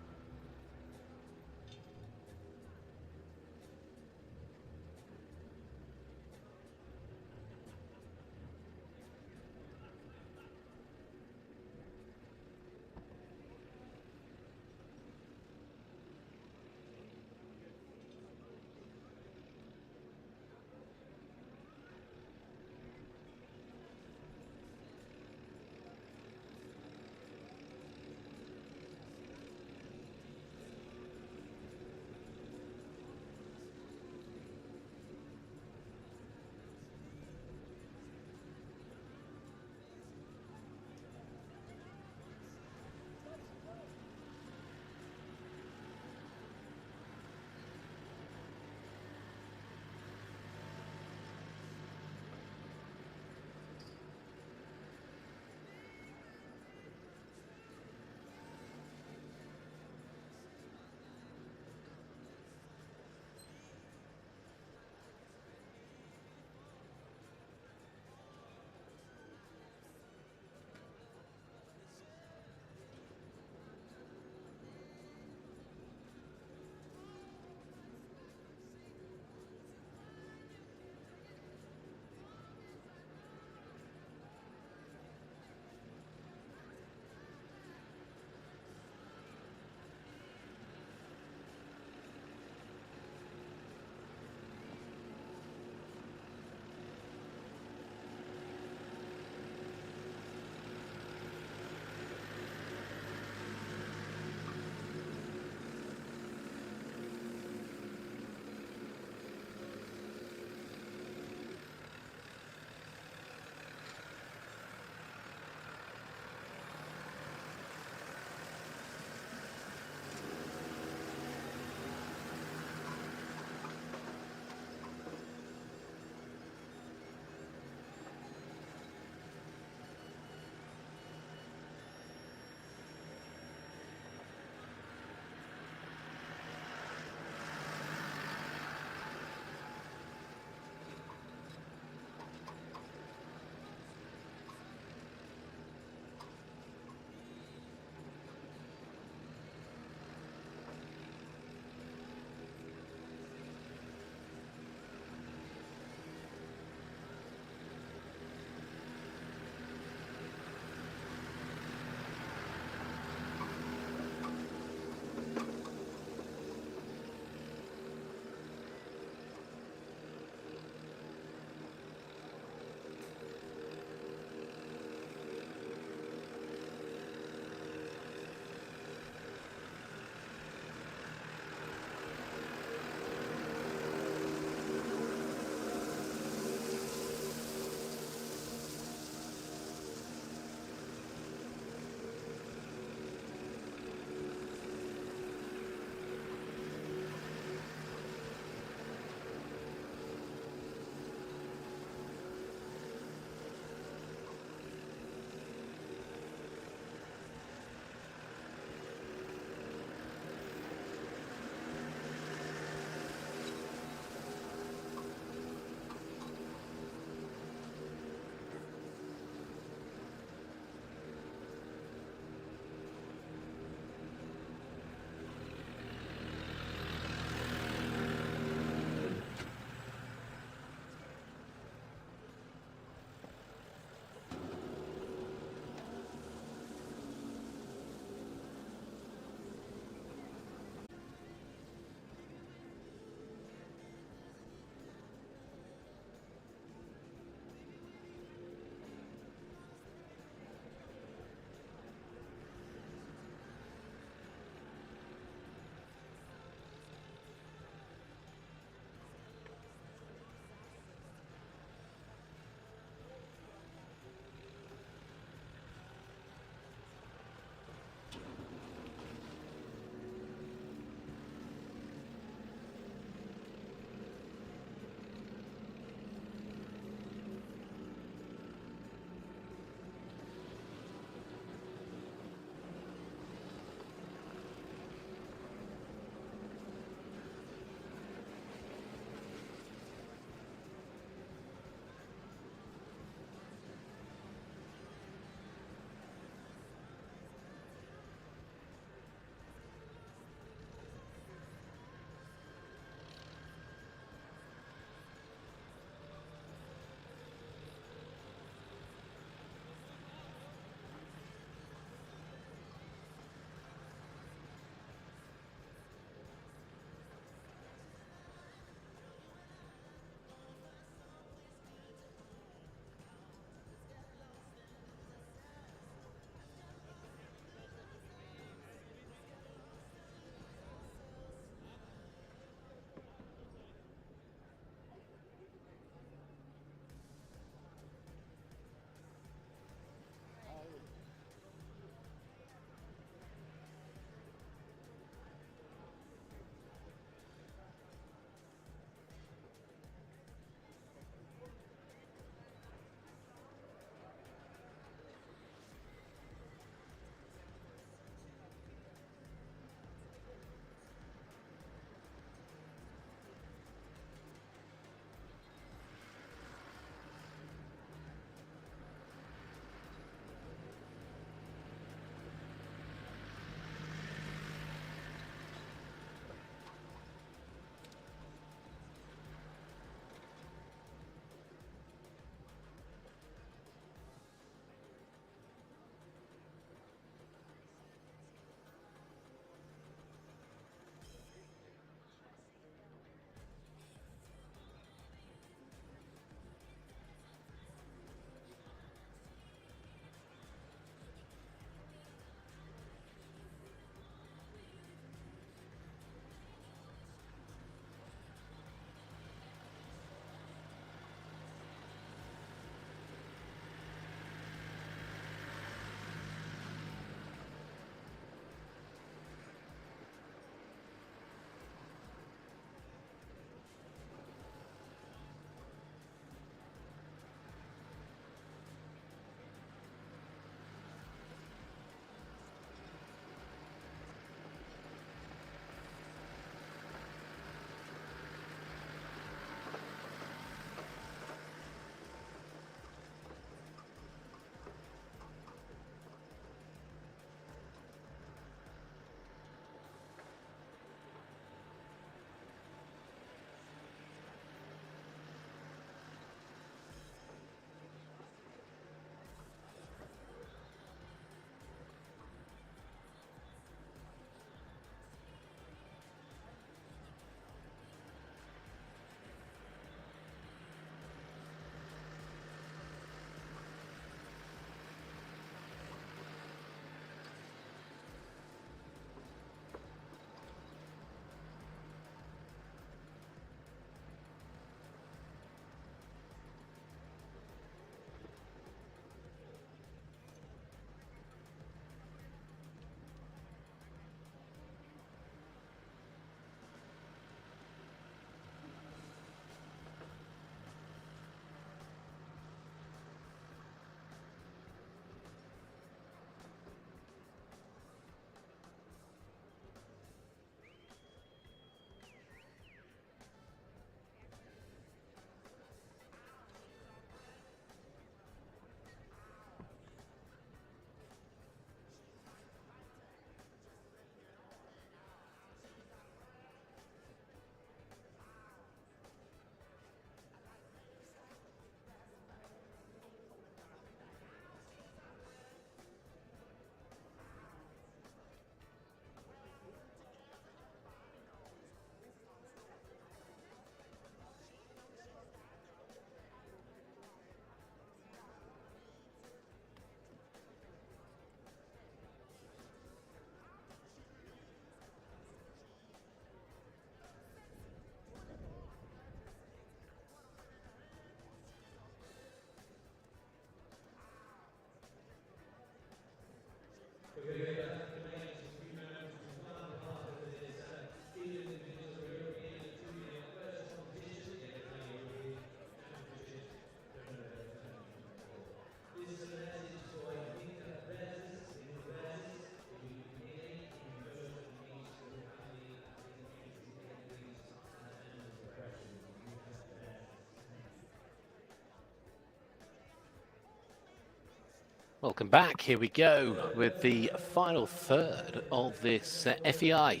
Welcome back. Here we go with the final third of this FEI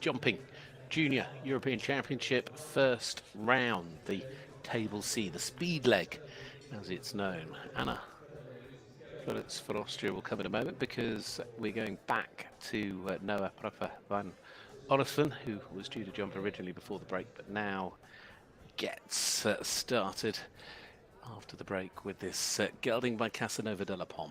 Jumping Junior European Championship first round, the Table C, the speed leg as it's known. Anna Florets for Austria will come in a moment because we're going back to Noah Proper van Orisven, who was due to jump originally before the break, but now gets started after the break with this gelding by Casanova de la Pomme.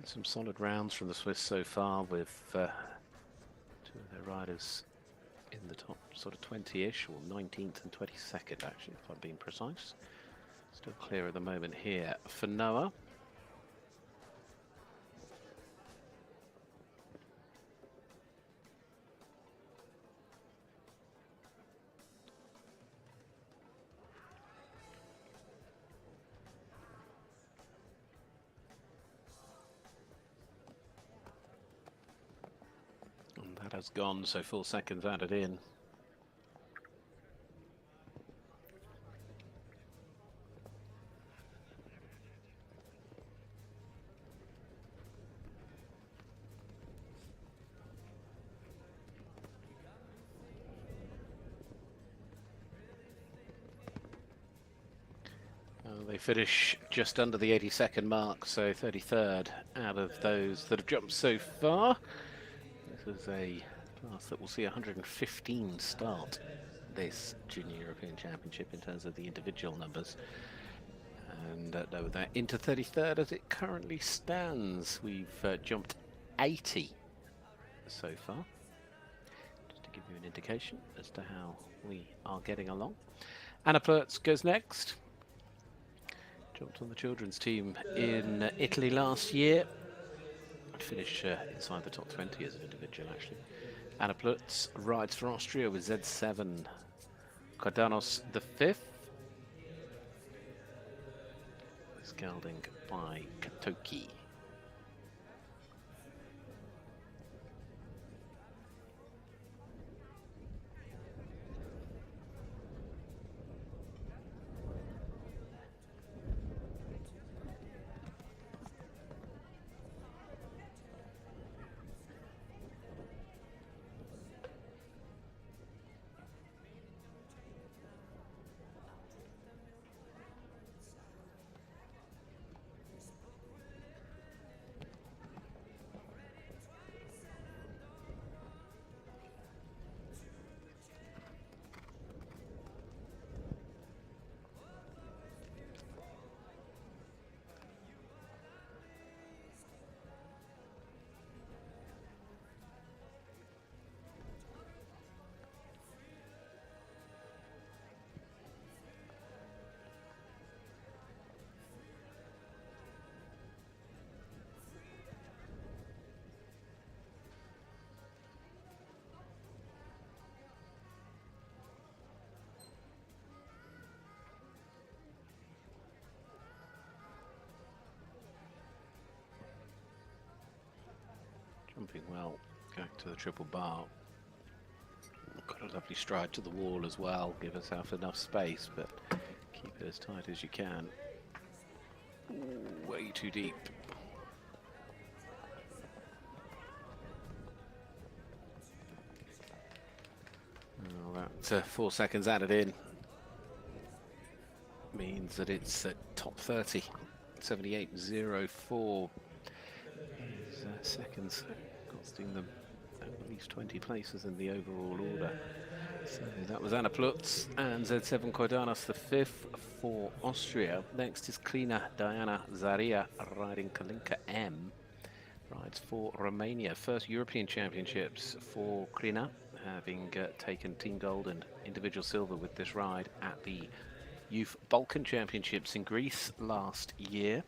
Some solid rounds from the Swiss so far, with two of their riders in the top sort of 20-ish, or 19th and 22nd actually, if I'm being precise. Still clear at the moment here for Noah. That has gone, so 4 seconds added in. They finish just under the 80-second mark, so 33rd out of those that have jumped so far. This is a class that will see 115 start this Junior European Championship in terms of the individual numbers. And no, they're into 33rd as it currently stands. We've jumped 80 so far, just to give you an indication as to how we are getting along. Anna Plertz goes next. Jumped on the children's team in Italy last year. Finished inside the top 20 as an individual, actually. Anna Plertz rides for Austria with Z7 Cordanos the 5th. Gelding by Katoki. Jumping well, going to the triple bar. Got a lovely stride to the wall as well. Give yourself enough space, but keep it as tight as you can. Ooh, way too deep. Well, that 4 seconds added in means that it's at top 30. 78.04 seconds, costing them at least 20 places in the overall order. So that was Anna Plertz and Z7 Cordanos the 5th for Austria. Next is Klina Diana Zaria riding Kalinka M. Rides for Romania. First European Championships for Klina. having taken team gold and individual silver with this ride at the Youth Balkan Championships in Greece last year.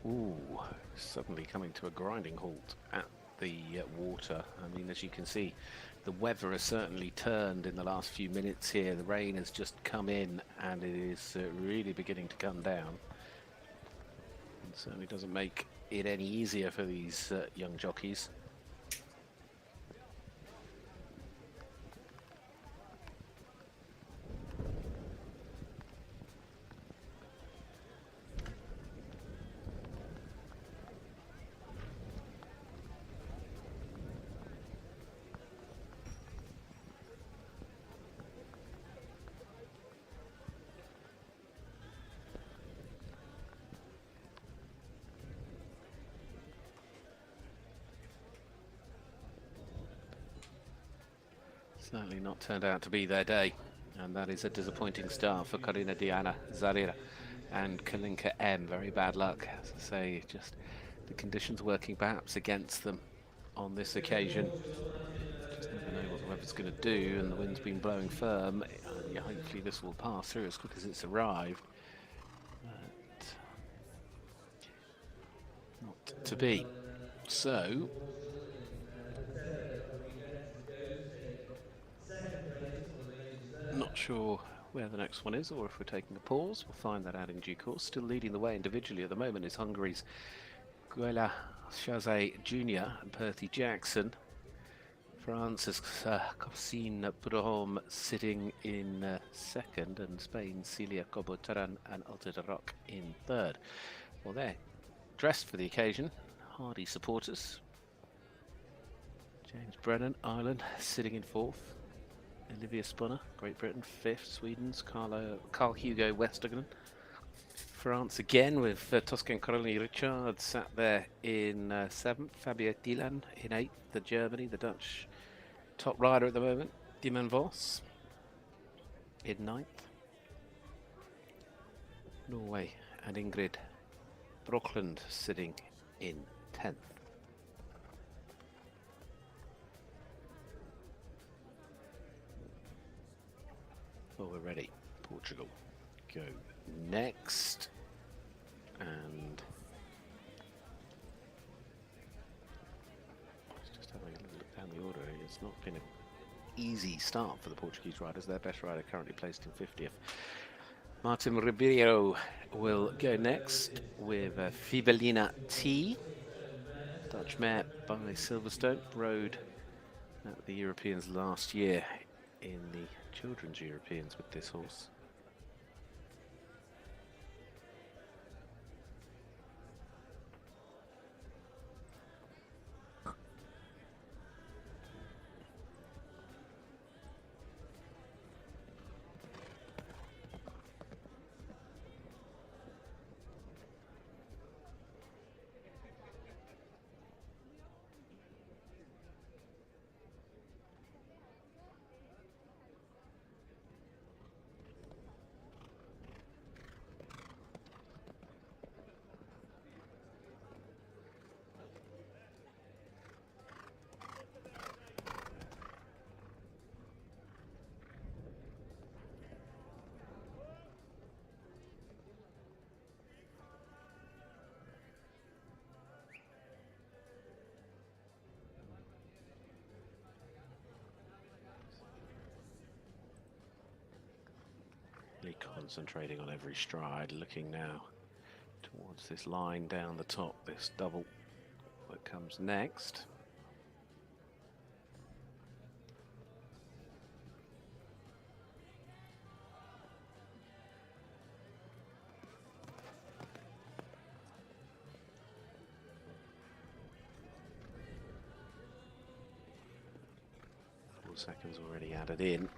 Ooh, suddenly coming to a grinding halt at the water. I mean, as you can see, the weather has certainly turned in the last few minutes here. The rain has just come in and it is really beginning to come down. It certainly doesn't make it any easier for these young jockeys. Certainly not turned out to be their day, and that is a disappointing start for Karina Diana, Zarira and Kalinka M. Very bad luck, as I say, just the conditions working perhaps against them on this occasion. Just never know what the weather's going to do, and the wind's been blowing firm. Yeah, hopefully this will pass through as quick as it's arrived. But not to be. So not sure where the next one is, or if we're taking a pause. We'll find that out in due course. Still leading the way individually at the moment is Hungary's Guela Shaze Jr. and Perthy Jackson. France's Kosine Brahom sitting in second, and Spain's Celia Cobo-Taran and Alta Rock in third. Well, they're dressed for the occasion, hardy supporters. James Brennan, Ireland, sitting in fourth. Olivia Spunner, Great Britain, fifth. Sweden's Carl Hugo Westergren. France again with Toscan Caroline Richard sat there in seventh. Fabio Thielen in eighth. Germany, the Dutch top rider at the moment, Dimon Vos in ninth. Norway and Ingrid Brockland sitting in 10th. Well, we're ready. Portugal go next. And just having a little look down the order. It's not been an easy start for the Portuguese riders. Their best rider currently placed in 50th. Martin Ribeiro will go next with Fibelina T. Dutch mare by Silverstone, rode at the Europeans last year in the Children's Europeans with this horse. Really concentrating on every stride, looking now towards this line down the top, this double that comes next. seconds already added in.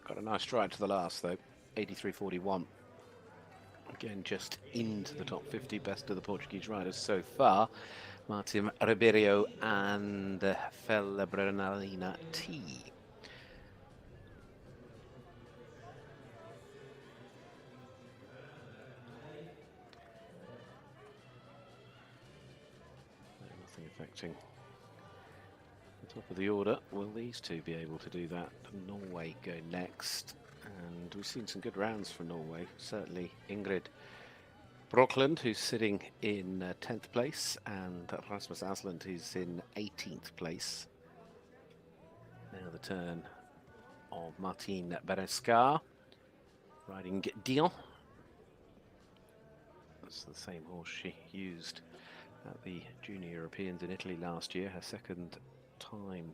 Got a nice stride to the last though, 83.41. Again, just into the top 50, best of the Portuguese riders so far. Martin Ribeiro and Felbrenalina T. Nothing affecting the top of the order. Will these two be able to do that? Norway go next. And we've seen some good rounds from Norway. Certainly Ingrid Brockland, who's sitting in 10th place, and Rasmus Asland, who's in 18th place. Now the turn of Martine Berescar, riding Dion. That's the same horse she used at the Junior Europeans in Italy last year, her second time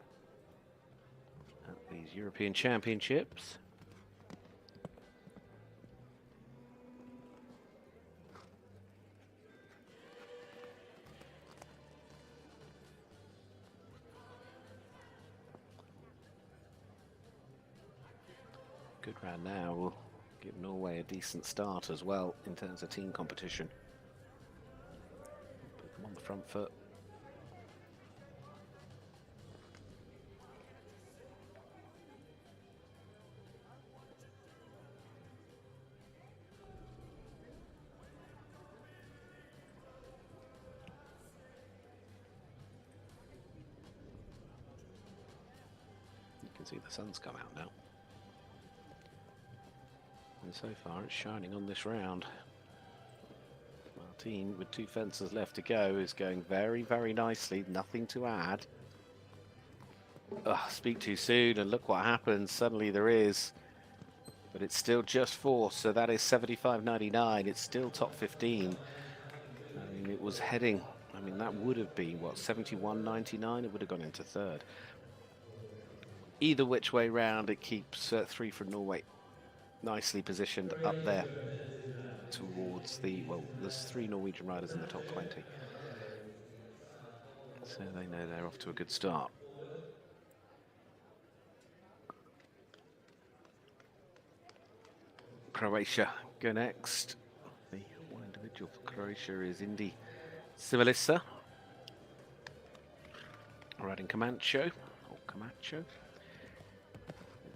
at these European Championships. Good round now will give Norway a decent start as well in terms of team competition. Put them on the front foot. You can see the sun's come out now. And so far it's shining on this round. Martine, with 2 fences left to go, is going very, very nicely. Nothing to add. Speak too soon and look what happens. Suddenly there is. But it's still just 4, so that is 75.99. It's still top 15. I mean, it was heading, I mean, that would have been, what, 71.99? It would have gone into 3rd. Either which way round, it keeps 3 from Norway nicely positioned up there towards the, well, there's 3 Norwegian riders in the top 20. So they know they're off to a good start. Croatia go next. The one individual for Croatia is Indy Civilissa, riding Camacho, or Camacho.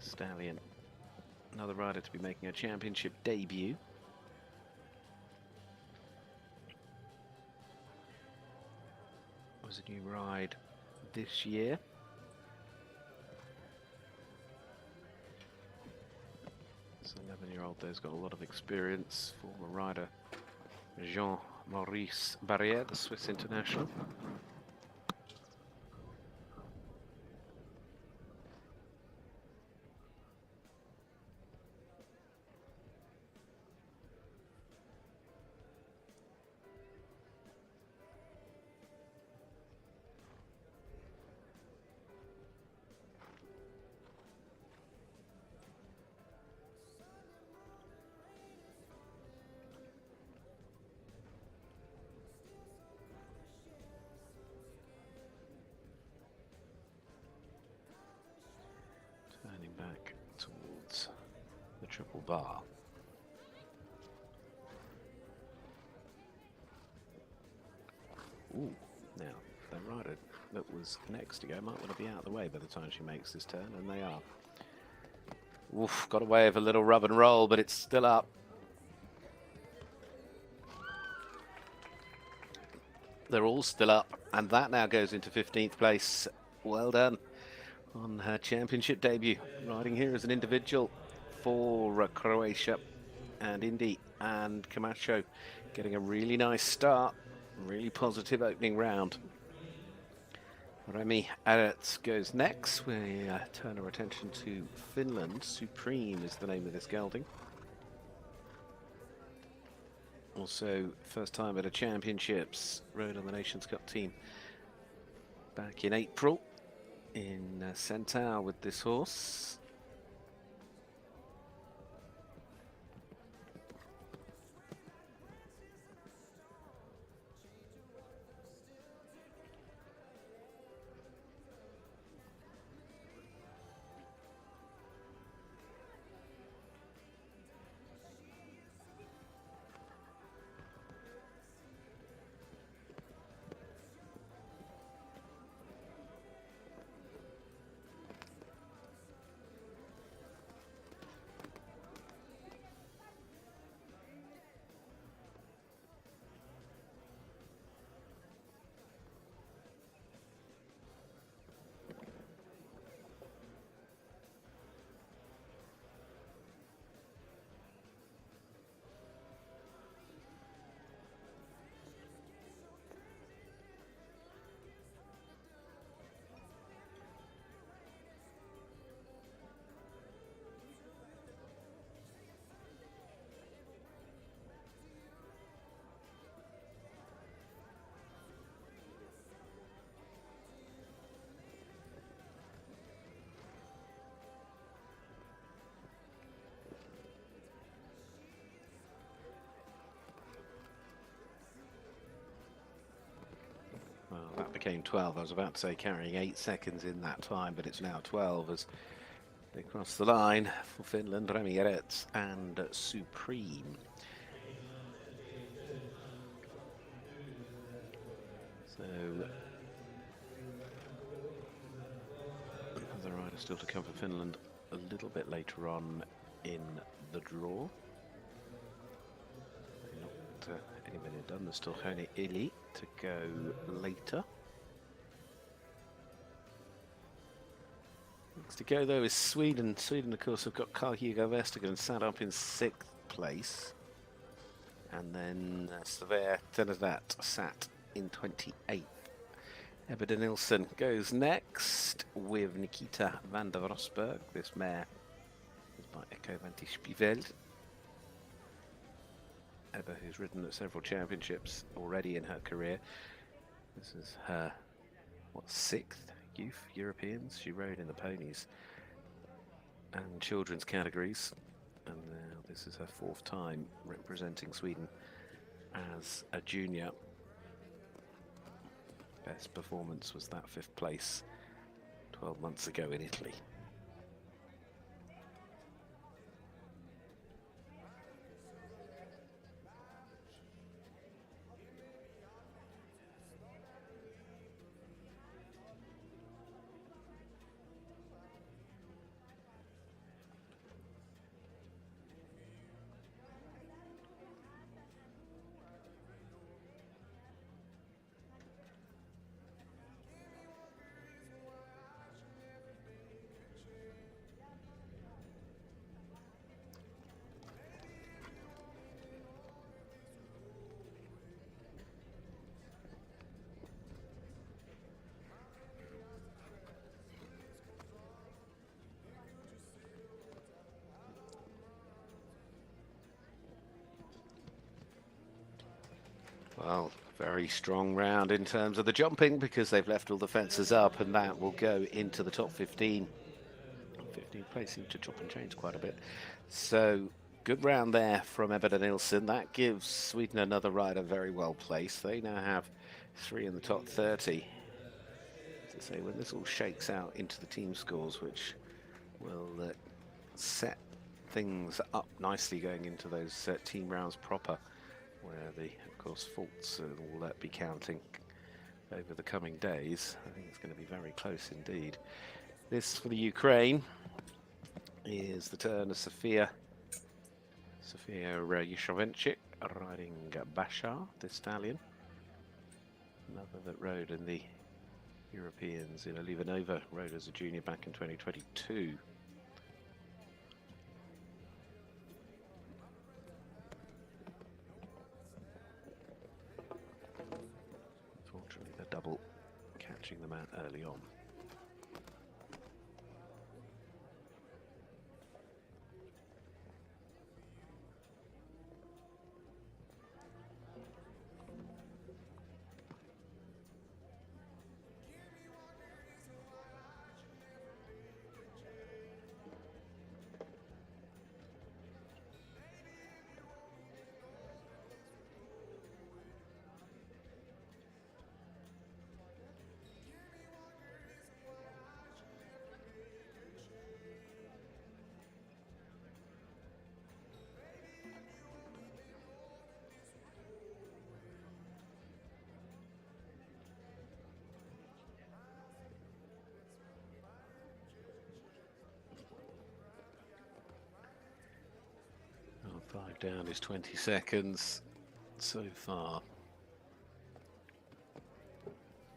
Stallion, another rider to be making a championship debut. It was a new ride this year. This 11-year-old there's got a lot of experience. Former rider Jean-Maurice Barrière, the Swiss international. Turning back towards the triple bar. Ooh, now that rider that was next to go might want to be out of the way by the time she makes this turn, and they are. Oof, got away with a little rub and roll, but it's still up. They're all still up, and that now goes into 15th place. Well done on her championship debut, riding here as an individual for Croatia and Indy and Camacho, getting a really nice start, really positive opening round. Remi Aerts goes next. We turn our attention to Finland. Supreme is the name of this gelding. Also, first time at a championships, rode on the Nations Cup team back in April in Centaur with this horse. became 12. I was about to say carrying 8 seconds in that time, but it's now 12 as they cross the line for Finland, Ramirez and Supreme. So another rider still to come for Finland a little bit later on in the draw. Not any minute done. There's still Hone Ili to go later. Next to go though is Sweden. Sweden, of course, have got Carl-Hugo Vestergaard sat up in 6th place. And then Sverre Tenedat sat in 28th. Ebba Nilsson goes next with Nikita van der Rosberg. This mare is by Echo Vanti Spivel. Ebba, who's ridden at several championships already in her career. This is her, what, 6th youth Europeans. She rode in the ponies and children's categories. And now this is her 4th time representing Sweden as a junior. Best performance was that 5th place 12 months ago in Italy. Well, very strong round in terms of the jumping because they've left all the fences up, and that will go into the top 15. 15th place seemed to chop and change quite a bit. So good round there from Ebba Nilsson. That gives Sweden another rider very well placed. They now have 3 in the top 30. To say, when this all shakes out into the team scores, which will set things up nicely going into those team rounds proper, where the, of course, faults will be counting over the coming days. I think it's going to be very close indeed. This for the Ukraine is the turn of Sofia Yushovenchik riding Bashar, the stallion. Another that rode in the Europeans in Olivanova, rode as a junior back in 2022. Unfortunately, the double catching them out early on. Oh, 5 down is 20 seconds so far.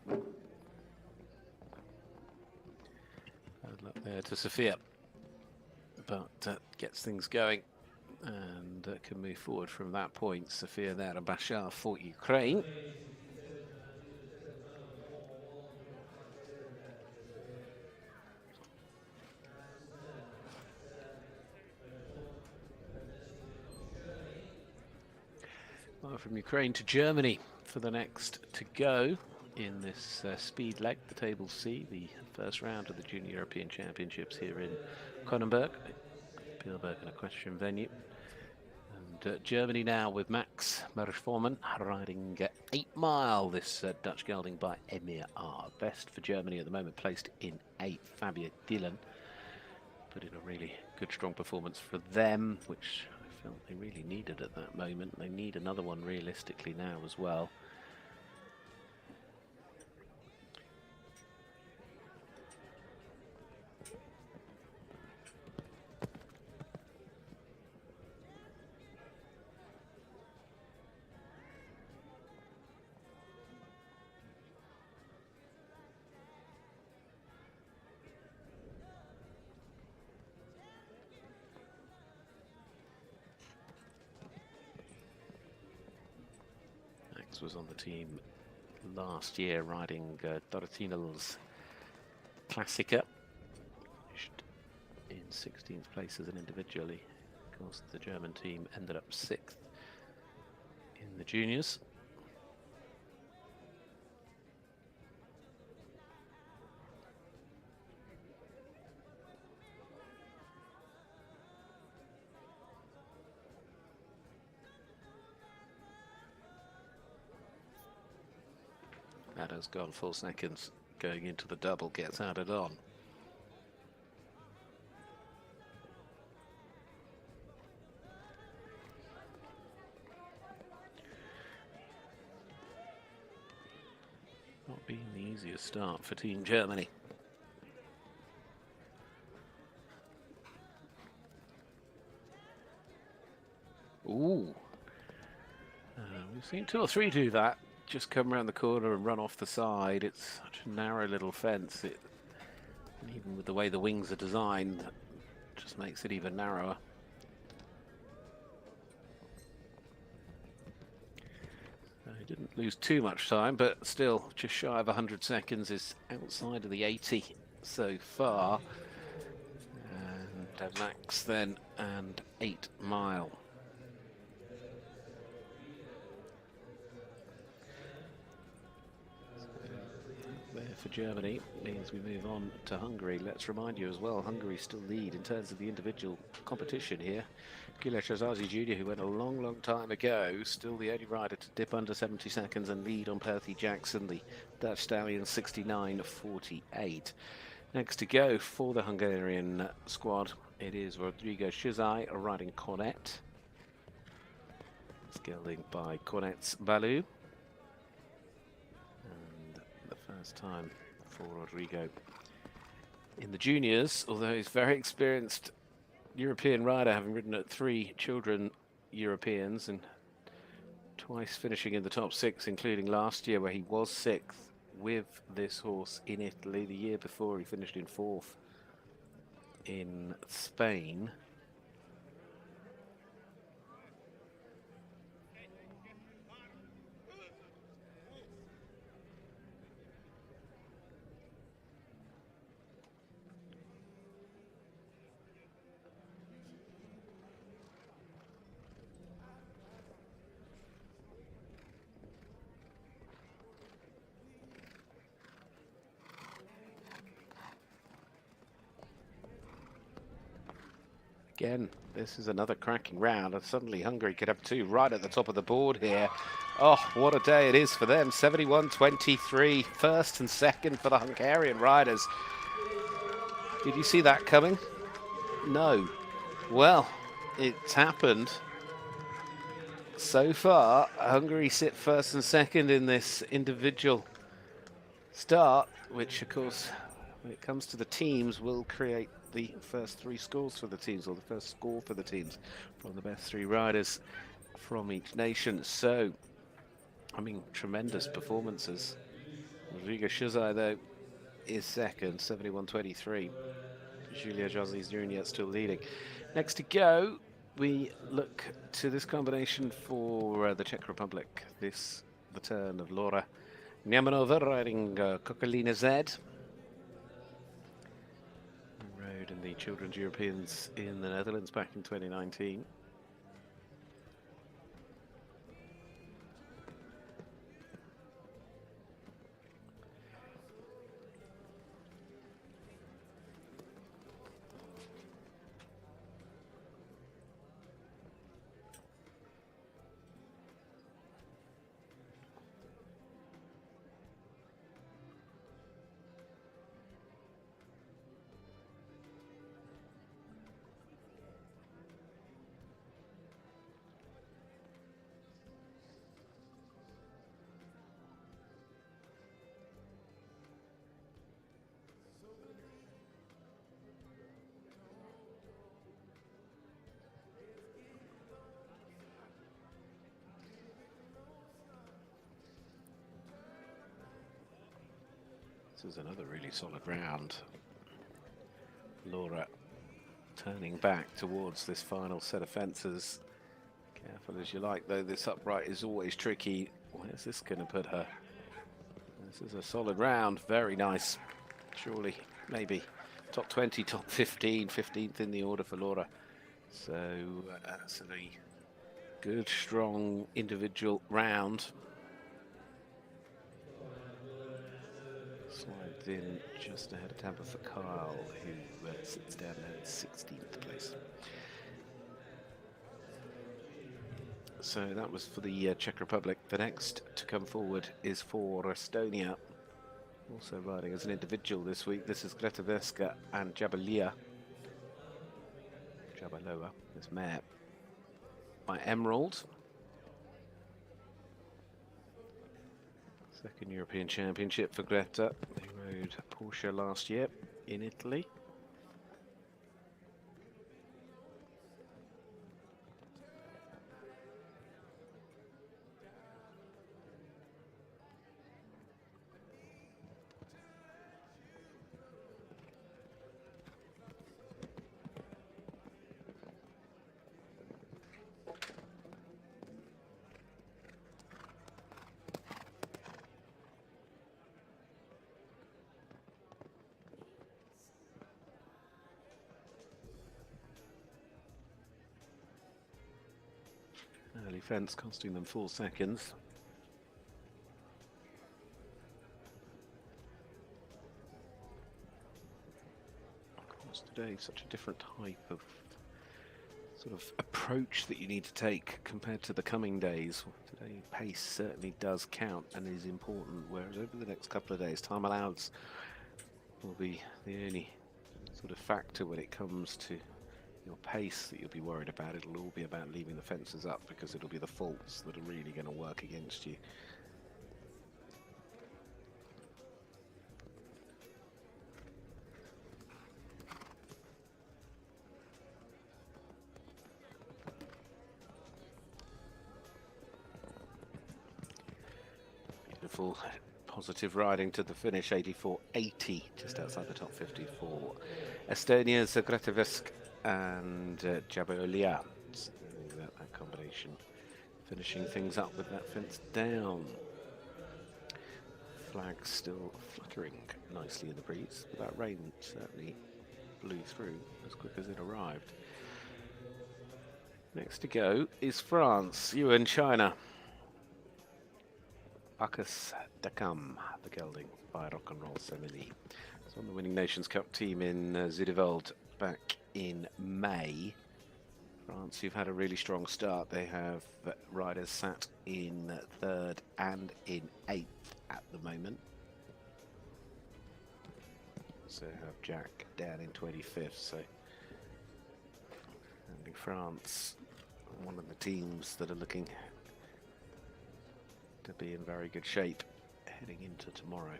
Good luck there to Sofia, but gets things going and can move forward from that point. Sofia there and Bashar for Ukraine. Well, from Ukraine to Germany for the next to go in this speed leg, the Table C, the first round of the Junior European Championships here in Kronenberg, Spielberg, an equestrian venue. And Germany now with Max Merschforman riding 8 Mile, this Dutch gelding by Emir R. Best for Germany at the moment, placed in 8th. Fabio Dillon put in a really good, strong performance for them, which I felt they really needed at that moment. They need another one realistically now as well. Was on the team last year riding Dorotinel's Classica. Finished in 16th place as an individually. Of course, the German team ended up 6th in the juniors. That has gone 4 seconds, going into the double, gets added on. Not being the easiest start for Team Germany. Ooh. We've seen 2 or 3 do that. Just come around the corner and run off the side. It's such a narrow little fence. And even with the way the wings are designed, it just makes it even narrower. He didn't lose too much time, but still just shy of 100 seconds is outside of the 80 so far. And Max then and 8 Mile. For Germany means we move on to Hungary. Let's remind you as well, Hungary still lead in terms of the individual competition here. Gülesh Azazi Jr., who went a long time ago, still the only rider to dip under 70 seconds and lead on Perthy Jackson, the Dutch stallion, 69.48. Next to go for the Hungarian squad, it is Rodrigo Shuzai riding Cornet. It's gelding by Cornet's Baloo. First time for Rodrigo in the juniors, although he's very experienced European rider, having ridden at 3 children Europeans and twice finishing in the top 6, including last year where he was 6th with this horse in Italy. The year before he finished in 4th in Spain. Again, this is another cracking round, and suddenly Hungary could have 2 right at the top of the board here. Oh, what a day it is for them. 71.23, first and second for the Hungarian riders. Did you see that coming? No. Well, it's happened. So far, Hungary sit first and second in this individual start, which of course, when it comes to the teams, will create the first 3 scores for the teams, or the first score for the teams from the best 3 riders from each nation. So, I mean, tremendous performances. Rodrigo Shuzai, though, is second, 71.23. Julia Josly's Jr. still leading. Next to go, we look to this combination for the Czech Republic. This, the turn of Laura Nyamanova riding Kokolina Z. Rode in the Children's Europeans in the Netherlands back in 2019. This is another really solid round. Laura turning back towards this final set of fences. Careful as you like, though, this upright is always tricky. Where's this going to put her? This is a solid round, very nice. Surely, maybe top 20, top 15, 15th in the order for Laura. So that's a good, strong individual round. Slides in just ahead of Tampa for Kyle, who sits down there in 16th place. So that was for the Czech Republic. The next to come forward is for Estonia. Also riding as an individual this week. This is Gretaveska and Jabaloa is mare by Emerald. Second European Championship for Greta. They rode Porsche last year in Italy. Early fence costing them 4 seconds. Of course, today such a different type of sort of approach that you need to take compared to the coming days. Today pace certainly does count and is important, whereas over the next couple of days time allowance will be the only sort of factor when it comes to your pace that you'll be worried about. It'll all be about leaving the fences up, because it'll be the faults that are really going to work against you. Beautiful positive riding to the finish, 84.80, just outside the top 54. Estonia's Gretaveska and Jabaloa. That combination finishing things up with that fence down. Flag still fluttering nicely in the breeze, but that rain certainly blew through as quick as it arrived. Next to go is France, you and China. Bacchus Dakam, the gelding by Rock and Roll Semini. It's on the winning Nations Cup team in Zuideveld back in May. France, who've had a really strong start. They have riders sat in 3rd and in 8th at the moment. So have Jack down in 25th. So and France, one of the teams that are looking to be in very good shape heading into tomorrow.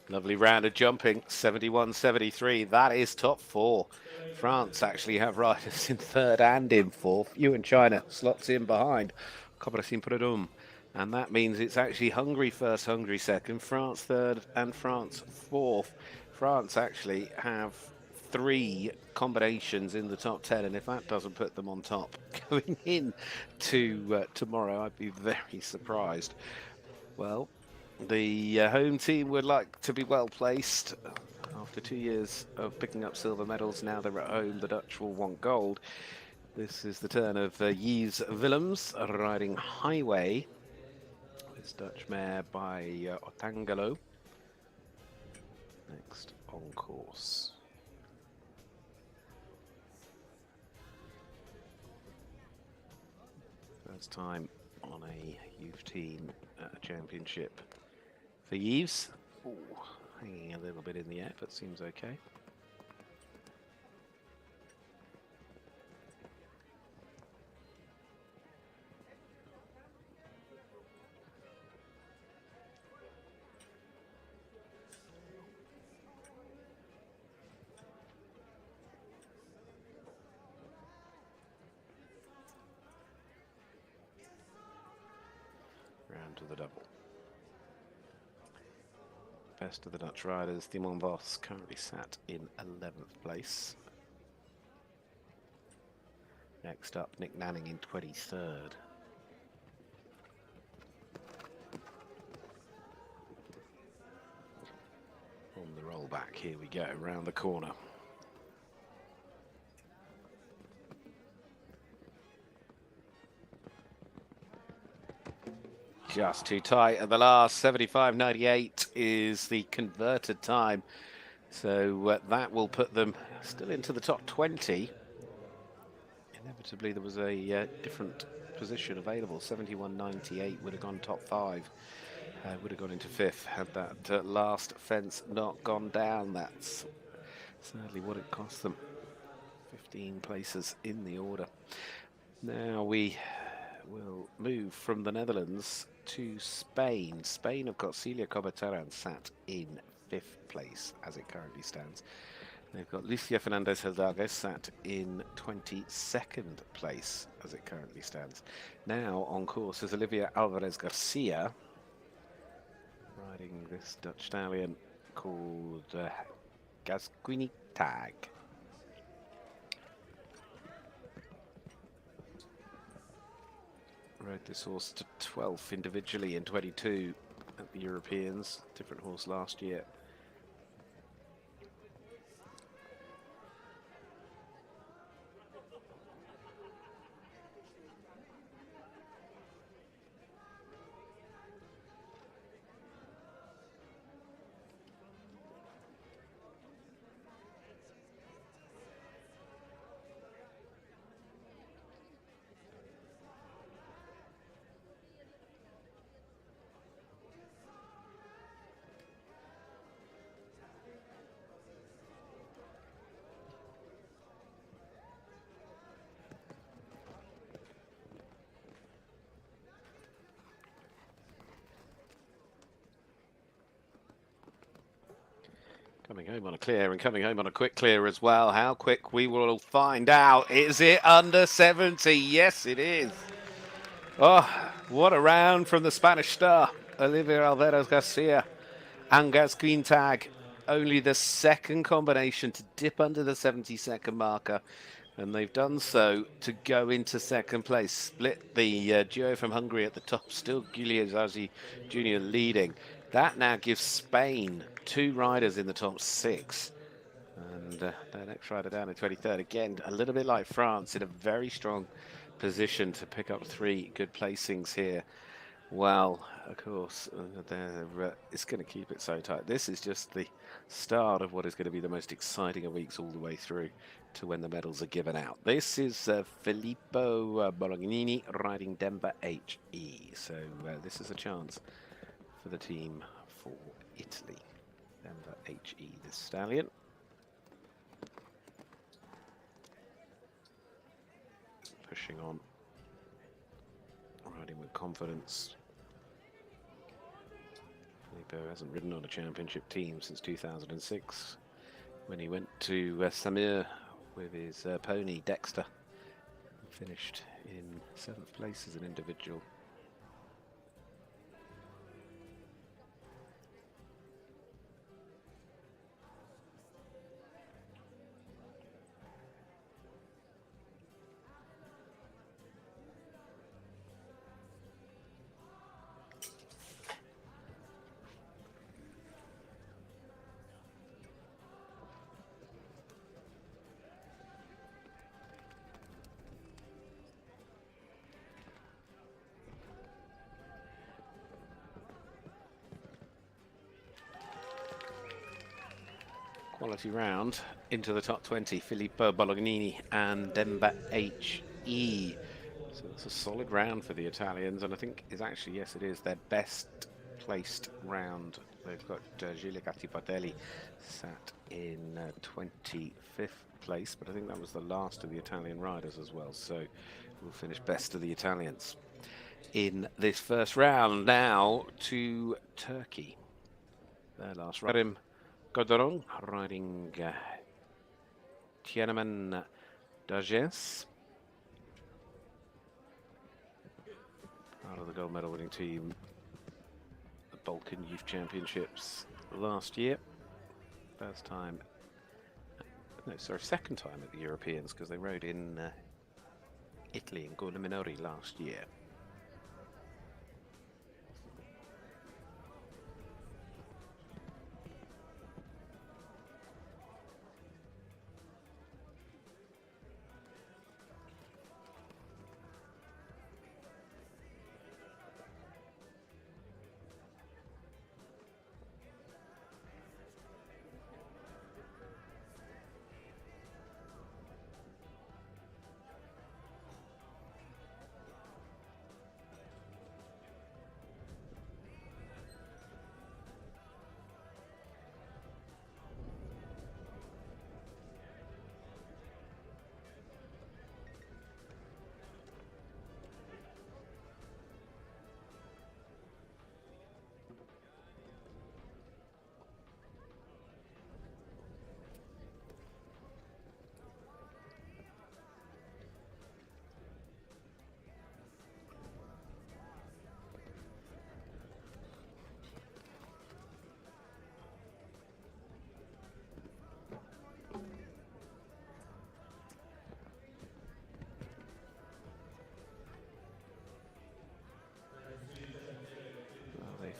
Lovely round of jumping, 71.73. That is top 4. France actually have riders in 3rd and in 4th. You and China slots in behind. Cobrasin Prudhomme. And that means it's actually Hungary 1st, Hungary 2nd, France 3rd, and France 4th. France actually have 3 combinations in the top 10, and if that doesn't put them on top going in to tomorrow, I'd be very surprised. Well, the home team would like to be well placed. After 2 years of picking up silver medals, now they're at home. The Dutch will want gold. This is the turn of Yves Willems riding Highway with It's Dutch mare by Otangalo. Next on course. First time on a youth team at a championship for Yves. Ooh, hanging a little bit in the air, but seems okay. Round to the double. Best of the Dutch riders, Timon Vos currently sat in 11th place. Next up, Nick Nanning in 23rd. On the roll back, here we go, round the corner. Just too tight at the last. 75.98 is the converted time. So that will put them still into the top 20. Inevitably, there was a different position available. 71.98 would have gone top 5. Would have gone into 5th had that last fence not gone down. That's sadly what it cost them. 15 places in the order. Now we will move from the Netherlands to Spain. Spain have got Celia Cobertaran sat in 5th place as it currently stands. They've got Lucia Fernandez Hidalgo sat in 22nd place as it currently stands. Now on course is Olivia Alvarez Garcia, riding this Dutch stallion called Gasquini Tag. Rode this horse to 12th individually in 22 at the Europeans. Different horse last year. Coming home on a clear and coming home on a quick clear as well. How quick we will find out. Is it under 70? Yes, it is. Oh, what a round from the Spanish star, Olivia Alvarez Garcia and Gasquin Tag. Only the second combination to dip under the 70-second marker. And they've done so to go into second place. Split the duo from Hungary at the top. Still Giulio Zazi Jr. leading. That now gives Spain 2 riders in the top 6. And their next rider down in 23rd. Again, a little bit like France, in a very strong position to pick up 3 good placings here. Well, of course, it's going to keep it so tight. This is just the start of what is going to be the most exciting of weeks all the way through to when the medals are given out. This is Filippo Bolognini riding Denver HE. So this is a chance for the team for Italy. Denver HE, this stallion. Pushing on. Riding with confidence. Filippo hasn't ridden on a championship team since 2006 when he went to Samir with his pony Dexter and finished in 7th place as an individual. quality round into the top 20. Filippo Bolognini and Demba H.E. So it's a solid round for the Italians, and I think is actually, yes, it is their best placed round. They've got Gilles Gattipatelli sat in 25th place, but I think that was the last of the Italian riders as well. So we'll finish best of the Italians in this first round. Now to Turkey. Their last round. Godorong riding Tiananmen Dages. Part of the gold medal winning team, the Balkan Youth Championships last year. Second time at the Europeans, because they rode in Italy in Gorda Minori last year.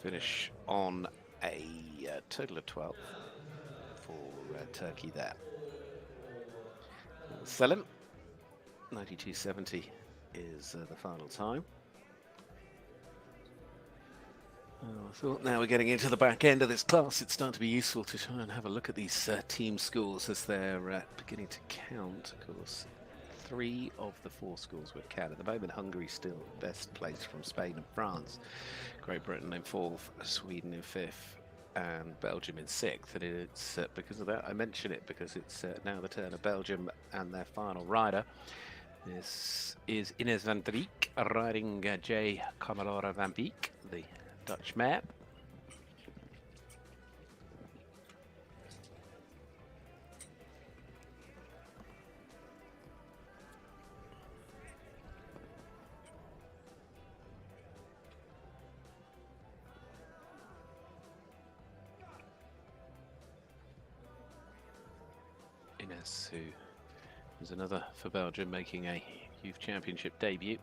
Finish on a total of 12 for Turkey there. Selim, 92.70 is the final time. I thought now we're getting into the back end of this class, it's starting to be useful to try and have a look at these team scores as they're beginning to count. Of course, 3 of the 4 schools would count. At the moment, Hungary still best placed from Spain and France. Great Britain in 4th, Sweden in 5th, and Belgium in 6th. And it's because of that, I mention it, because it's now the turn of Belgium and their final rider. This is Ines van Dijk riding J. Camalora van Beek, the Dutch mare. Ines, who is another for Belgium, making a youth championship debut.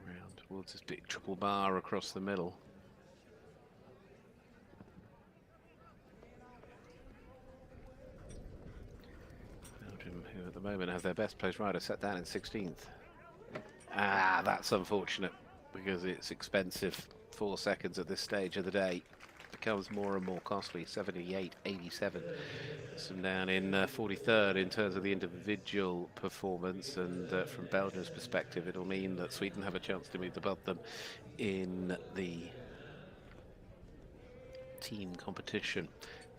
Round towards this big triple bar across the middle. Who at the moment have their best placed rider set down in 16th. Ah, that's unfortunate, because it's expensive. 4 seconds at this stage of the day becomes more and more costly. 78.87. Some down in 43rd in terms of the individual performance, and from Belgium's perspective, it'll mean that Sweden have a chance to move above them in the team competition.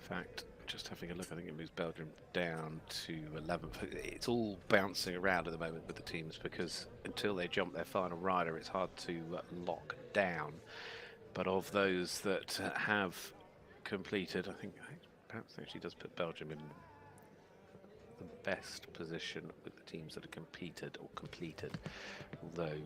In fact, just having a look, I think it moves Belgium down to 11th. It's all bouncing around at the moment with the teams, because until they jump their final rider, it's hard to lock down. But of those that have completed, I think perhaps actually does put Belgium in the best position with the teams that have competed or completed, although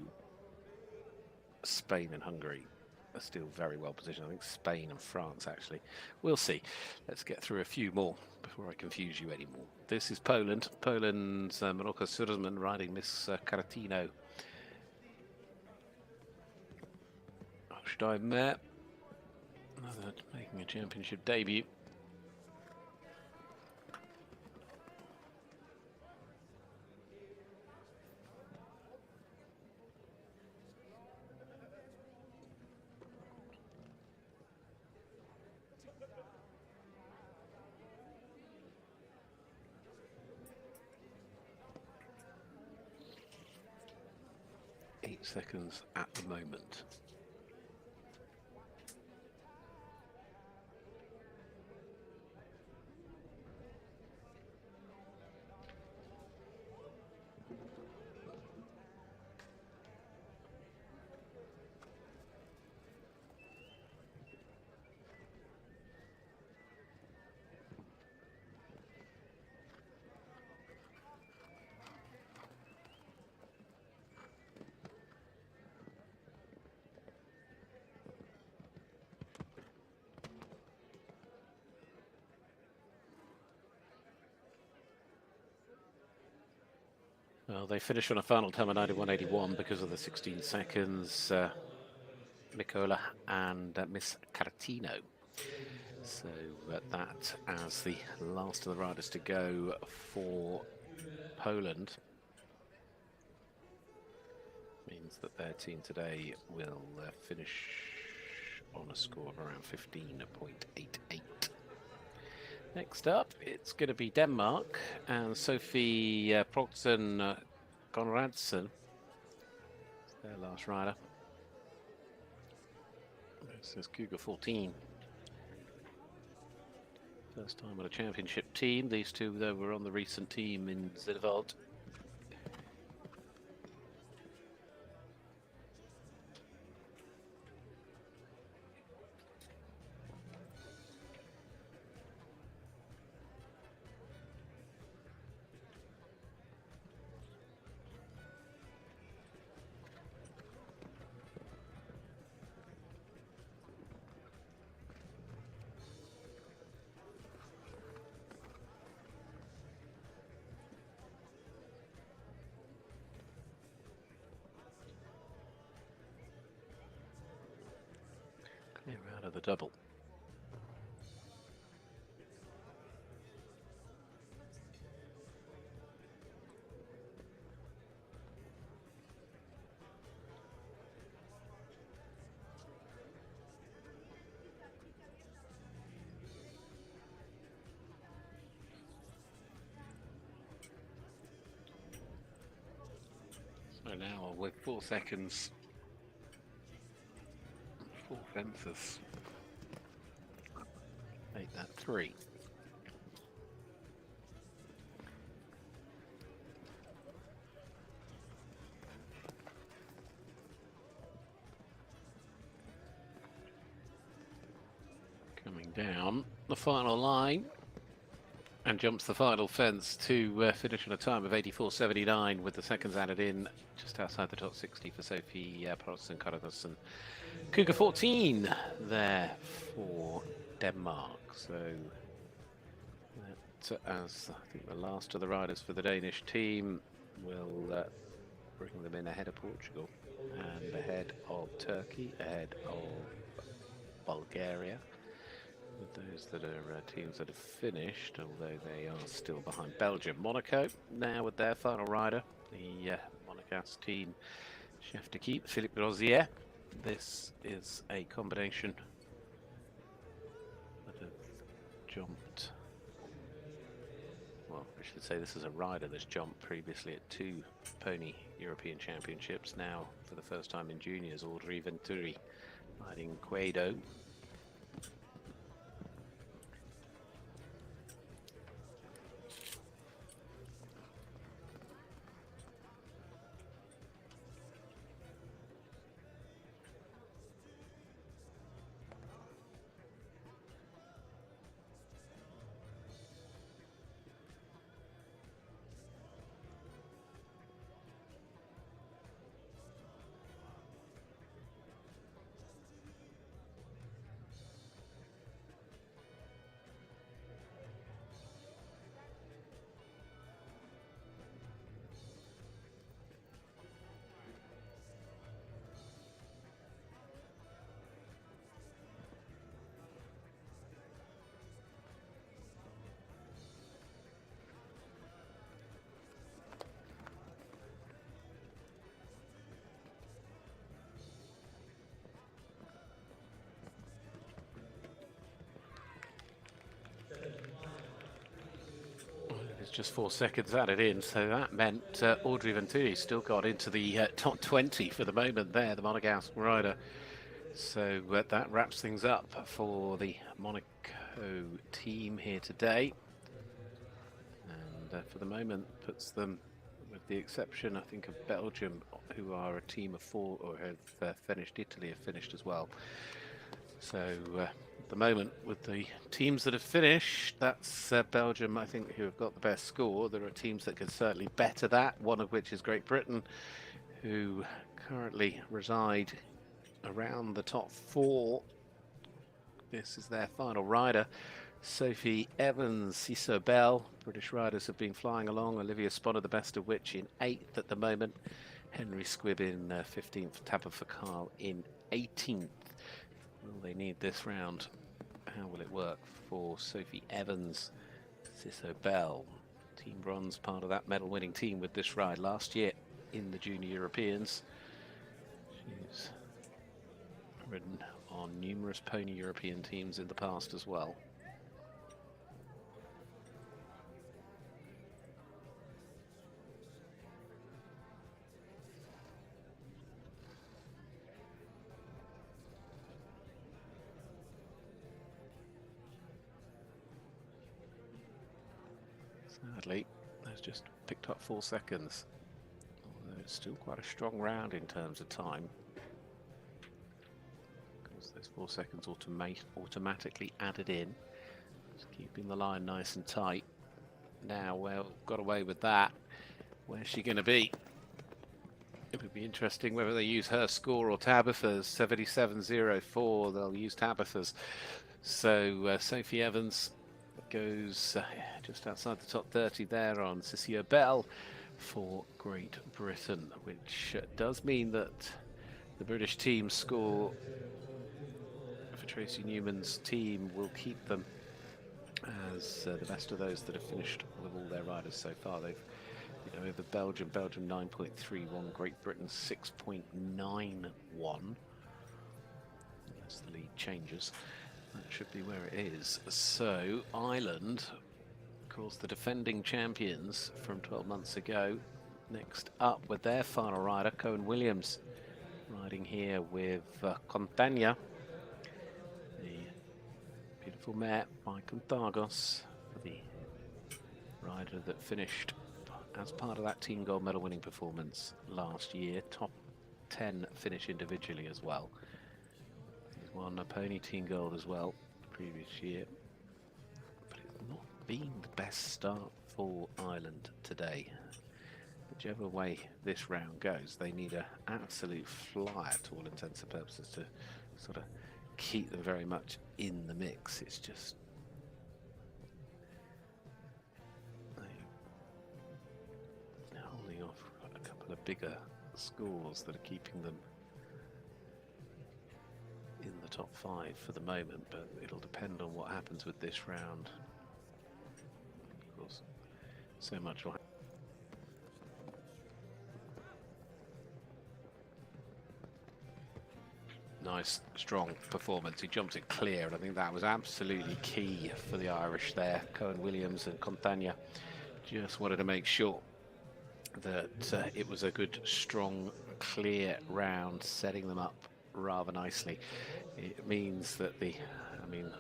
Spain and Hungary are still very well positioned. I think Spain and France, actually. We'll see. Let's get through a few more before I confuse you anymore. This is Poland. Poland's Maroko Surzman riding Miss Caratino. Steinmeier Another making a championship debut. Seconds at the moment. Well, they finished on a final time of 91.81 because of the 16 seconds, Mikola and Miss Cartino. So that as the last of the riders to go for Poland means that their team today will finish on a score of around 15.88. Next up, it's going to be Denmark and Sophie Progsen Conradsen. Their last rider. This is Cougar 14. First time on a championship team. These two, though, were on the recent team in Zidvald. Clear out of the double. So now with 4 seconds, 4 fences, make that 3. Coming down the final line and jumps the final fence to finish on a time of 84.79 with the seconds added in just outside the top 60 for Sophie Progsen Conradsen. Cougar 14 there for Denmark. So that, as I think the last of the riders for the Danish team, will bring them in ahead of Portugal and ahead of Turkey, ahead of Bulgaria. With those that are teams that have finished, although they are still behind Belgium. Monaco now with their final rider, the Monagas team, chef d'équipe Philippe Rosier. This is a combination that have jumped, well, I should say this is a rider that's jumped previously at 2 pony European Championships, now for the first time in juniors, Audrey Venturi riding Quado. just 4 seconds added in, so that meant Audrey Venturi still got into the top 20 for the moment there, the Monegasque rider. So that wraps things up for the Monaco team here today. And for the moment puts them, with the exception I think of Belgium, who are a team of 4 or have finished. Italy have finished as well. So at the moment, with the teams that have finished, that's Belgium, I think, who have got the best score. There are teams that can certainly better that, one of which is Great Britain, who currently reside around the top 4. This is their final rider. Sophie Evans, Isobel. British riders have been flying along. Olivia Sponner, the best of which, in 8th at the moment. Henry Squibb in 15th. Tabitha Fakal in 18th. Will they need this round? How will it work for Sophie Evans? Isobel, Team Bronze, part of that medal-winning team with this ride last year in the Junior Europeans. She's ridden on numerous pony European teams in the past as well. Sadly, that's just picked up 4 seconds. Although it's still quite a strong round in terms of time. Because those 4 seconds automatically added in. Just keeping the line nice and tight. Now, well, got away with that. Where's she going to be? It would be interesting whether they use her score or Tabitha's. 77.04, they'll use Tabitha's. So Sophie Evans goes just outside the top 30 there on Cissio Bell for Great Britain, which does mean that the British team score for Tracy Newman's team will keep them as the best of those that have finished with all their riders so far. They've over Belgium 9.31, Great Britain 6.91. As the lead changes, that should be where it is. So Ireland, of course, the defending champions from 12 months ago, next up with their final rider, Cohen Williams, riding here with Contender, the beautiful mare by Conthagos, the rider that finished as part of that team gold medal winning performance last year. Top 10 finish individually as well. He's won a pony team gold as well the previous year. But it's not been the best start for Ireland today. Whichever way this round goes, they need an absolute flyer to all intents and purposes to sort of keep them very much in the mix. It's just holding off a couple of bigger scores that are keeping them in the top 5 for the moment, but it'll depend on what happens with this round. Of course, so much will happen. Nice, strong performance. He jumped it clear, and I think that was absolutely key for the Irish there. Cohen Williams and Contania just wanted to make sure that it was a good, strong, clear round, setting them up rather nicely. It means that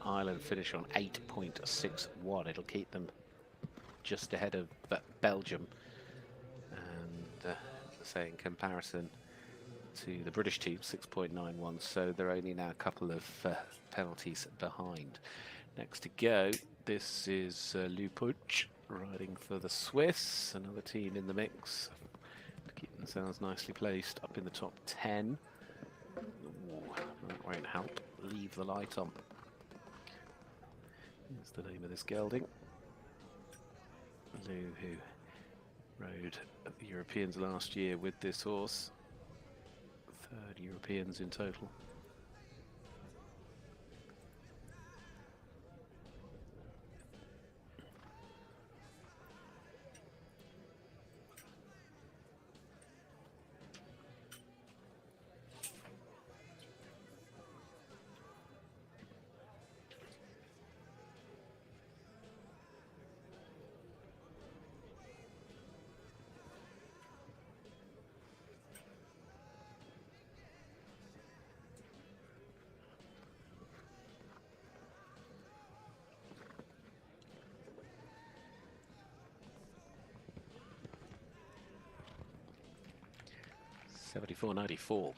Ireland finish on 8.61. It'll keep them just ahead of Belgium, and say in comparison to the British team, 6.91, so they're only now a couple of penalties behind. Next to go, this is Lou Puig riding for the Swiss, another team in the mix to keep themselves nicely placed up in the top 10. Ooh, that won't help. Leave the light on. Here's the name of this gelding. Lou, who rode at the Europeans last year with this horse. 3rd Europeans in total. 74.94.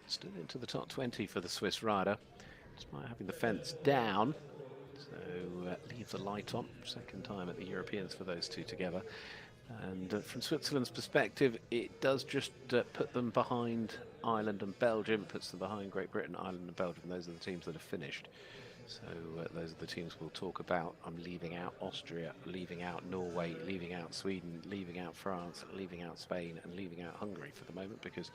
Still into the top 20 for the Swiss rider, despite having the fence down. So leave the light on. Second time at the Europeans for those two together. And from Switzerland's perspective, it does just put them behind Ireland and Belgium. It puts them behind Great Britain, Ireland and Belgium. Those are the teams that have finished. So those are the teams we'll talk about. I'm leaving out Austria, leaving out Norway, leaving out Sweden, leaving out France, leaving out Spain, and leaving out Hungary for the moment, because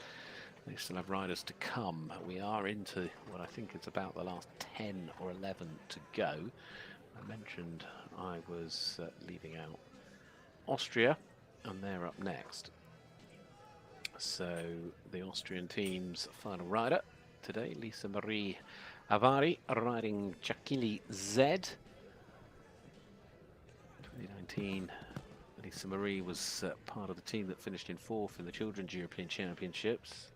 they still have riders to come. We are into what I think is about the last 10 or 11 to go. I mentioned I was leaving out Austria, and they're up next. So the Austrian team's final rider today, Lisa Marie Avari, riding Chakili Z. 2019, Lisa Marie was part of the team that finished in 4th in the Children's European Championships.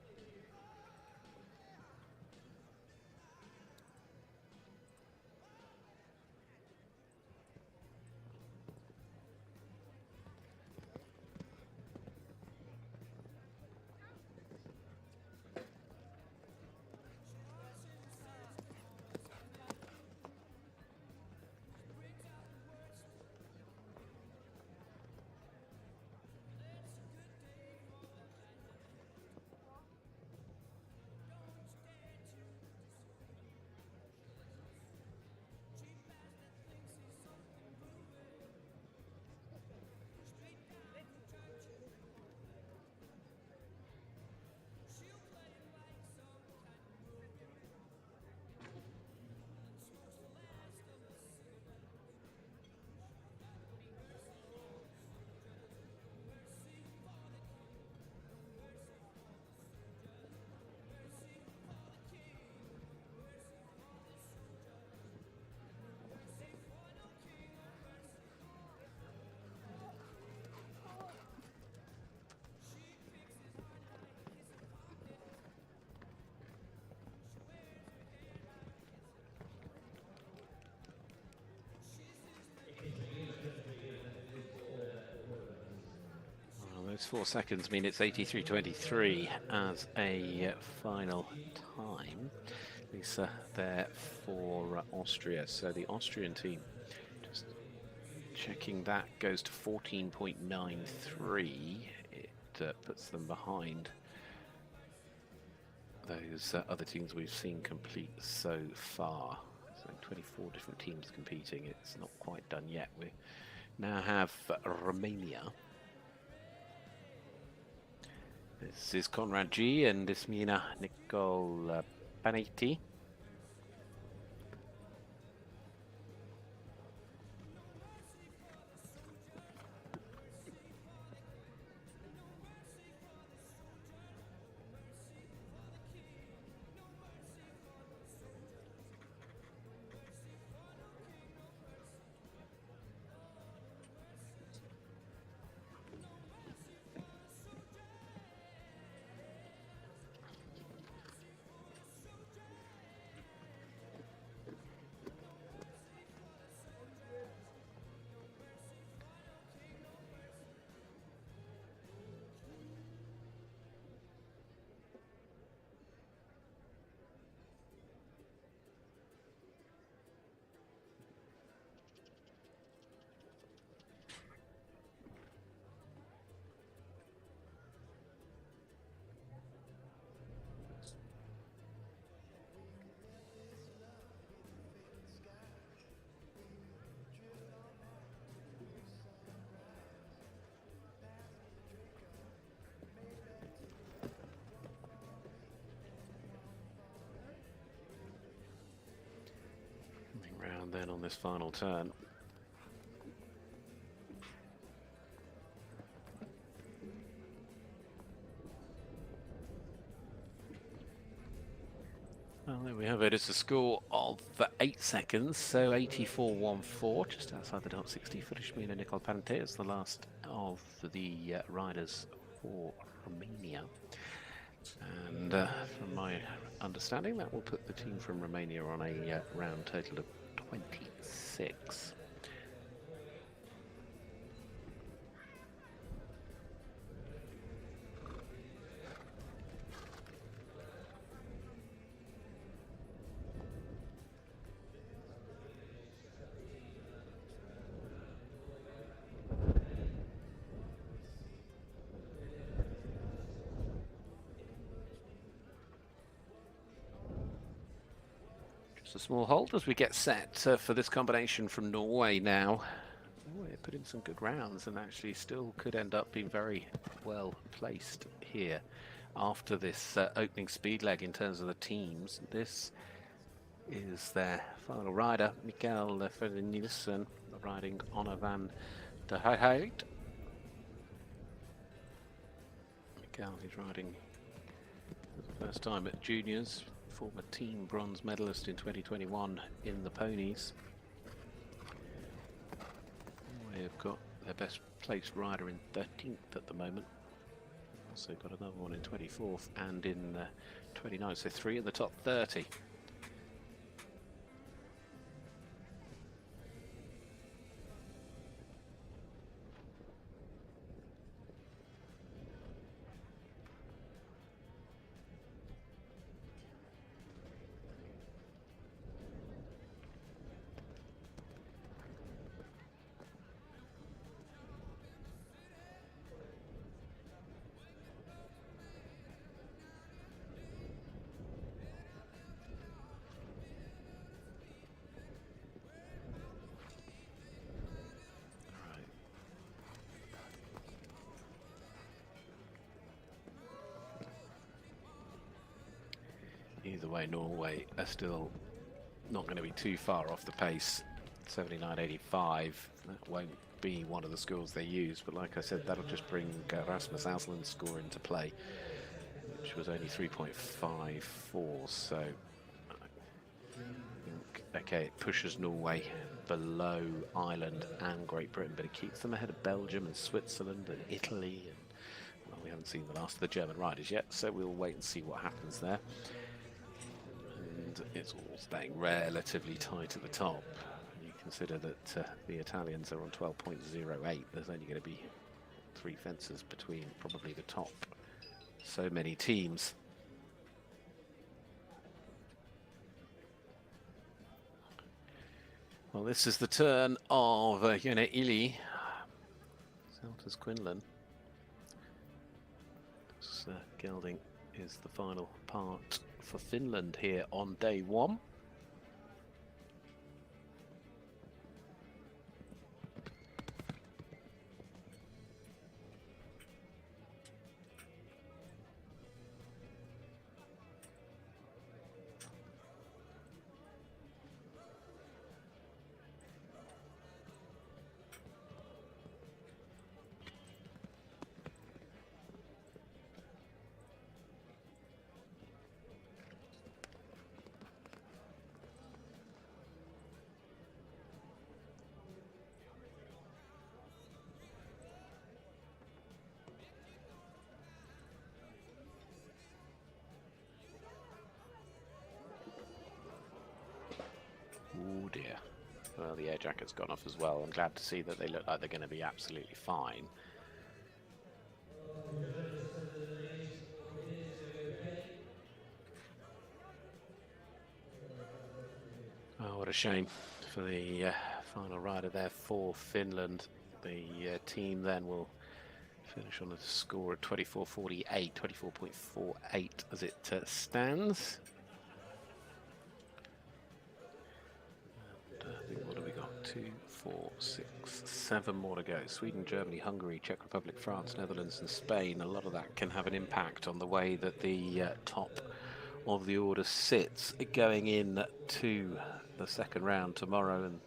Those 4 seconds mean it's 83.23 as a final time. Lisa there for Austria. So the Austrian team, just checking that, goes to 14.93. It puts them behind those other teams we've seen complete so far. So 24 different teams competing. It's not quite done yet. We now have Romania. This is Conrad G and Ismina Nicole Panetti. Round then on this final turn. Well, there we have it. It's a score of 8 seconds, so 84.14, just outside the top 60 for Ismina Nicole Panetti. It's the last of the riders for Romania. And from my understanding, that will put the team from Romania on a round total of 26. Just a small hold as we get set for this combination from Norway now. Norway put in some good rounds and actually still could end up being very well placed here after this opening speed leg in terms of the teams. This is their final rider, Mikael Fredrik-Nielsen, riding Anna van der Heijden. Mikael is riding for the first time at juniors, former team bronze medalist in 2021 in the ponies. They've got their best placed rider in 13th at the moment. Also got another one in 24th and in 29th, so 3 in the top 30. Either way, Norway are still not going to be too far off the pace. 79.85, that won't be one of the scores they use, but like I said, that'll just bring Rasmus Asland's score into play, which was only 3.54, so I think, okay, it pushes Norway below Ireland and Great Britain, but it keeps them ahead of Belgium and Switzerland and Italy, and well, we haven't seen the last of the German riders yet, so we'll wait and see what happens there. It's all staying relatively tight at the top. You consider that the Italians are on 12.08. There's only going to be 3 fences between probably the top so many teams. Well, this is the turn of Jone Ili, Zelta's Quinlan. Gelding is the final part for Finland here on day 1. Oh dear. Well, the air jacket's gone off as well. I'm glad to see that they look like they're going to be absolutely fine. Oh, what a shame for the final rider there for Finland. The team then will finish on a score of 24.48, 24.48 as it stands. What have we got? 2, 4, 6, 7 more to go. Sweden, Germany, Hungary, Czech Republic, France, Netherlands and Spain. A lot of that can have an impact on the way that the top of the order sits going in to the second round tomorrow, and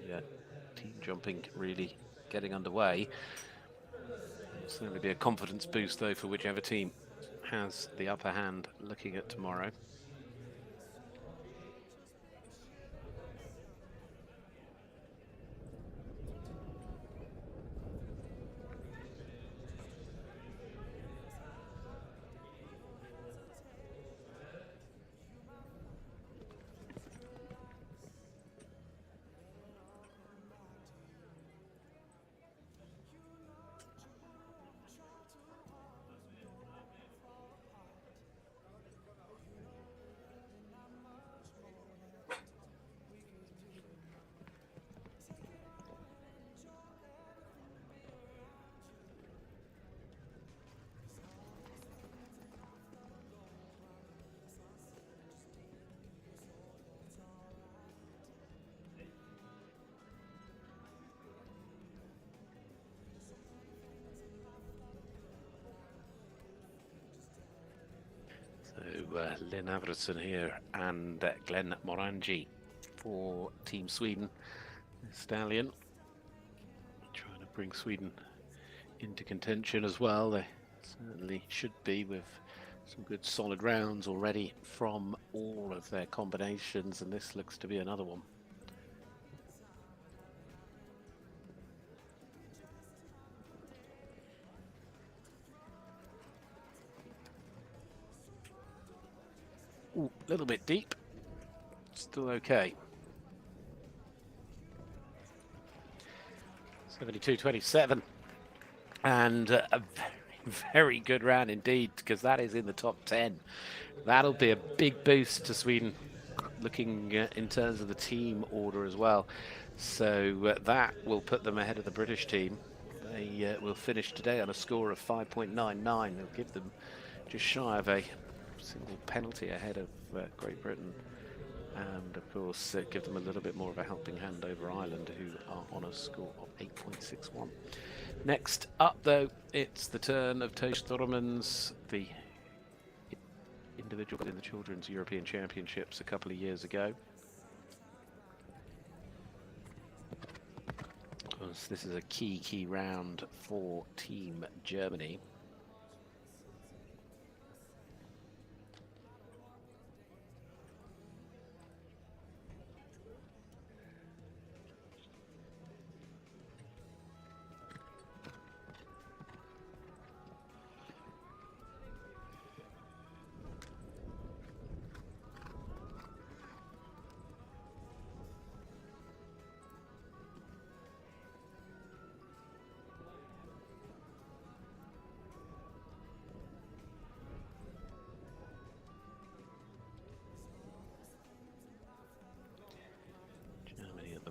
the team jumping really getting underway. It's going to be a confidence boost though for whichever team has the upper hand looking at tomorrow. Lynn Avredson here and Glenn Morangi for Team Sweden. Stallion trying to bring Sweden into contention as well. They certainly should be, with some good solid rounds already from all of their combinations, and this looks to be another one. Ooh, a little bit deep, still okay. 72-27, and a very good round indeed, because that is in the top 10. That'll be a big boost to Sweden, looking in terms of the team order as well. So that will put them ahead of the British team. They will finish today on a score of 5.99. They'll give them just shy of a single penalty ahead of Great Britain, and of course give them a little bit more of a helping hand over Ireland, who are on a score of 8.61. Next up, though, it's the turn of Tej Stormans, the individual in the Children's European Championships a couple of years ago. Of course, this is a key round for Team Germany.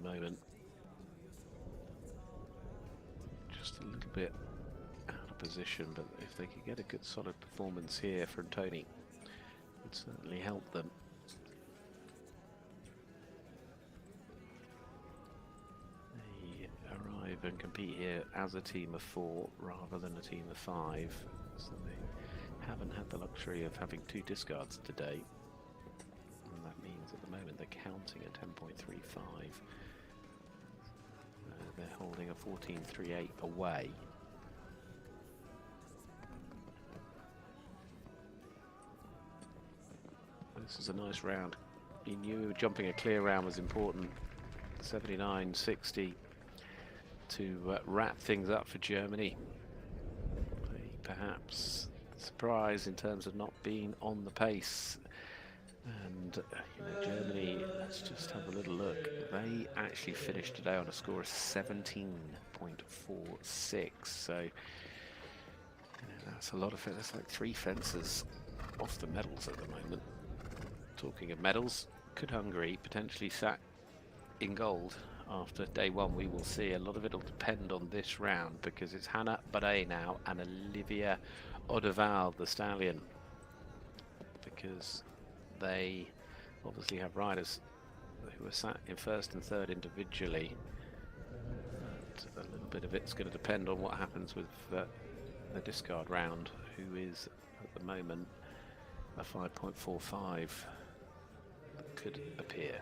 Moment, just a little bit out of position, but if they could get a good solid performance here from Tony, it would certainly help them. They arrive and compete here as a team of 4 rather than a team of 5, so they haven't had the luxury of having 2 discards today, and that means at the moment they're counting at 10.35. They're holding a 14.38 away. This is a nice round. He knew jumping a clear round was important. 79.60 to wrap things up for Germany. Perhaps surprise in terms of not being on the pace. And Germany, let's just have a little look. They actually finished today on a score of 17.46. So that's a lot of it. That's like 3 fences off the medals at the moment. Talking of medals, could Hungary potentially sat in gold after day 1? We will see. A lot of it will depend on this round, because it's Hannah Barret now and Olivia Odeval, the stallion, because they obviously have riders who are sat in 1st and 3rd individually, and a little bit of it's going to depend on what happens with the discard round, who is at the moment a 5.45 that could appear.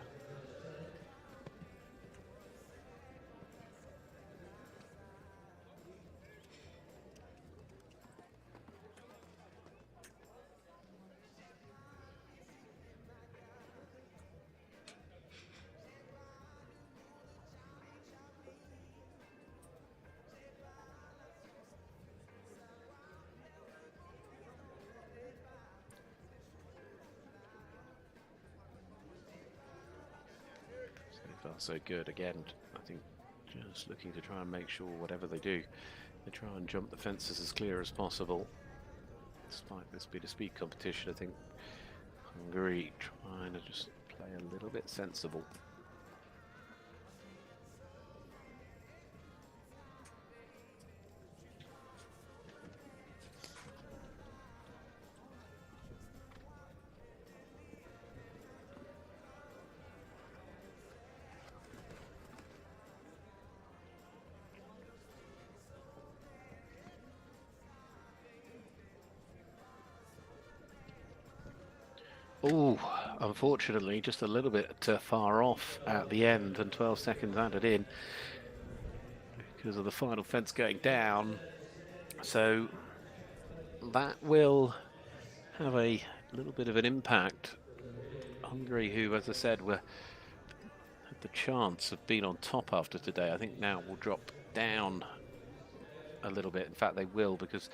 So good again. I think just looking to try and make sure whatever they do, they try and jump the fences as clear as possible. Despite this being a speed competition, I think Hungary trying to just play a little bit sensible. Oh, unfortunately, just a little bit far off at the end, and 12 seconds added in because of the final fence going down. So that will have a little bit of an impact. Hungary, who, as I said, had the chance of being on top after today, I think now will drop down a little bit. In fact, they will, because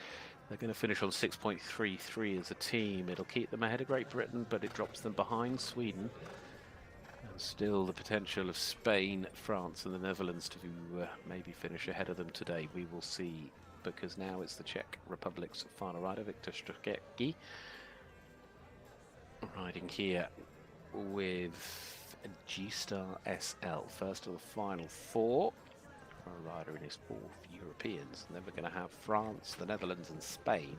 they're going to finish on 6.33 as a team. It'll keep them ahead of Great Britain, but it drops them behind Sweden. And still the potential of Spain, France and the Netherlands to maybe finish ahead of them today. We will see, because now it's the Czech Republic's final rider, Viktor Štěký, riding here with G-Star SL, first of the final four. A rider in his fourth Europeans. Never going to have France, the Netherlands and Spain.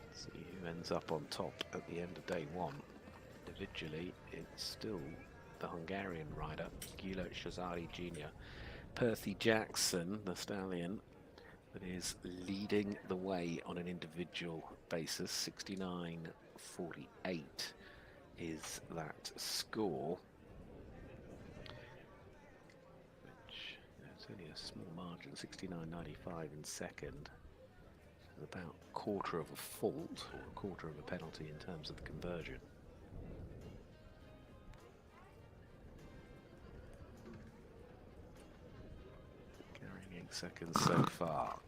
Let's see who ends up on top at the end of day one. Individually, it's still the Hungarian rider, Gilo Shazari Jr. Percy Jackson, the stallion, that is leading the way on an individual basis. 69.48 is that score. It's only a small margin, 69.95 in second. About a quarter of a fault, or a quarter of a penalty in terms of the conversion. Carrying 8 seconds so far.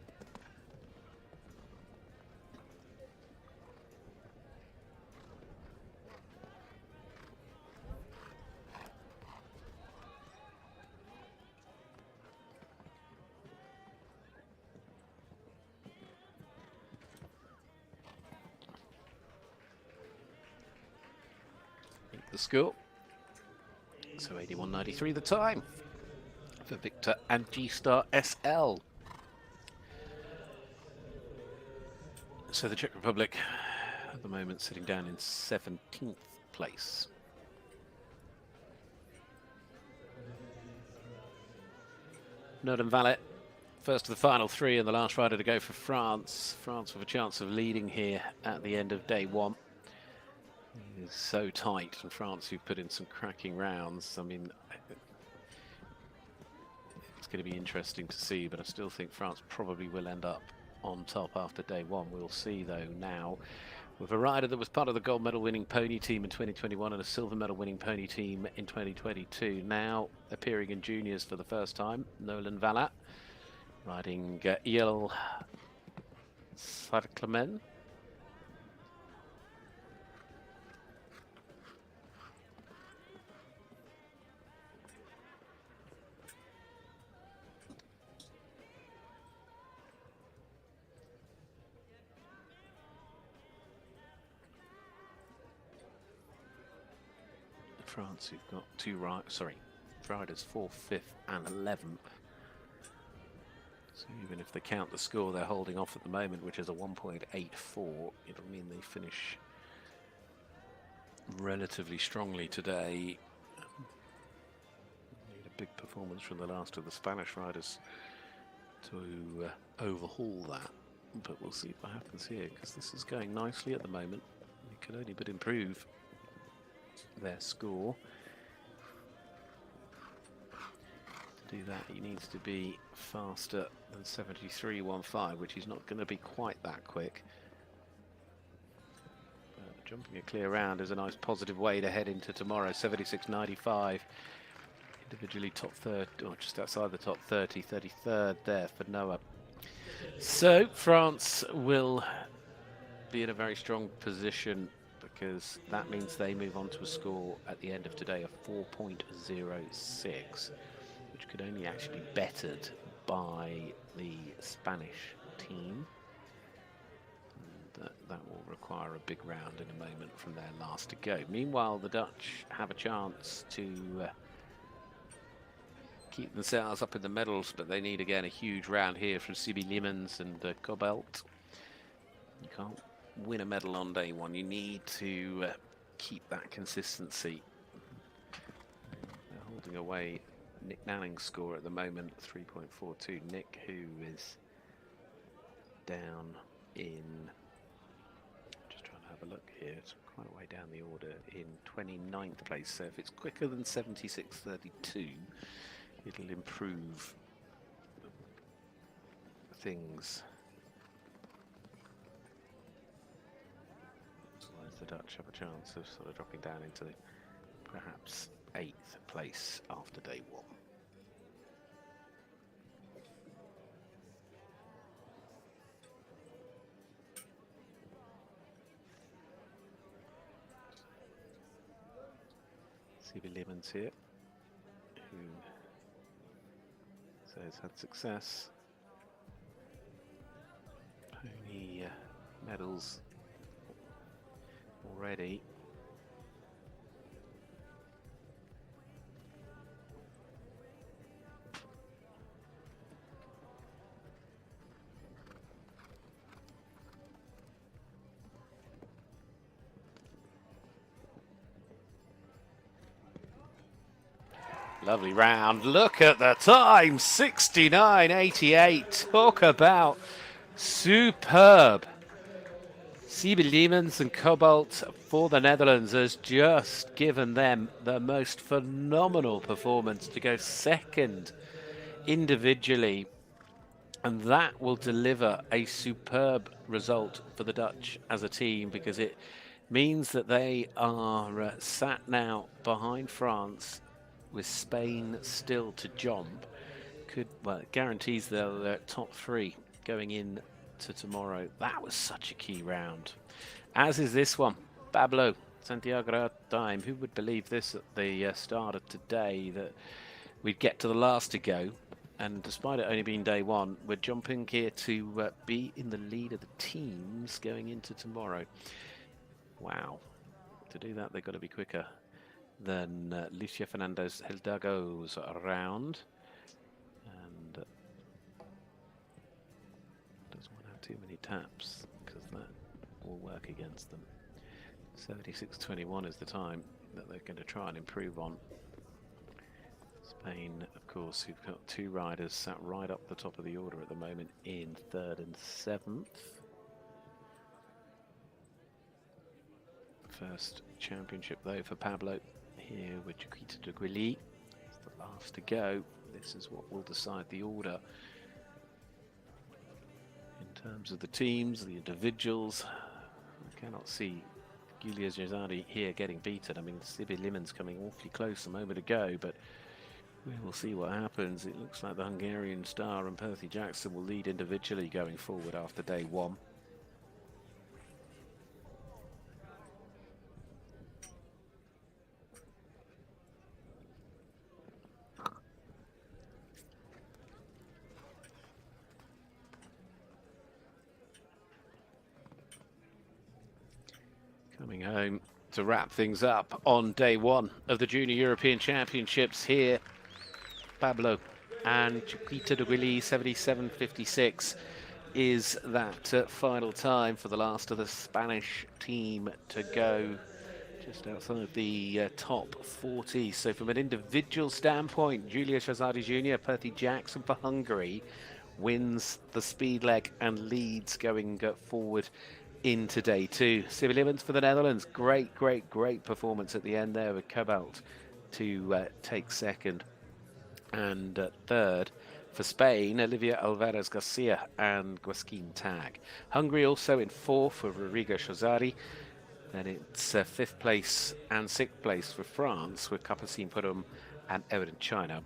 The score. So 81.93 the time for Viktor and G-Star SL. So the Czech Republic at the moment sitting down in 17th place. Nolan Valet, first of the final three and the last rider to go for France. France with a chance of leading here at the end of day one. It is so tight, and France, who've put in some cracking rounds. I mean, it's going to be interesting to see, but I still think France probably will end up on top after day one. We'll see, though, now with a rider that was part of the gold medal winning pony team in 2021 and a silver medal winning pony team in 2022. Now appearing in juniors for the first time, Nolan Valet, riding Il Sarclemen. France, who've got riders 4th, 5th and 11th. So even if they count the score they're holding off at the moment, which is a 1.84, it'll mean they finish relatively strongly today. Need a big performance from the last of the Spanish riders to overhaul that. But we'll see what happens here, because this is going nicely at the moment. It can only but improve their score. To do that, he needs to be faster than 73.15, which is not going to be quite that quick. But jumping a clear round is a nice positive way to head into tomorrow. 76.95, individually top third, or just outside the top 30, 33rd there for Noah. So France will be in a very strong position, because that means they move on to a score at the end of today of 4.06, which could only actually be bettered by the Spanish team. And that will require a big round in a moment from their last to go. Meanwhile, the Dutch have a chance to keep themselves up in the medals, but they need again a huge round here from Sibi Liemens and Cobalt. You can't win a medal on day one. You need to keep that consistency. They're holding away Nick Nanning's score at the moment, 3.42. Nick, who is down in, just trying to have have a look here. It's quite a way down the order in 29th place. So if it's quicker than 76.32, it'll improve things. Otherwise the Dutch have a chance of sort of dropping down into perhaps 8th place after day 1. Elimination here, who says had success. Only medals already. Lovely round. Look at the time, 69.88. Talk about superb. Siebe and Cobalt for the Netherlands has just given them the most phenomenal performance to go second individually. And that will deliver a superb result for the Dutch as a team, because it means that they are sat now behind France, with Spain still to jump. Well, it guarantees their top 3 going in to tomorrow. That was such a key round, as is this one. Pablo, Santiago time. Who would believe this at the start of today, that we'd get to the last to go? And despite it only being day 1, we're jumping here to be in the lead of the teams going into tomorrow. Wow. To do that, they've got to be quicker than Lucia Fernandez Hildago's round. And doesn't want to have too many taps, because that will work against them. 76.21 is the time that they're going to try and improve on. Spain, of course, who've got 2 riders sat right up the top of the order at the moment in 3rd and 7th. First championship, though, for Pablo here with Chiquita de Guilly. It's the last to go. This is what will decide the order. In terms of the teams, the individuals, I cannot see Giulia Giuzzardi here getting beaten. I mean, Siebe Limon's coming awfully close a moment ago, but we will see what happens. It looks like the Hungarian star and Percy Jackson will lead individually going forward after day 1. Coming home to wrap things up on day 1 of the Junior European Championships here. Pablo and Chiquita de Guilly, 77.56 is that final time for the last of the Spanish team to go, just outside the top 40. So from an individual standpoint, Giulia Giuzzardi Jr., Percy Jackson for Hungary, wins the speed leg and leads going forward into day 2. Siebe Limon's for the Netherlands. Great performance at the end there with Cobalt to take second. And 3rd for Spain, Olivia Alvarez Garcia and Guasquin Tag. Hungary also in 4th for Rodrigo Giuzzardi. Then it's 5th place and 6th place for France with Capucine Purum and Erin China.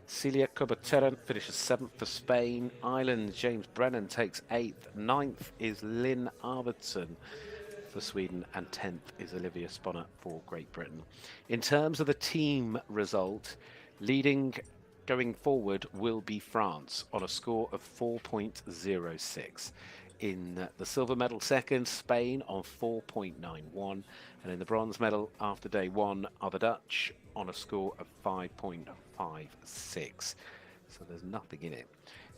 Celia Coberteran finishes 7th for Spain. Ireland, James Brennan takes 8th. 9th is Lynn Arvidsson for Sweden, and 10th is Olivia Sponner for Great Britain. In terms of the team result, leading going forward will be France on a score of 4.06. In the silver medal second, Spain on 4.91. And in the bronze medal after day 1 are the Dutch on a score of 5.56. So there's nothing in it.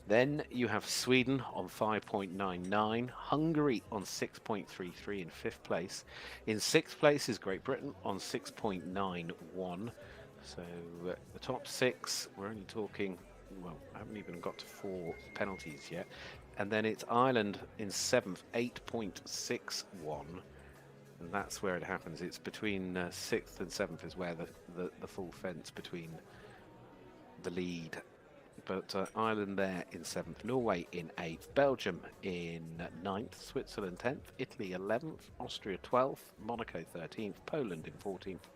Then you have Sweden on 5.99, Hungary on 6.33 in 5th place. In 6th place is Great Britain on 6.91. So the top 6, we're only talking, well, I haven't even got to 4 penalties yet. And then it's Ireland in 7th, 8.61. And that's where it happens. It's between 6th and 7th is where the full fence between the lead. But Ireland there in 7th, Norway in 8th, Belgium in 9th, Switzerland 10th, Italy 11th, Austria 12th, Monaco 13th, Poland in 14th,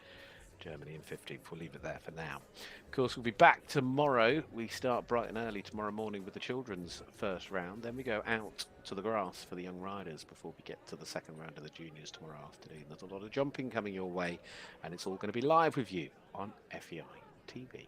Germany in 15th. We'll leave it there for now. Of course, we'll be back tomorrow. We start bright and early tomorrow morning with the children's first round. Then we go out to the grass for the young riders before we get to the second round of the juniors tomorrow afternoon. There's a lot of jumping coming your way, and it's all going to be live with you on FEI TV.